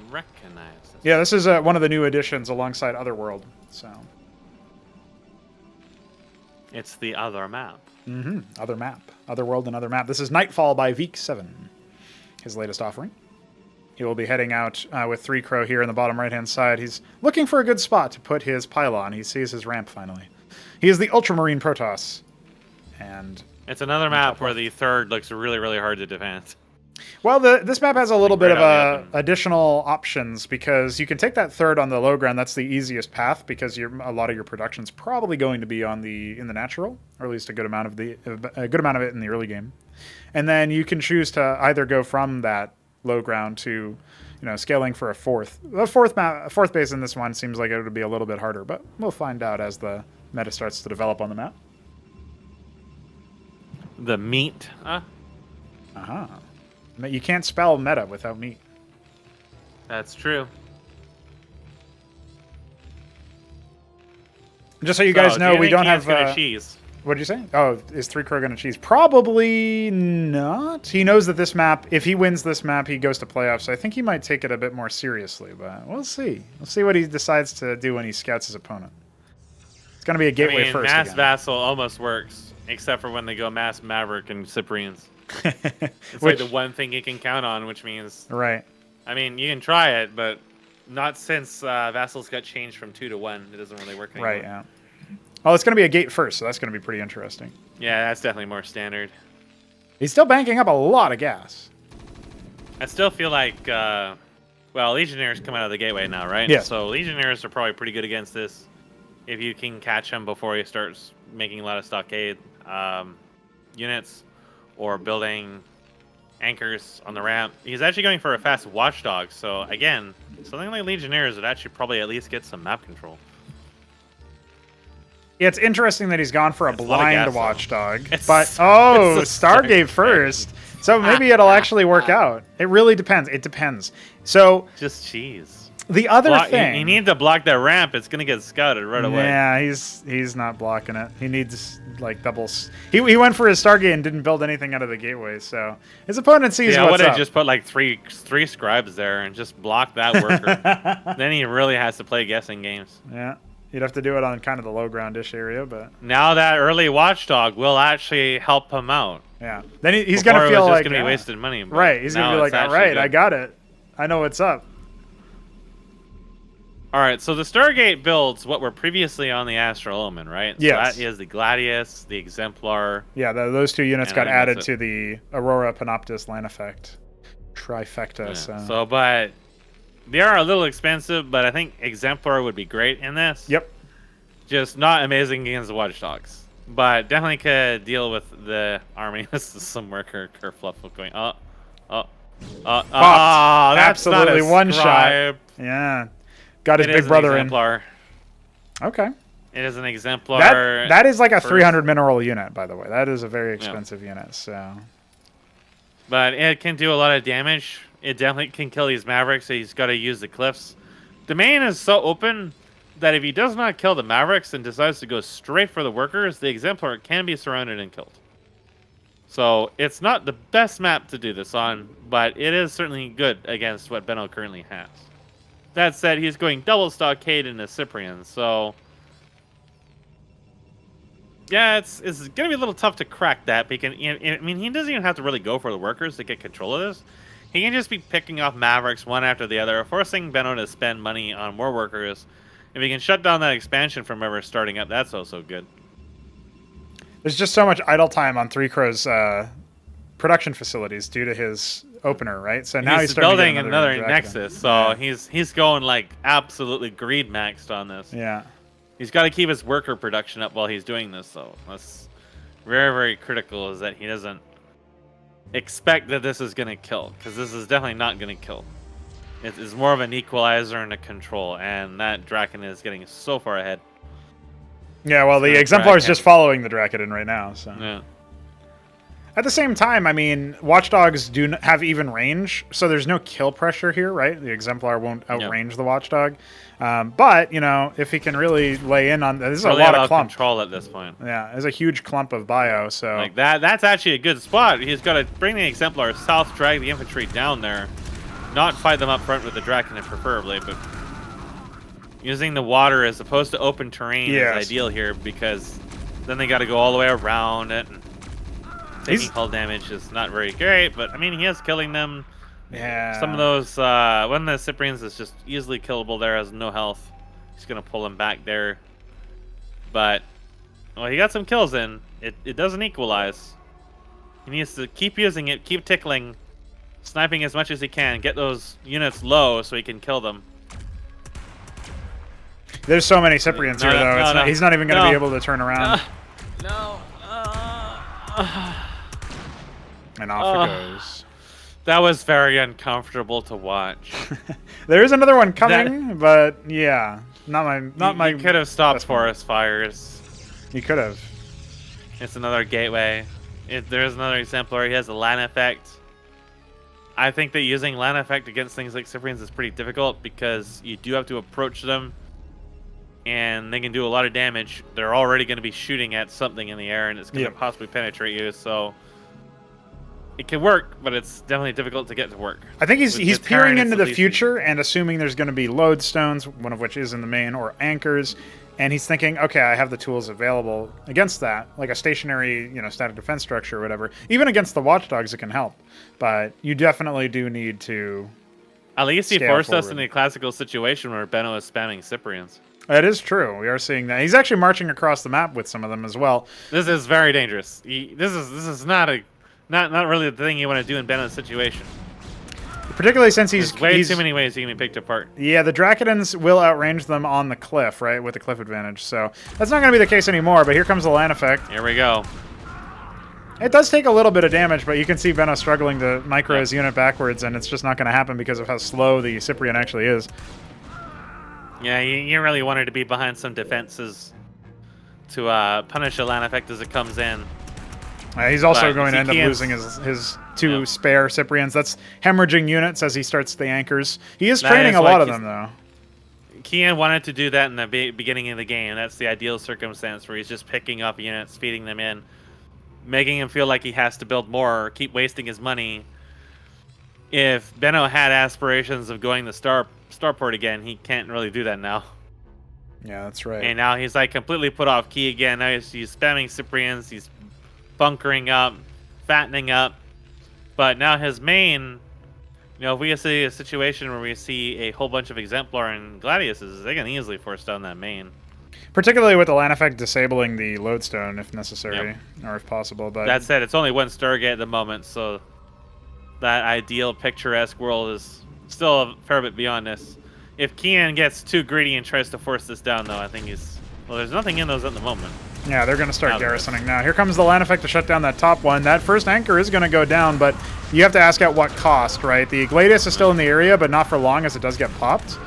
recognize this. Yeah, this is one of the new additions alongside Otherworld. So it's the other map. Mm-hmm. Other map. Otherworld and other map. This is Nightfall by Veek7, his latest offering. He will be heading out with 3 Crow here in the bottom right-hand side. He's looking for a good spot to put his pylon. He sees his ramp finally. He is the Ultramarine Protoss. And it's another map where the third looks really, really hard to defend. Well, this map has a little bit of additional options because you can take that third on the low ground. That's the easiest path because a lot of your production's probably going to be in the natural, or at least a good amount of it in the early game. And then you can choose to either go from that low ground to, scaling for a fourth. The fourth base in this one seems like it would be a little bit harder, but we'll find out as the meta starts to develop on the map. The meat. You can't spell meta without meat. That's true. Just so you guys know, we don't have cheese. What did you say? Oh, is 3 Crow going to cheese? Probably not. He knows that this map, if he wins this map, he goes to playoffs. So I think he might take it a bit more seriously, but we'll see. We'll see what he decides to do when he scouts his opponent. It's going to be a gateway first. Mass again. Vassal almost works, except for when they go Mass Maverick and Cyprians. It's like the one thing you can count on, which means... Right. I mean, you can try it, but not since Vassals got changed from 2 to 1. It doesn't really work anymore. Right, yeah. Well, it's going to be a gate first, so that's going to be pretty interesting. Yeah, that's definitely more standard. He's still banking up a lot of gas. I still feel like... well, Legionnaires come out of the gateway now, right? Yeah. So Legionnaires are probably pretty good against this. If you can catch him before he starts making a lot of stockade units or building anchors on the ramp. He's actually going for a fast watchdog. So again, something like Legionnaires would actually probably at least get some map control. Yeah, it's interesting that he's gone for a blind watchdog. But Stargate first. So maybe it'll actually work out. It really depends. It depends. So just cheese. The other thing, you need to block that ramp. It's gonna get scouted right away. Yeah, he's not blocking it. He needs like doubles. He went for his Stargate and didn't build anything out of the gateway. So his opponent sees what's up. I would have just put like three scribes there and just block that worker. Then he really has to play guessing games. Yeah. You'd have to do it on kind of the low groundish area, but Now that early watchdog will actually help him out. yeah. Then he's Before gonna it feel was just like gonna be wasted money. But right. He's gonna now be it's like, all actually right, good. I got it. I know what's up. All right, so the Stargate builds what were previously on the Astral Omen, right? Yes. So that is the Gladius, the Exemplar. Yeah, those two units And got I think added that's to the Aurora Panoptis land effect trifecta. Yeah. So But they are a little expensive, but I think Exemplar would be great in this. yep. Just not amazing against the Watchdogs. But definitely could deal with the army. This is some worker kerfluffle going. That's Absolutely not a one shot. scribe. Yeah. Got his It big is an brother in. exemplar. Okay. It is an exemplar. That is like a first. 300 mineral unit, by the way. That is a very expensive unit. So But it can do a lot of damage. It definitely can kill these Mavericks, so he's got to use the cliffs. The main is so open that if he does not kill the Mavericks and decides to go straight for the workers, the Exemplar can be surrounded and killed. So it's not the best map to do this on, but it is certainly good against what Benno currently has. That said, he's going double stockade into Cyprian, so yeah, it's gonna be a little tough to crack that. Because I mean, he doesn't even have to really go for the workers to get control of this. He can just be picking off Mavericks one after the other, forcing Benno to spend money on more workers. If he can shut down that expansion from ever starting up, that's also good. there's just so much idle time on Three Crows production facilities due to his opener, right? So now he's starting building to get another Dragon. Nexus, so Yeah. he's going like absolutely greed maxed on this. Yeah. He's got to keep his worker production up while he's doing this, though. That's very, very critical, is that he doesn't expect that this is going to kill, because this is definitely not going to kill. It is more of an equalizer and a control, and that Draken is getting so far ahead. Yeah, well, the It's gonna Exemplar drag is just him. following the Dracodon right now. So Yeah. at the same time, I mean, Watchdogs do have even range, so there's no kill pressure here, right? The Exemplar won't outrange the Watchdog. But, you know, if he can really lay in on... This is Really a lot of about clump. control at this point. Yeah, there's a huge clump of bio, so... Like that's actually a good spot. He's got to bring the Exemplar south, drag the infantry down there, not fight them up front with the Draken, preferably, but using the water as opposed to open terrain Yes. is ideal here, because then they got to go all the way around it. And taking hull damage is not very great, but I mean, he is killing them. Yeah. Some of those, one of the Cyprians is just easily killable there, has no health. He's going to pull him back there. But, well, he got some kills in. It doesn't equalize. He needs to keep using it, keep tickling, sniping as much as he can, get those units low so he can kill them. There's so many Cyprians here, though. He's not even going to be able to turn around. And off it goes. That was very uncomfortable to watch. There is another one coming, but yeah, not my. You could have stopped forest fires. You could have. It's another gateway. There's another Exemplar. He has a LAN effect. I think that using LAN effect against things like Cyprians is pretty difficult, because you do have to approach them, and they can do a lot of damage. They're already going to be shooting at something in the air, and it's going to possibly penetrate you. So it can work, but it's definitely difficult to get to work. I think he's With peering Terran, into it's the at least future and assuming there's going to be lodestones, one of which is in the main, or anchors, and he's thinking, okay, I have the tools available against that, like a stationary, static defense structure or whatever. Even against the Watchdogs, it can help, but you definitely do need to. At least he scale forced us forward. into a classical situation where Benno is spamming Cyprians. It is true. We are seeing that. He's actually marching across the map with some of them as well. This is very dangerous. This is not really the thing you want to do in Benno's situation. Particularly since he's There's way too many ways he can be picked apart. Yeah, the Dracodons will outrange them on the cliff, right, with the cliff advantage. So that's not going to be the case anymore, but here comes the LAN effect. Here we go. It does take a little bit of damage, but you can see Benno struggling to micro his unit backwards, and it's just not going to happen because of how slow the Cyprian actually is. Yeah, you really wanted to be behind some defenses to punish a LAN effect as it comes in. He's also But going to he end up can't- losing his two spare Cyprians. That's hemorrhaging units as he starts the anchors. He is That training is a why lot of he's- them, though. Kian wanted to do that in the beginning of the game. That's the ideal circumstance, where he's just picking up units, feeding them in, making him feel like he has to build more or keep wasting his money. If Benno had aspirations of going to Starport again, he can't really do that now. Yeah, that's right. And now he's like completely put off key again. Now he's spamming Cyprians, he's bunkering up, fattening up. But now his main, if we see a situation where we see a whole bunch of Exemplar and Gladiuses, they can easily force down that main. Particularly with the land effect disabling the lodestone if necessary, or if possible. But that said, it's only one Stargate at the moment, so that ideal picturesque world is still a fair bit beyond this. If Kian gets too greedy and tries to force this down, though, I think he's... Well, there's nothing in those at the moment. Yeah, they're going to start garrisoning now. Here comes the land effect to shut down that top one. That first anchor is going to go down, but you have to ask at what cost, right? The Gladius is still in the area, but not for long as it does get popped.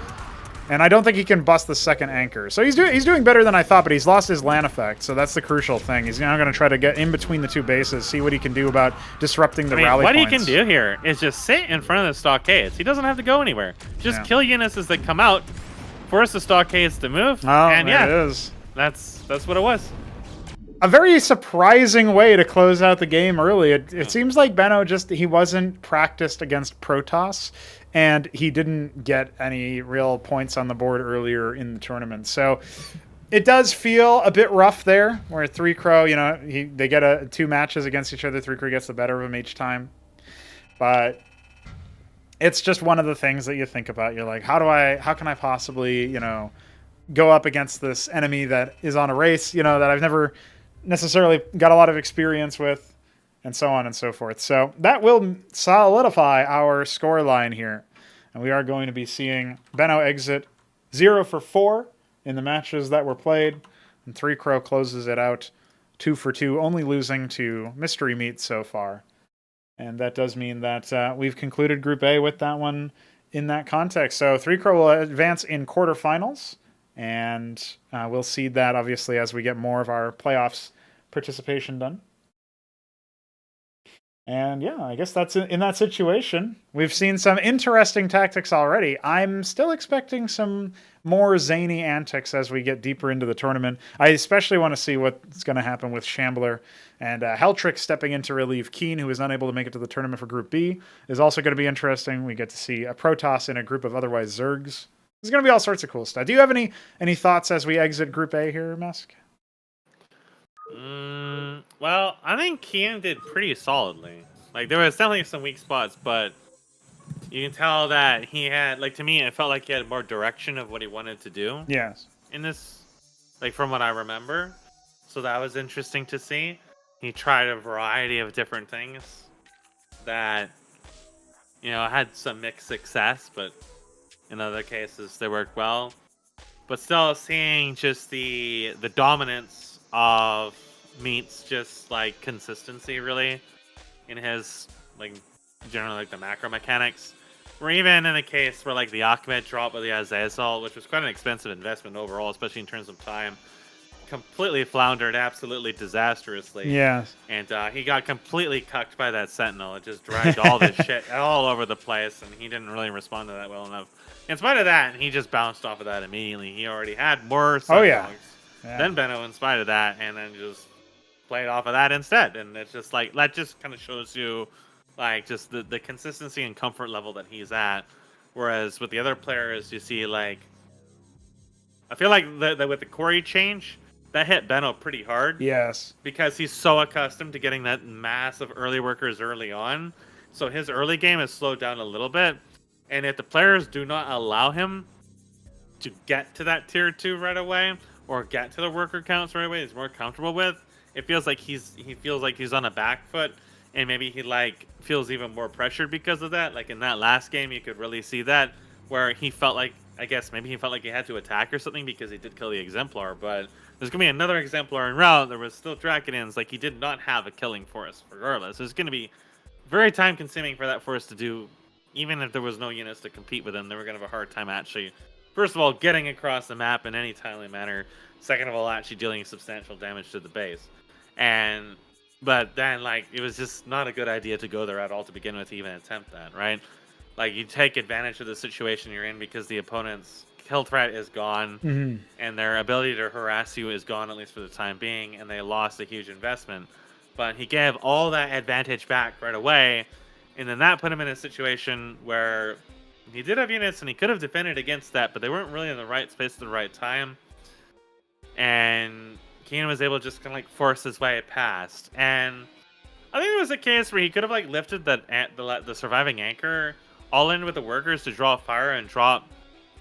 And I don't think he can bust the second anchor. So he's doing better than I thought, but he's lost his land effect, so that's the crucial thing. He's now going to try to get in between the two bases, see what he can do about disrupting the rally what points. He can do here is just sit in front of the stockades. He doesn't have to go anywhere. Just kill units as they come out, force the stockades to move, and there it is. That's what it was. A very surprising way to close out the game early. It seems like Benno he wasn't practiced against Protoss, and he didn't get any real points on the board earlier in the tournament. So it does feel a bit rough there, where 3 Crow, they get 2 matches against each other. 3 Crow gets the better of him each time. But it's just one of the things that you think about. You're like, how can I possibly, go up against this enemy that is on a race, that I've never necessarily got a lot of experience with, and so on and so forth. So that will solidify our score line here. And we are going to be seeing Benno exit 0 for 4 in the matches that were played. And 3 Crow closes it out 2 for 2, only losing to Mystery Meat so far. And that does mean that we've concluded Group A with that one in that context. So 3 Crow will advance in quarterfinals. And we'll seed that, obviously, as we get more of our playoffs participation done. And yeah, I guess that's in that situation. We've seen some interesting tactics already. I'm still expecting some more zany antics as we get deeper into the tournament. I especially want to see what's going to happen with Shambler. And Heltrix stepping in to relieve Keen, who is unable to make it to the tournament for Group B, is also going to be interesting. We get to see a Protoss in a group of otherwise Zergs. There's going to be all sorts of cool stuff. Do you have any thoughts as we exit Group A here, Mesk? Well, I think Kian did pretty solidly. Like, there was definitely some weak spots, but you can tell that he had, to me, it felt like he had more direction of what he wanted to do. Yes. In this, from what I remember. So that was interesting to see. He tried a variety of different things that, had some mixed success, but in other cases they worked well. But still seeing just the dominance of Meats, just consistency really in his generally the macro mechanics. Or even in a case where the Achmed drop with the Azazel, which was quite an expensive investment overall, especially in terms of time, completely floundered absolutely disastrously. Yes. And he got completely cucked by that Sentinel. It just dragged all this shit all over the place, and he didn't really respond to that well enough. In spite of that, he just bounced off of that immediately. He already had more Sentinels than Benno in spite of that, and then just played off of that instead. And it's just that just kind of shows you just the consistency and comfort level that he's at. Whereas with the other players, you see I feel like with the Corey change, that hit Benno pretty hard. Yes. Because he's so accustomed to getting that massive early workers early on. So his early game has slowed down a little bit. And if the players do not allow him to get to that tier 2 right away, or get to the worker counts right away he's more comfortable with, it feels like he feels like he's on a back foot, and maybe he feels even more pressured because of that. In that last game, you could really see that, where he felt like, I guess maybe he felt like he had to attack or something because he did kill the Exemplar, but there's going to be another Exemplar en route. There was still Draconins. He did not have a killing force regardless. It's going to be very time consuming for that force to do. Even if there was no units to compete with them, they were going to have a hard time actually, first of all, getting across the map in any timely manner. Second of all, actually dealing substantial damage to the base. But then, it was just not a good idea to go there at all to begin with to even attempt that, right? You take advantage of the situation you're in because the opponent's kill threat is gone, and their ability to harass you is gone, at least for the time being, and they lost a huge investment. But he gave all that advantage back right away, and then that put him in a situation where he did have units and he could have defended against that, but they weren't really in the right space at the right time. and Keenan was able to just kind of like force his way past. And I think it was a case where he could have like lifted the surviving anchor all in with the workers to draw fire and drop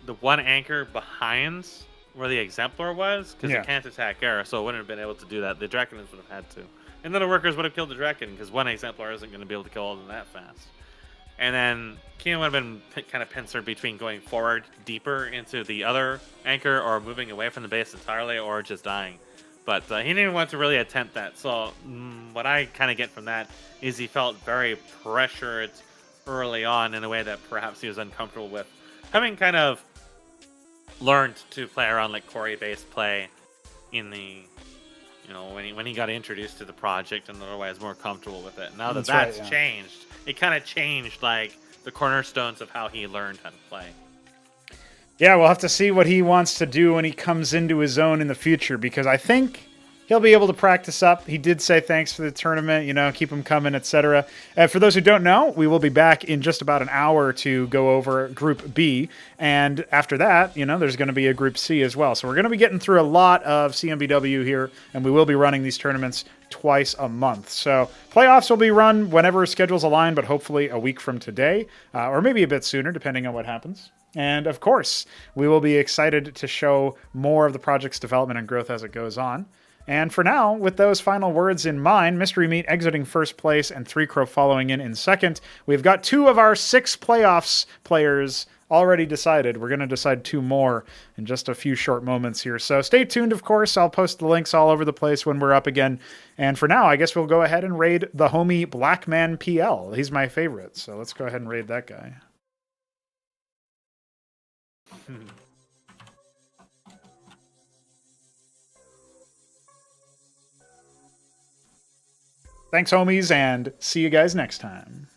the one anchor behind where the Exemplar was, because it can't attack air, so it wouldn't have been able to do that. The Draconins would have had to. And then the workers would have killed the Draken, because one Exemplar isn't going to be able to kill all of them that fast. And then Keenan would have been kind of pincered between going forward deeper into the other anchor or moving away from the base entirely or just dying. But he didn't even want to really attempt that. So what I kind of get from that is he felt very pressured early on in a way that perhaps he was uncomfortable with. Having kind of learned to play around like Corey-based play in the, you know, when he got introduced to the project and otherwise more comfortable with it. Now that that's changed, it kind of changed like the cornerstones of how he learned how to play. Yeah, we'll have to see what he wants to do when he comes into his own in the future, because I think he'll be able to practice up. He did say thanks for the tournament, you know, keep him coming, etc. For those who don't know, we will be back in just about an hour to go over Group B. And after that, you know, there's going to be a Group C as well. So we're going to be getting through a lot of CMBW here, and we will be running these tournaments twice a month. So playoffs will be run whenever schedules align, but hopefully a week from today, or maybe a bit sooner, depending on what happens. And of course, we will be excited to show more of the project's development and growth as it goes on. And for now, with those final words in mind, Mystery Meat exiting first place and Three Crow following in second, we've got 2 of our 6 playoffs players already decided. We're going to decide 2 more in just a few short moments here. So stay tuned, of course. I'll post the links all over the place when we're up again. And for now, I guess we'll go ahead and raid the homie Blackman PL. He's my favorite, so let's go ahead and raid that guy. Thanks, homies, and see you guys next time.